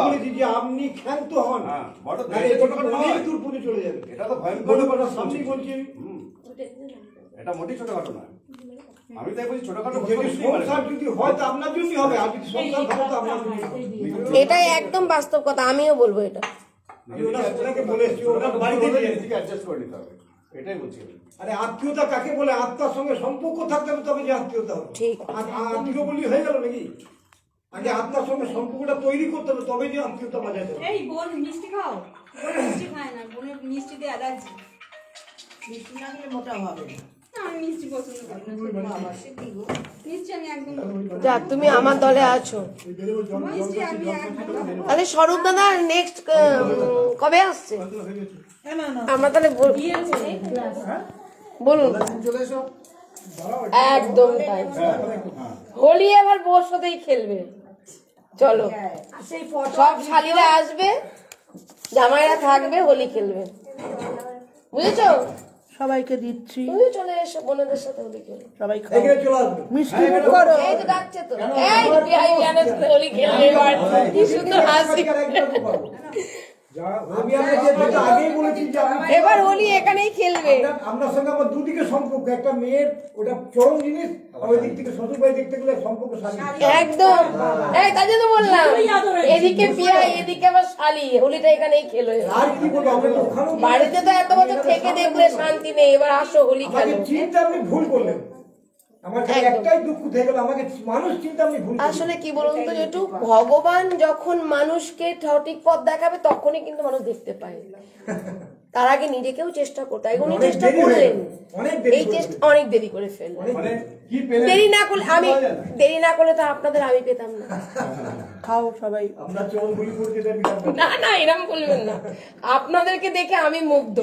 বলেছি যে আপনি ক্ষান্ত হন, বড় তো এটা ছোটখাটো নয়, দূর পুজো চলে যাবে। এটা তো ভয়ঙ্কর ব্যাপার, সামনেই বলছি। এটা মোটেই ছোটখাটো নয়, আমি তাই বলছি ছোটখাটো সংসার যদি হয় তো আপনার জন্যই হবে, আর যদি সংসার ভালো তো আপনার জন্যই হবে। এটাই একদম বাস্তব কথা, আমিও বলবো এটা। আমি ওনাকে বলেছি ওনার বাড়িতে অ্যাডজাস্ট করে নিতে হবে, এটাই বলছি। আরে আত্মীয়তা কাকে বলে? আত্মার সঙ্গে সম্পর্ক থাকতে হবে তবে যে আত্মীয়তা হবে। ঠিক। আত্মীয় বলি হয়ে গেল নাকি? আগে আত্মার সঙ্গে সম্পর্কটা তৈরি করতে হবে তবে যে আত্মীয়তা বাজাতে হবে। এই বোন মিষ্টি খাও? মিষ্টি খায় না, বোনের মিষ্টি দিয়ে অ্যালার্জি। মিষ্টি না খেলে মোটা হবে না। আমি মিষ্টি পছন্দ করি না, মিষ্টি আমি একদম যা তুমি আমার দলে আছো। মিষ্টি আমি একদম তাহলে স্বরূপ দাদা নেক্সট কবে আসছে? আমরা তাহলে বলুন। একদম তাই, হোলি এবার বোর সাথেই খেলবে। চলো সব শালিরা আসবে, জামাইরা থাকবে, হোলি খেলবে, বুঝেছো? সবাইকে দিচ্ছি, তুমি চলে এসো বোনেদের সাথে হোলি খেলবে। সবাই এখানে চলে আসবে। মিষ্টি মুখ করো। এই তো ডাকছে তো, এই বিহাই বিহানের সাথে হোলি খেলবে এবার। কি সুন্দর হাসি। আমি আপনাকে আগেই বলেছি যে এবার হোলি এখানেই খেলবে। আপনার সঙ্গে আমার দুদিকে সম্পর্ক, একটা মেয়ের ওটা চরম জিনিস, ওই দিক থেকে শ্বশুর বাড়ি দেখতে গেলে সম্পর্ক একদম, এই তাই জন্য বললাম এদিকে বিহাই এদিকে আবার শালি, হোলিটা এখানেই খেলো। আর কি বলবো, আমরা তো ওখানেও বাড়িতে তো এত বছর থেকে দেখলে শান্তি নেই, এবার আসো হোলি খেলো। চিন্তা আপনি ভুল করলেন, আমার একটাই দুঃখ থেকে গেল, আমাকে মানুষ চিন্তা আপনি ভুল করলেন। আসলে কি বলুন তো, যেটু ভগবান যখন মানুষকে সঠিক পথ দেখাবে তখনই কিন্তু মানুষ দেখতে পায়, তার আগে নিজেকেও চেষ্টা করতে হয়। উনি চেষ্টা করলেন, এই চেষ্টা অনেক দেরি করে ফেললেন। দেরি না করলে দেরি না করলে তো আপনাদের আমি পেতাম না। খাও সবাই। আপনার চরম ভুল করতে না না এরকম বলবেন না, আপনাদেরকে দেখে আমি মুগ্ধ।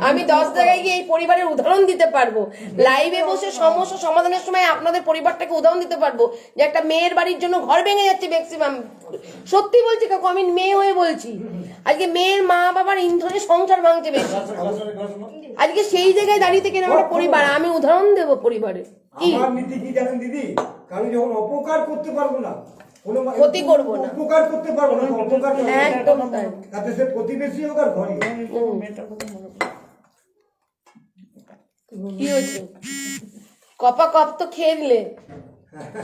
আমি 10 জায়গায় গিয়ে এই পরিবারের উদাহরণ দিতে পারবো, লাইভে বসে সমস্যা সমাধানের সময় আপনাদের পরিবারটাকে উদাহরণ দিতে পারবো যে একটা মেয়ের বাড়ির জন্য ঘর ভেঙে যাচ্ছে ম্যাক্সিমাম। সত্যি বলছি কাকু, আমি মেয়ে হয়ে বলছি, আজকে মেয়ের মা বাবার ইন্ধনে সংসার ভাঙছে বেশি। আজকে সেই জায়গায় দাঁড়িয়ে থেকে একটা পরিবার, আমি উদাহরণ দেবো পরিবারে। কি আমার নীতি কি জানেন দিদি? আমি যখন অপকার করতে পারবো না, ক্ষতি করবো না, উপকার করতে পারবো না, অপকার একদম তাই। তাতে সে প্রতিবেশী হোক আর ঘরে। কি হয়েছে? কপা কপ তো খেয়ে নিলে,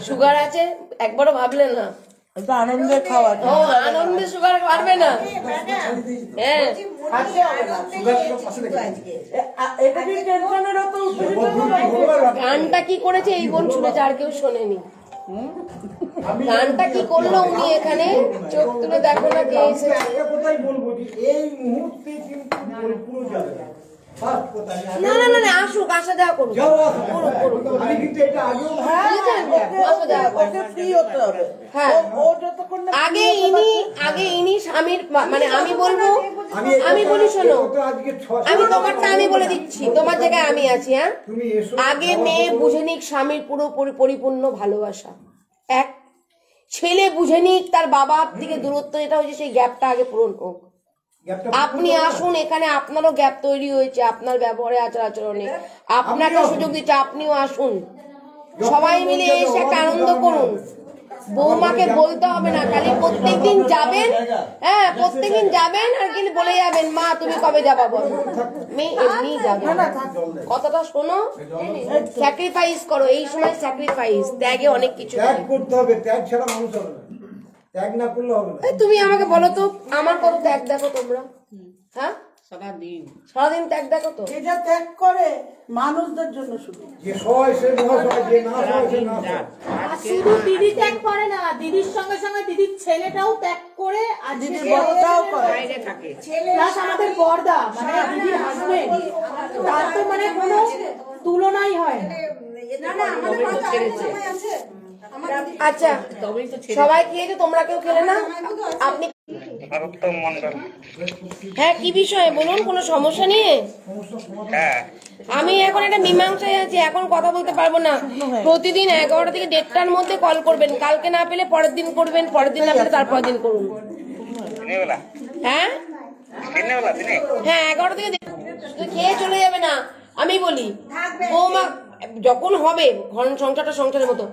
সুগার আছে একবারও ভাবলে না? এটা আনন্দে খাওয়া। ও আনন্দে সুগার পারবে না। হ্যাঁ এটা কি টেনশনেরও তো গানটা কি করেছে এই বোন শুনেছে, আর কেউ শোনেনি। গানটা কি করলো উনি এখানে, চোখ তুলে দেখো না কে এসেছে। একটা কথাই বলবো যে এই মুহূর্তে কিন্তু পুরো যাবে ফার্স্ট কথা না না না না, আসুক, আসা যাওয়া করুক, করুক। আমি কিন্তু এটা আগেও আসা যাওয়া করুক। ওকে ফ্রি হতে হবে। হ্যাঁ, ও যতক্ষণ না আগে ইনি স্বামীর মানে আমি বলবো, আমি বলি শোনো, আজকে আমি তোমারটা আমি বলে দিচ্ছি, তোমার জায়গায় আমি আছি। হ্যাঁ, তুমি এসো আগে মেয়ে বুঝে নিক স্বামীর পুরো পরিপূর্ণ ভালোবাসা, এক ছেলে বুঝে নিক তার বাবার থেকে দূরত্ব যেটা হয়েছে সেই গ্যাপটা আগে পূরণ হোক। আপনি আসুন, এখানে আপনারও গ্যাপ তৈরি হয়েছে, আপনার ব্যবহারে আচার আচরণে আপনাকে সুযোগ দিচ্ছে, আপনিও আসুন, সবাই মিলে এসে একটা আনন্দ করুন। বৌমাকে বলতে হবে না, খালি প্রত্যেকদিন যাবেন, হ্যাঁ প্রত্যেকদিন যাবেন আর কিন্তু বলে যাবেন মা তুমি কবে যাবা বলো, মেয়ে এমনি যাবে। কথাটা শোনো, স্যাক্রিফাইস করো, এই সময় স্যাক্রিফাইস, ত্যাগে অনেক কিছু ত্যাগ করতে হবে, ত্যাগ ছাড়া মানুষ হবে না, ত্যাগ না করলে হবে না। তুমি আমাকে বলো তো আমার কত ত্যাগ দেখো তোমরা, হ্যাঁ সারাদিন ত্যাগ দেখো তো। যে যা ত্যাগ করে মানুষদের জন্য শুধু, যে সয় সে মহাশয়, যে না সয় সে না সয়। আর শুধু দিদি ত্যাগ করে না, দিদির সঙ্গে সঙ্গে দিদির ছেলেটাও ত্যাগ করে, আর দিদির বড়টাও করে। প্লাস আমাদের বড়দা মানে দিদির হাজবেন্ড, তার তো মানে কোনো তুলনাই হয় না। আচ্ছা সবাই খেয়েছে, তোমরা কেউ খেলে না? আপনি হ্যাঁ কি বিষয়ে বলুন, কোনো সমস্যা নিয়ে? আমি এখন একটা মীমাংসায় আছি, এখন কথা বলতে পারবো না। প্রতিদিন 11টা থেকে 1:30টার মধ্যে কল করবেন, কালকে না পেলে পরের দিন করবেন, পরের দিন না পেলে তারপর দিন করুন। হ্যাঁ হ্যাঁ 11টা থেকে খেয়ে চলে যাবে না। আমি বলি বৌমা যখন হবে ঘর সংসারটা সংসারের মতো,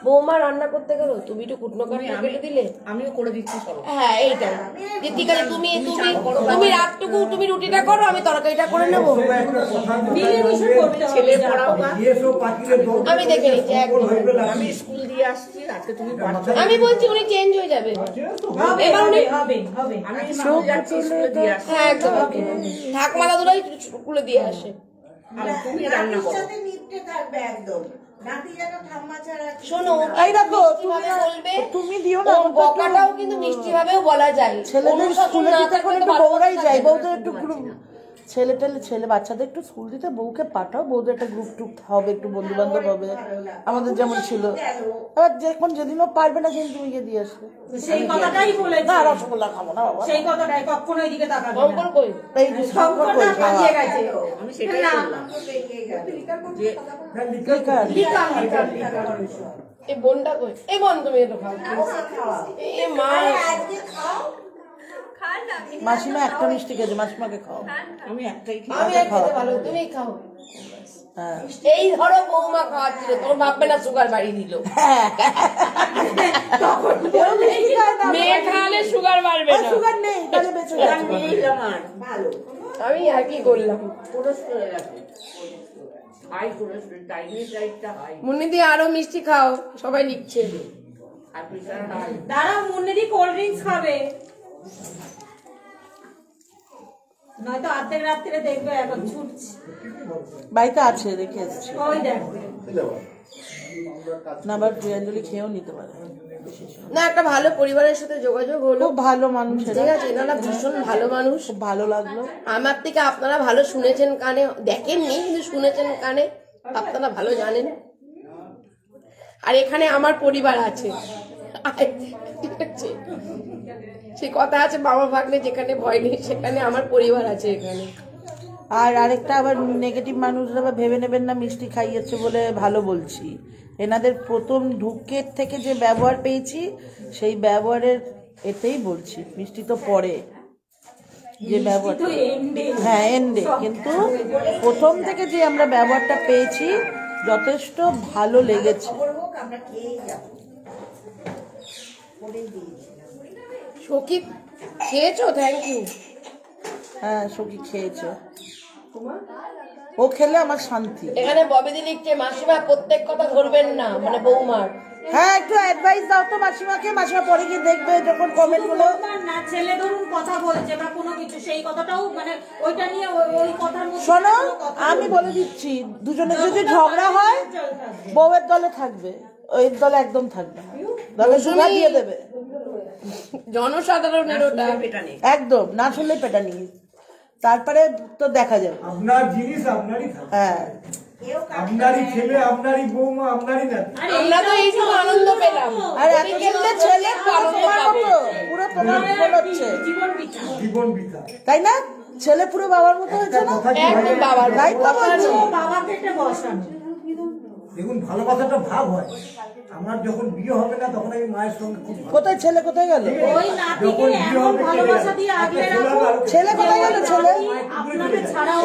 বৌমা রান্না করতে গেল তুমি একটু কুটনো কাটনো কেটে দিলে, আমিও করে দিচ্ছি সব। হ্যাঁ এইটাই যে ঠিক আছে, তুমি তুমি রাতটুকু তুমি রুটিটা করো, আমি তরকারিটা করে নেবো, ছেলে পড়াও না। আমি দেখে নিচ্ছি একদম। আমি স্কুল দিয়ে আসছি, আজকে তুমি আমি বলছি উনি চেঞ্জ হয়ে যাবে, এবার উনি হবে হবে। আমি স্কুল যাচ্ছি, স্কুলে দিয়ে আসছি। হ্যাঁ একদম ঠাকমা দাদুরাই স্কুলে দিয়ে আসে। আর তুমি রান্না করো। শোনো এই দেখো, মিষ্টিভাবে বলবে, তুমি দিও না, ওর বকাটাও কিন্তু মিষ্টিভাবেও বলা যায়। ছেলেদের অনুশাসন স্কুলে না দিতে এখন থাকলে তো একটু ভালোবাসা বউরাই যায়, থাকে না। বউদের একটু গ্রুপ, ছেলে বাচ্চাদের একটু স্কুল দিতে বউকে পাঠাও, বউদের একটা গ্রুপ টুপ হবে, একটু বন্ধু বান্ধব হবে, আমাদের যেমন ছিল। এবার যখন যেদিনও পারবে না সেদিন তুমি গিয়ে দিয়ে আসবে। সেই কথাটাই বলেছি, না রসগোল্লা খাবো না বাবা, সেই কথাটাই, কখনো এদিকে তাকাবে না। শঙ্কর কই? এই যে শঙ্কর কই খাওয়া। হারিয়ে গেছে। আমি সেটাই বললাম যে এই বোনটা কই? এই বোন তুমি একটু খাও। এই মা মাসিমা একটা মিষ্টি খেয়েছে, মাসিমাকে খাও। আমি একটাই আমি আর খেতে ভালো, তুমি খাও। হ্যাঁ এই ধরো বৌমা খাওয়াচ্ছিল, তোমার ভাববে না সুগার বাড়িয়ে দিল। মেয়ে খাওয়ালে সুগার বাড়বে না। সুগার নেই তাহলে বেঁচে যাবে। আমার আমি আর কি করলাম। কোলেস্টেরল আছে, হাই কোলেস্টেরল, ট্রাইগ্লিসারাইডটা হাই, মুন্নিদি আরো মিষ্টি খাও, সবাই নিচ্ছে। আর প্রেসার হাই। দাঁড়াও, মুন্নিদি কোল্ড ড্রিঙ্কস খাবে, নয়তো অর্ধেক রাত্রে দেখবে এখন ছুটছে। বাড়িতে আছে, রেখে এসেছি। ওই দেখো না আবার প্রিয়াঞ্জলি খেয়েও নিতে পারে। না একটা ভালো পরিবারের সাথে যোগাযোগ হলো, খুব ভালো মানুষ, ঠিক আছে, এনারা ভীষণ ভালো মানুষ। খুব ভালো লাগলো। আমার থেকে আপনারা ভালো শুনেছেন কানে, দেখেননি কিন্তু শুনেছেন কানে, আপনারা ভালো জানেন। আর এখানে আমার পরিবার আছে, ঠিক আছে, সে কথা আছে বাবা ভাগ্নে যেখানে ভয় নেই সেখানে আমার পরিবার আছে এখানে। আর আরেকটা আবার নেগেটিভ মানুষরা আবার ভেবে নেবেন না মিষ্টি খাইয়েছে বলে ভালো বলছি। এনাদের প্রথম ঢুকের থেকে যে ব্যবহার পেয়েছি সেই ব্যবহারের এতেই বলছি, মিষ্টি তো পরে যে ব্যবহার, হ্যাঁ এন্ডে, কিন্তু প্রথম থেকে যে আমরা ব্যবহারটা পেয়েছি যথেষ্ট ভালো লেগেছে। সখী খেয়েছো? Thank you. হ্যাঁ সখী খেয়েছে। ও খেলে আমার শান্তি। এখানে ববিদি লিখছে মাসিমা প্রত্যেক কথা ধরবেন না, মানে বৌমার। হ্যাঁ, একটু অ্যাডভাইস দাও তো মাসিমাকে, মাসিমা পরে গিয়ে দেখবে যখন কমেন্ট গুলো। না ছেলে ধরুন কথা বলছে বা কোনো কিছু, সেই কথাটাও মানে ওইটা নিয়ে ওই কথার মধ্যে শোনো, আমি বলে দিচ্ছি, দুজনের যদি ঝগড়া হয় বউয়ের দলে থাকবে, ওই দলে একদম থাকবে না, দলে সুগা দিয়ে দেবে। জনসাধারণের ওটা একদম না শুনলে পেটা নিয়ে তারপরে তো দেখা যাবে। আপনার জিনিস আপনারই থাকে, হ্যাঁ, আপনারই ছেলে, আপনারই বৌমা, আপনারই না। আমরা তো এইটুকু আনন্দ পেলাম, আর এত সুন্দর ছেলে পুরো তোমার মতো, পুরো তোমার মতো হচ্ছে, জীবন বিতা। তাই না? ছেলে পুরো বাবার মতো হয়েছে না? একদম বাবার তাই তো বলছি। বাবাকে একটা বসানো। দেখুন, ভালোবাসাটা ভাব হয়। আমার যখন বিয়ে হবে না তখন আমি মায়ের সঙ্গে খুব ভালো। কোথায় ছেলে কোথায় গেল? ওই নাতিকে এমন ভালোবাসা দিয়ে আগলে রাখো, ছেলে কোথায় গেল? ছেলে আপনাকে ছাড়াও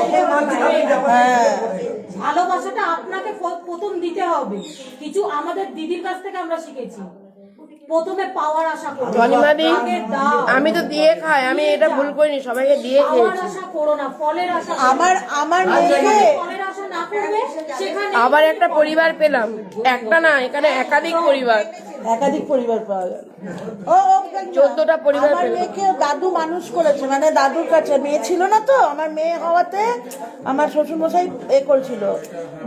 হ্যাঁ, ভালোবাসাটা আপনাকে প্রথম দিতে হবে। কিছু আমাদের দিদির কাছ থেকে আমরা শিখেছি, প্রথমে পাওয়ার আশা করো, আগে দাও। আমি তো দিয়ে খাই, আমি এটা ভুল করিনি, সবাইকে দিয়ে পাওয়ার খেয়েছি। আশা করো না, ফলের আশা করো। আমার মেয়েকে ফলের আশা না করবে সেখানে আবার একটা পরিবার পেলাম, একটা না, এখানে একাধিক পরিবার, একাধিক পরিবার পাওয়া গেল। ও 14টা পরিবার আমার পেলাম। মেয়েকে দাদু মানুষ করেছে, মানে দাদুর কাছে মেয়ে ছিল না তো, আমার মেয়ে হওয়াতে আমার শ্বশুরমশাই করেছিল,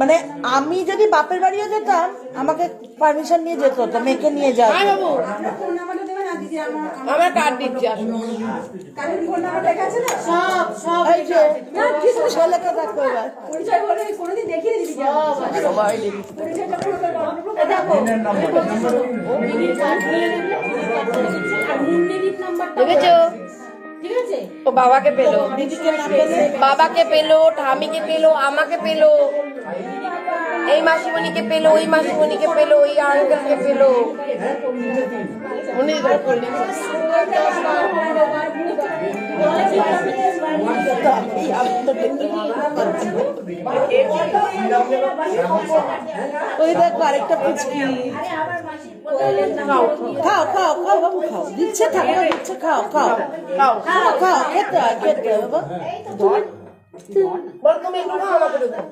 মানে আমি যদি বাপের বাড়িও যেতাম আমাকে পারমিশন নিয়ে যেত তো মেয়েকে নিয়ে যাওয়া। হ্যাঁ বাবু, ফোন নাম্বারটা দেবেন না দিদি, আমার কার্ড দিচ্ছি, আসুন। কারণ ফোন নাম্বার লেখা আছে না, সব এই যে কিছু ছেলেকে দেখো এবার পরিচয় বলে কোনোদিন দেখিয়ে দিদি সবাই দেখি। পরিচয়টা পুরো দেখো ও দিদির কার্ড নিয়ে নেবে, দিদির কার্ড করে দিচ্ছে, আর মুন্নিদির নাম্বারটা দেখেছো? ঠিক আছে। ও বাবাকে পেলো, দিদিকে না পেলে বাবাকে পেলো, ঠামিকে পেলো, আমাকে পেলো, এই মাসিমণিকে পেলো, ওই মাসিমণিকে পেলো, ওই আঙ্কেলকে পেলো। উনি ওই দেখো আরেকটা পুচকি। খাও খাও খাও খাও বাবু খাও, দিচ্ছে ঠাকুমা দিচ্ছে, খাও খাও খাও খাও, খেতে হয় খেতে হয় বাবা। বল, তুমি একটু খাও, আমাকে দাও।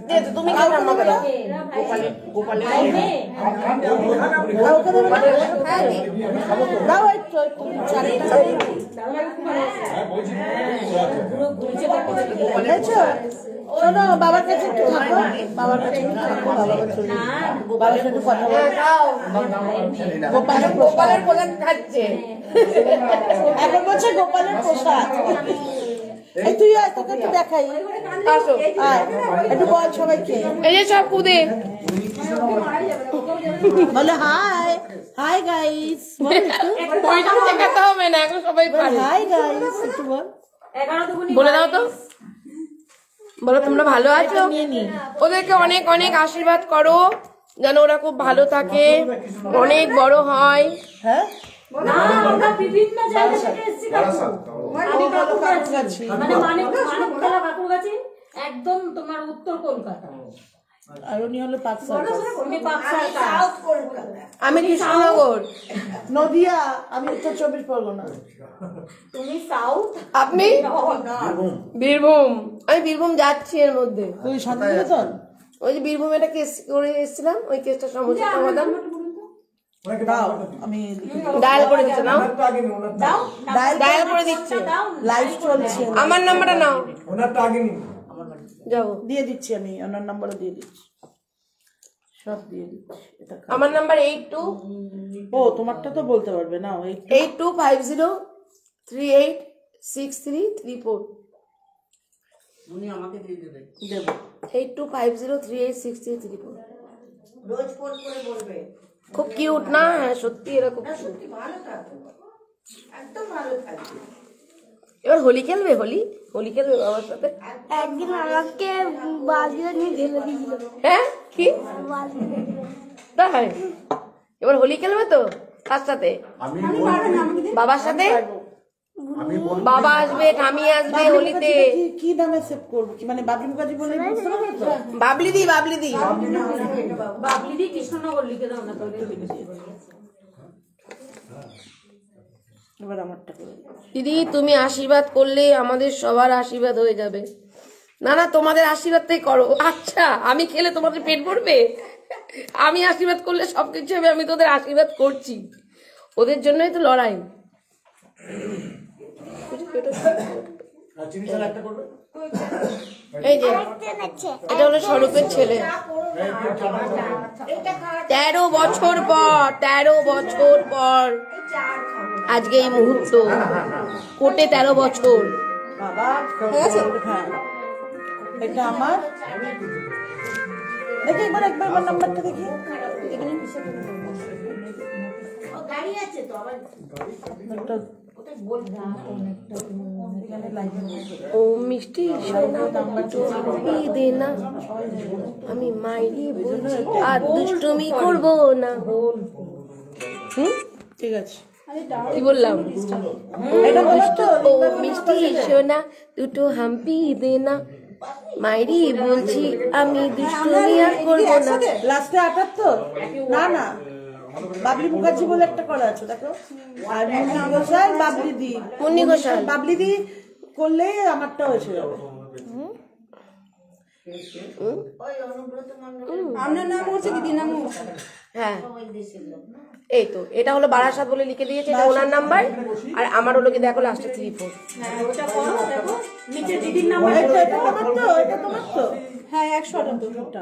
দে তো, তুমি খাও, আমাকে দাও। খাও ওকে দেবে না? দাও একটু একটু খেয়েছো? শোনো, বাবার কাছে একটু থাকো, বাবার কাছে একটু থাকো, বাবার কাছে বাবার সাথে কথা বলো। খাও। গোপালের গোপালের প্রধান খাচ্ছে। এখন বলছে গোপালের প্রসাদ। এই তুই আয়, তোকে একটু দেখাই, আসো, আয় একটু বল সবাইকে, এই যে সব কুদে বলে হাই হাই গাইস, ওইটাও দেখাতে হবে না, এখন সবাই পারে। হাই গাইস একটু বল। বলে দাও তো, বলো তোমরা ভালো আছো? ওদেরকে অনেক অনেক আশীর্বাদ করো, যেন ওরা খুব ভালো থাকে, অনেক বড় হয়। হ্যাঁ, না, আমরা বিভিন্ন জায়গা থেকে এসেছি কাকু। মানে মানিকতলা কাকুর কাছে, একদম তোমার উত্তর কলকাতা। আর উনি হলো পাকসার, উনি পাকসার, আমি কৃষ্ণনগর, নদিয়া, আমি উত্তর 24 পরগনা। তুমি সাউথ, আপনি বীরভূম। আমি বীরভূম যাচ্ছি এর মধ্যে। তুই শান্তিনিকেতন? ওই যে বীরভূমে একটা কেস করে এসেছিলাম, ওই কেসটা সমস্যা সমাধান দাও, আমি ডায়াল করে দিচ্ছে, নাও দাও ডায়াল করে দিচ্ছে, লাইভ চলছে, আমার নাম্বারটা নাও, ওনারটা আগে নিন। যাবো, দিয়ে দিচ্ছি আমি, ওনার নাম্বারও দিয়ে দিচ্ছি, সব দিয়ে দিচ্ছি। এটা খা। আমার নাম্বার 82 ও তোমারটা তো বলতে পারবে না, ওই 8250386334। উনি আমাকে দিয়ে দেবে। দেবো। 8250386334। রোজ ফোন করে বলবে। খুব কিউট না? হ্যাঁ সত্যি, এরকম সত্যি ভালো থাকবে, একদম ভালো থাকবে। এবার হোলি খেলবে, হোলি হোলি খেলবে বাবার সাথে। একদিন আমাকে বাজিয়ে নিয়ে ঢেলে দিয়েছিল। হ্যাঁ কি তাই? এবার হোলি খেলবে তো তার সাথে, আমি বাবার সাথে। বাবা আসবে, ঠামি আসবে হোলিতে। কি নামে সেভ করবো, কি মানে বাবলি মুখার্জি বলে বুঝতে পারবে তো? বাবলি দি, বাবলি দি, বাবলি দি কৃষ্ণনগর লিখে দাও না, তাহলে এবার আমারটা করে দিন। দিদি তুমি আশীর্বাদ করলে আমাদের সবার আশীর্বাদ হয়ে যাবে। না না, তোমাদের আশীর্বাদটাই করো। আচ্ছা, আমি খেলে তোমাদের পেট ভরবে? আমি আশীর্বাদ করলে সবকিছু হবে। আমি তোদের আশীর্বাদ করছি, ওদের জন্যই তো লড়াই। এই যে এটা হলো স্বরূপের ছেলে। 13 বছর পর আজকে এই মুহূর্ত, কোটে 13 বছর। বাবা হ্যাঁ, এটা আমার দেখি একবার আমার নাম্বারটা দেখি। ও মিষ্টি দে না, আমি মাইরি বলছি আর দুষ্টুমি করবো না। ঠিক আছে, কি বললাম? ও মিষ্টি সোনা দুটো হাম্পি দে না, মাইরি বলছি আমি দুষ্টুমি আর করবো না। লাস্টে 78 না না, বাবলি মুখার্জি বলে একটা করা আছে দেখো, আর মুন্নি ঘোষাল বাবলি দি, মুন্নি ঘোষাল বাবলি দি করলেই আমারটা হয়েছে যাবে। আপনার নাম হচ্ছে দিদির নাম? হ্যাঁ, এই তো এটা হলো বারাসাত বলে লিখে দিয়েছে, এটা ওনার নাম্বার। আর আমার হলো কি দেখো লাস্টে 34। নিচে দিদির নাম এটা আমার তো, এটা তোমার তো। হ্যাঁ 178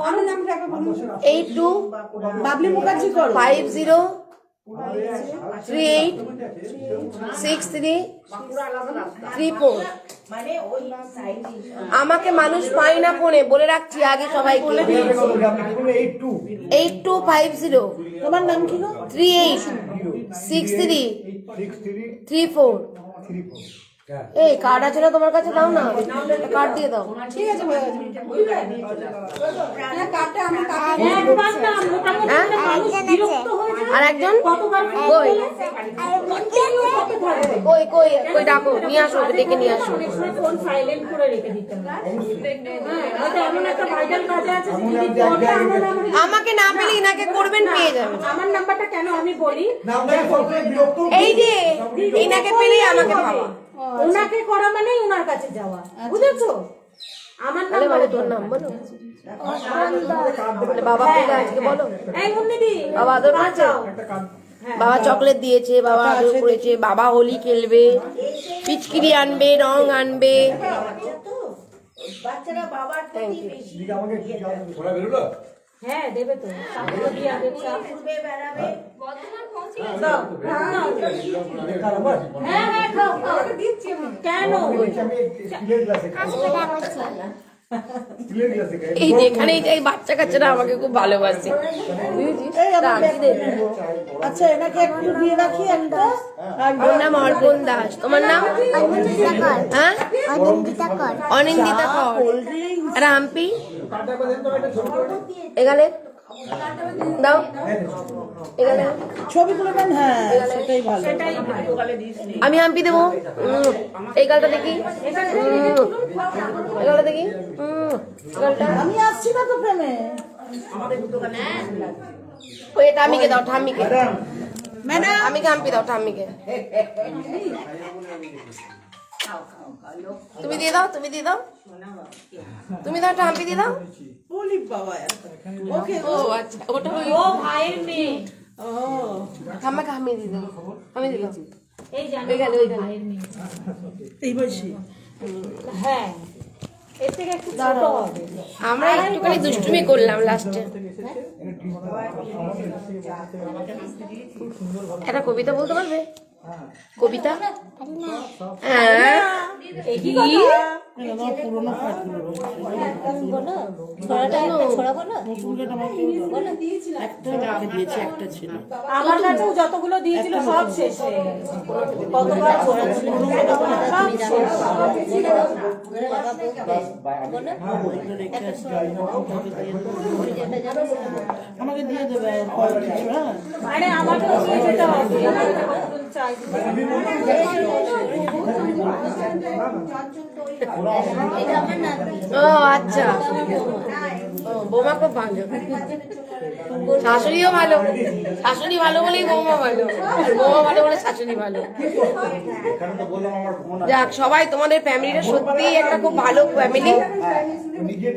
আমার নামটা একবার বলুন। 82 বাবলি মুখার্জি করো 50 38 63 34। আমাকে মানুষ পায় না ফোনে, বলে রাখছি আগে সবাইকে। 8250 তোমার নাম কি গো? 38 63 34। এই কার্ড আছে না তোমার কাছে? দাও না, কার্ড দিয়ে দাও। ঠিক আছে, হয়ে গেছে। কার্ডটা আমার আর একজন কই কই কই কই ডাকো, নিয়ে আসো, ডেকে নিয়ে আসো। ফোন সাইলেন্ট করে রেখে দিতে হবে। এমন একটা ভাইটাল কাজে আছে, আমাকে না পেলে ইনাকে করবেন, পেয়ে যাবেন। আমার নাম্বারটা কেন আমি বলি, এই যে ইনাকে পেলেই আমাকে পাওয়া, ওনাকে করা মানে ওনার কাছে যাওয়া, বুঝেছো? আমার নাম বলো, তোর নাম বলো। বাবা পেলে আজকে বলো। এই মুন্নিদি, বাবা আদর করেছে, বাবা চকলেট দিয়েছে, বাবা আদর করেছে, বাবা হোলি খেলবে, পিচকিরি আনবে, রং আনবে। বাচ্চারা বাবার প্রতি বেশি হ্যাঁ দেবে তো, সামনে দিয়ে আগে চাপ ঘুরবে বেড়াবে। হ্যাঁ হ্যাঁ খাও খাও, কেন? এই যেখানে এই বাচ্চা কাচ্চারা আমাকে খুব ভালোবাসে। আচ্ছা এনাকে একটু দিয়ে রাখি একটা। ওর নাম অর্পণ দাস। তোমার নাম? হ্যাঁ, অনিন্দিতা কর। আর হাম্পি এগালে দাও, এগালে ছবি তুলে নেন। হ্যাঁ সেটাই ভালো। আমি হাম্পি দেবো। এই গালটা দেখি, এই গালটা দেখি, আমি আসছি না তো প্রেমে। ওই ঠাম্মিকে দাও, ঠাম্মিকে আমিকে হাম্পি দাও, ঠাম্মিকে তুমি দিয়ে দাও, তুমি দিয়ে দাও, তুমি দাও, একটা হাম্পি দিয়ে দাও। বলি বাবা ওকে। ও আচ্ছা, ওটা ও ভাইয়ের মেয়ে। ও ঠাম্মাকে হামি দিয়ে দাও, আমি দিলাম। এই জানো ওই গেল, ওই গেল। ভাইয়ের মেয়ে। এই বয়সী। হ্যাঁ, এর থেকে একটু ছোট হবে। আমরা একটুখানি দুষ্টুমি করলাম লাস্টে। একটা কবিতা বলতে পারবে? কবিতা? হ্যাঁ, একটা ছিল আমার কাছেও যতগুলো দিয়েছিল সব শেষ হয়ে গেছে। কতবার বলেছি সব শেষ। আমাকে দিয়ে দেবে। আরে আমাকেও দিয়ে যেতে হবে। চাই ও আচ্ছা, ও বৌমা খুব ভালো, শাশুড়িও ভালো, শাশুড়ি ভালো বলেই বৌমা ভালো, আর বৌমা ভালো বলে শাশুড়ি ভালো। যাক, সবাই তোমাদের ফ্যামিলিটা সত্যি একটা খুব ভালো ফ্যামিলি।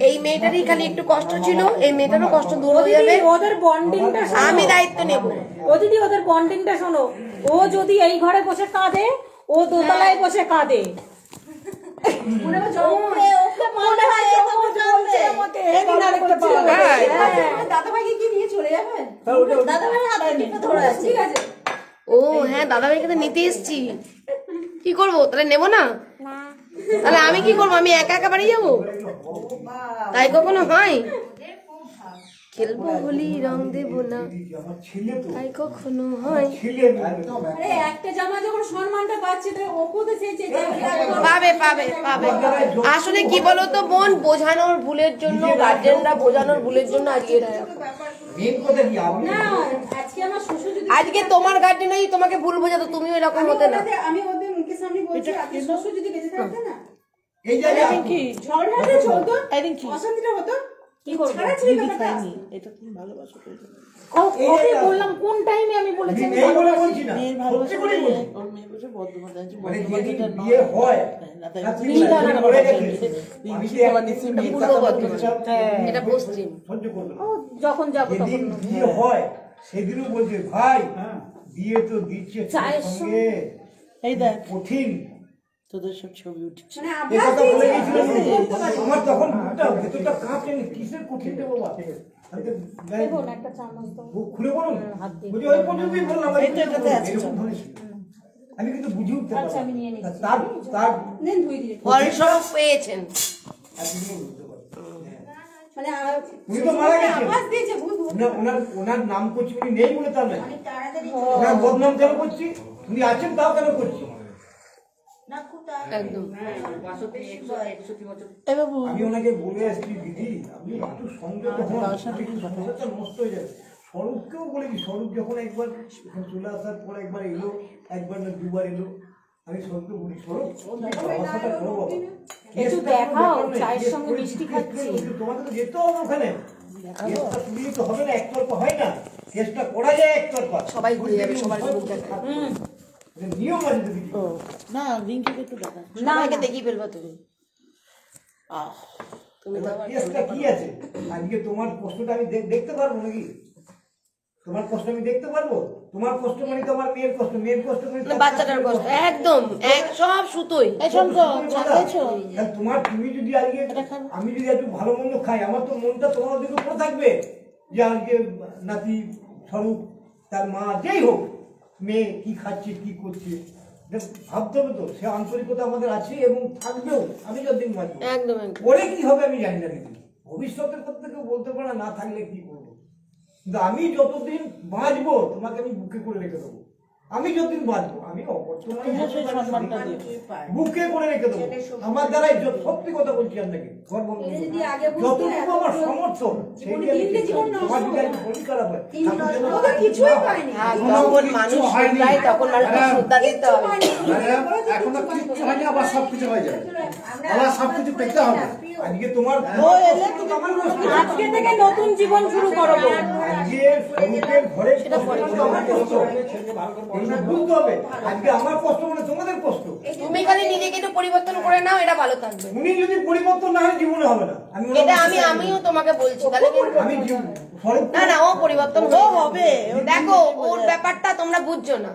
এই মেয়েটারই খালি একটু কষ্ট ছিল, এই মেয়েটারও কষ্ট দূর হয়ে যাবে, ওদের বন্ডিংটা আমি দায়িত্ব নেব। ও দিদি ওদের বন্ডিংটা শোনো, ও যদি এই ঘরে বসে কাঁদে, ও দোতলায় বসে কাঁদে। ও হ্যাঁ, দাদাভাইকে তো নিতে এসছি, কি করবো তাহলে, নেবো না তাহলে আমি কি করবো, আমি একা একা বাড়ি যাবো? তাই কখনো হয়? খেলবো হোলি রং দেবো না, তাই কখনো হয়? একটা জামা যখন সম্মানটা পাচ্ছে, ওকে তো সেই পাবে পাবে পাবে। আসলে কি বলতো বোন, বোঝানোর ভুলের জন্য, গার্জেনরা বোঝানোর ভুলের জন্য আজকে আজকে তোমার গার্জেনই তোমাকে ভুল বোঝাতো, তুমিও এরকম হতে না। আমি ওদের মুখের সামনে বলছি, আজকে শ্বশুর যদি বেঁচে থাকতে না, এই জায়গায় কি ঝগড়াটা চলতো, কি অশান্তিটা হতো, কি করবো? ছাড়া ছিল ব্যাপারটা। এটা তুমি ভালোবাসো ওকে বললাম কোন টাইমে আমি বলেছি আমি এই বলে বলছি না, মেয়ের সত্যি ভালোবাসা করে বলছি। ওর মেয়ে বসে বর্ধমানে আছে, মানে বর্ধমানে যেদিন এটা বিয়ে হয়, না, তাই রাত্রি নীল বেলা দানা পড়ে বলে গেছে। নীল আমি যে আবার নিশ্চিত একটা পূর্ব কথা বর্ধমান। বলছিলাম, এটা পশ্চিম। সহ্য করবে না। ও যখন যাবো তখন যেদিন বিয়ে হয় সেদিনও বলছে ভাই বিয়ে তো দিচ্ছে চায়ের সঙ্গে, এই দেখ কঠিন। তোদের সব ছবি উঠছে। মানে এ আভ্যাস কথা বলে দিয়েছে, গেছিল, আমার তখন বুকটা ভেতরটা কাঁপছে, কিসের কঠিন রে বাবা। দেখুন একটা চামচ দাও। খুলে বলুন, হাত দিয়ে। বুঝি ওই পর্যন্তই বললাম, এই তো এটাতে আছে। এরকম ধরেছিল। আমি কিন্তু বুঝে উঠতে আচ্ছা, পারলাম আমি নিয়ে না। নিচ্ছি। তার তার নেন ধুয়ে দিয়ে। ফলস্বরূপ পেয়েছেন। একদিনও বুঝতে পারলাম। মানে উনি তো মারা গেছেন। আভ্যাস দিয়েছে, ভুল ভুল। ওনার নাম করছি, উনি নেই বলে তার নাই। ওনার বদনাম কেন করছি, উনি আছেন তাও কেন করছি। একদম। এ বাবু আমি ওনাকে বলে আসছি, দিদি আপনি একটু সংযত হন, সংসারটা নষ্ট হয়ে যাবে। স্বরূপকেও বলেছি, স্বরূপ যখন একবার এখানে চলে আসার পর একবার এলো, একবার না দুবার এলো, আমি স্বরূপকে বলি স্বরূপ অবস্থাটা করো বাবা, একটু দেখাও, চায়ের সঙ্গে মিষ্টি খাচ্ছি। তোমাকে তো যেতে হবে ওখানে, কেসটা তুললে তো হবে না, একতরফা হয় না, কেসটা করা যায় একতরফা, সবাই ঘুরে যাবে, সবার মুখ দেখা। নিয়ম আছে তো কিছু। ও না, রিঙ্কিকে একটু দেখা। সবাইকে দেখিয়ে ফেলবা তুমি। আহ তুমি তো আবার কেসটা কি আছে, আজকে তোমার কষ্টটা আমি দেখতে পারবো নাকি? তোমার কষ্ট আমি দেখতে পারবো? তোমার কষ্ট মানে তো আমার মেয়ের কষ্ট, মেয়ের কষ্ট মানে না, বাচ্চাটার কষ্ট একদম সব সুতোই। এই শোন তো, চা খেয়েছো? তুমি যদি আজকে, আমি যদি একটু ভালো মন্দ খাই, আমার তো মনটা তোমার দিকে পড়ে থাকবে যে আজকে নাতি স্বরূপ, তার মা যেই হোক, মেয়ে কি খাচ্ছে কি করছে, ভাবতে হবে তো। সে আন্তরিকতা আমাদের আছে এবং থাকবেও, আমি যতদিন বাঁচবো। একদম একদম। পরে কি হবে আমি জানি না, কিন্তু ভবিষ্যতের কথা কেউ বলতে পারে না থাকলে কি করবো, কিন্তু আমি যতদিন বাঁচবো তোমাকে আমি বুকে করে রেখে দেবো। আমি যতদিন বাঁচবো, আমি বুকে করে রেখে দেবো। আমার দ্বারাই সত্যি কথা বলছি আপনাকে, যতটুকু আমার সমর্থন, কিছুই পায়নি। যখন মানুষ শুধরায় তখন মানুষকে শ্রদ্ধা দিতে হবে। এখনো কিচ্ছু হয়নি, আবার সবকিছু হয়ে যাবে, আবার সবকিছু পেতে হবে। আজকে তোমার আজকে থেকে নতুন জীবন শুরু করবো। আজকে স্বরূপের ঘরে বুঝতে হবে, আজকে আমার কষ্ট মানে তোমাদের কষ্ট। তুমি খালি নিজেকে একটু পরিবর্তন করে নাও, এটা ভালো থাকবে। উনি যদি পরিবর্তন না হয় জীবনে হবে না। এটা আমিও তোমাকে বলছি, তাহলে কিন্তু আমি না না, ও পরিবর্তন হবে। দেখো ওর ব্যাপারটা তোমরা বুঝছো না,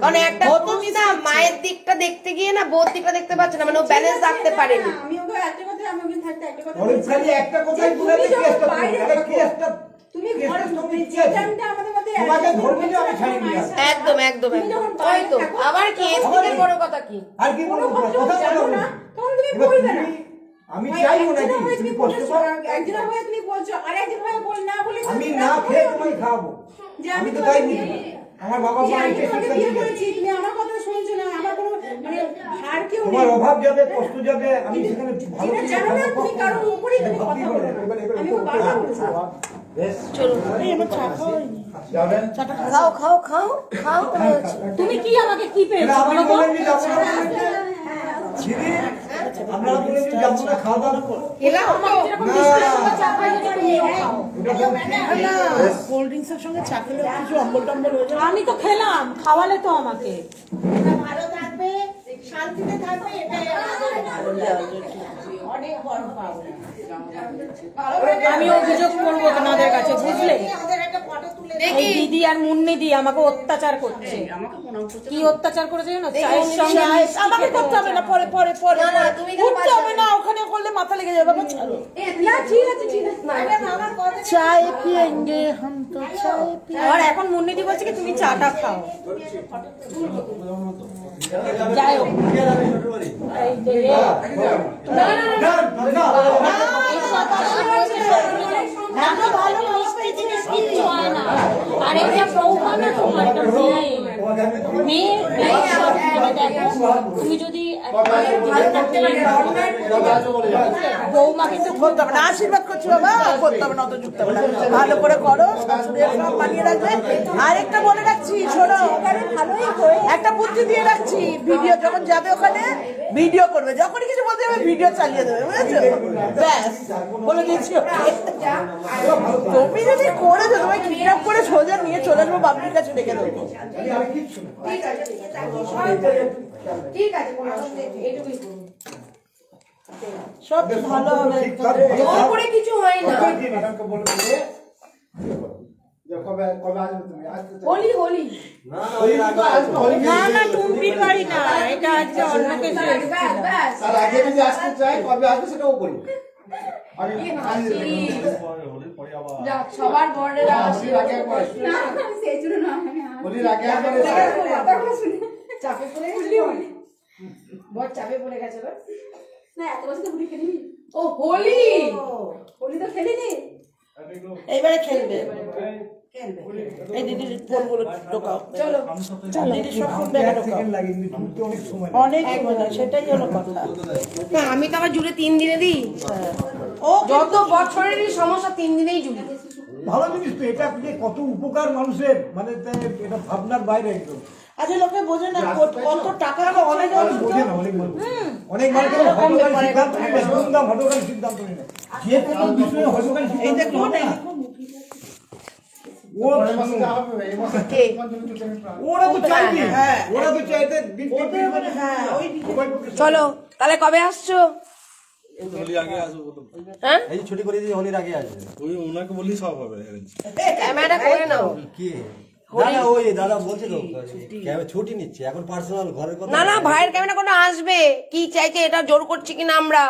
কারণ একটা পুরুষ না মায়ের দিকটা দেখতে গিয়ে না বোর দিকটা দেখতে পাচ্ছে না, মানে ও ব্যালেন্স রাখতে পারেনি। আমি ওকে একটা কথা, আমি ওকে থাকতে একটা কথা খালি একটা কথাই বলে কেসটা তুমি ঘরে যেখানটা আমাদের মধ্যে তোমাকে ধর্মে আমি ছাড়ি না। একদম একদম একদম। ওই তো আবার কি এর থেকে বড় কথা কি? আর কি বলবো, কথা বলো। তখন তুমি বলবে না। আমি চাইবো না তুমি কষ্ট পাও, একজনের হয়ে তুমি বলছো, আর একজন হয়ে বল না বলে আমি না খেয়ে তোমাকে খাওয়াবো, যে আমি আমি তো তো তাই বুঝি। আমার বাবা মা আমি এসে তোমাকে শিক্ষা বিয়ে দিয়ে করেছি, তুমি আমার কথা শুনছো না, আমার কোনো মানে আর কেউ নেই। তোমার অভাব যাবে, কষ্ট যাবে, আমি সেখানে ভালো যেটা জানো না তুমি কারোর উপরেই তুমি কথা বলো। আমি ওকে বারবার বলেছি। চলো এই আমার চা খাওয়া হয়নি। যাবেন খাও খাও খাও খাও। তুমি কি আমাকে কি পেয়েছো আমি বলো তো? বলেন যে যাবো না, দিদি আপনারা বলেছেন যে আপনারা খাওয়া দাওয়া কোল্ড ড্রিঙ্কসের সঙ্গে চা খেলে কিছু অম্বল টম্বল হয়ে যাবে। আমি তো খেলাম, খাওয়ালে তো আমাকে। ভালো থাকবে, শান্তিতে থাকবে, এটাই অনেক বড় পাওয়া। আমি অভিযোগ করবো তোমাদের কাছে, বুঝলে? এই দিদি আর মুন্নিদি আমাকে অত্যাচার করছে। কি অত্যাচার করেছে জানো? চায়ের সঙ্গে আমাকে করতে হবে না, পরে পরে পরে উঠতে হবে না, ওখানে করলে মাথা লেগে যাবে। বাবা ছাড়ো, চায় পিয়েঙ্গে হাম তো চায় পিয়েঙ্গে। আর এখন মুন্নিদি বলছে কি তুমি চাটা খাও। যাই হোক, ভালো মিষ্টি জিনিস কিচ্ছু হয় না। আর এটা বৌমা না, তোমার একটা মেয়ে দেখো, তুমি যদি বৌমা কিন্তু করতে হবে না, আশীর্বাদ করছি বাবা, করতে হবে না, অত যুক্ত হবে না, ভালো করে করো, শাশুড়ির সব মানিয়ে রাখবে। আরেকটা বলে রাখছি, শোনো, একটা বুদ্ধি দিয়ে রাখছি, ভিডিও যখন যাবে ওখানে ভিডিও করবে, যখনই কিছু বলতে হবে ভিডিও চালিয়ে দেবে, বুঝেছো? ব্যাস বলে দিচ্ছি। তুমি যদি করেছো, তোমায় কিডন্যাপ করে সোজা নিয়ে চলে আসবো, বাবলির কাছে রেখে দেবো। ঠিক আছে, কোনো অসুবিধা নেই, এইটুকুই করুন। সব ভালো হবে, জোর করে কিছু হয় না। হোলি হোলি না না, টুম্পির বাড়ি না, এটা আজকে অন্য কিছু। তার আগে যদি আসতে চাই, কবে আসবে সেটাও বলি। সবার বড়রা চাপে পড়ে বড় চাপে পড়ে গেছে। না এত বছর তো হোলি খেলিনি। ও হোলি, হোলি তো খেলিনি। এইবারে খেলবে, এই দিদির ফোনগুলো ঢোকাও, চলো চলো, দিদির সব ফোন ব্যাগে ঢোকাও, অনেক সময় লাগে, সেটাই হলো কথা। না আমি তো আবার জুড়ে 3 দিনে দিই। ও যত বছরেরই সমস্যা 3 দিনেই জুড়ি। ভালো জিনিস তো এটা, যে কত উপকার মানুষের, মানে এটা ভাবনার বাইরে একদম। আচ্ছা লোকে বোঝে না কত টাকা অনেক বোঝে না, অনেক মানুষ, অনেক মানুষ হটকারী সিদ্ধান্ত নেয়, ধুমধাম হটকারী সিদ্ধান্ত নেয়, যে কোনো বিষয়ে হটকারী সিদ্ধান্ত নেয়। ওরা তো চাইবে, ওরা তো চাইতে। চলো তাহলে কবে আসছো? হ্যাঁ এই ছুটি করে দিয়ে হোলির আগে আসবে। ওই ওনাকে বললি সব হবে। ক্যামেরাটা করে নাও। কি দাদা, ওই দাদা বলছে তো ছুটি নিচ্ছে এখন, পার্সোনাল ঘরের কথা। না না, ভাইয়ের ক্যামেরা করে আসবে, কি চাইছে এটা জোর করছি কিনা আমরা।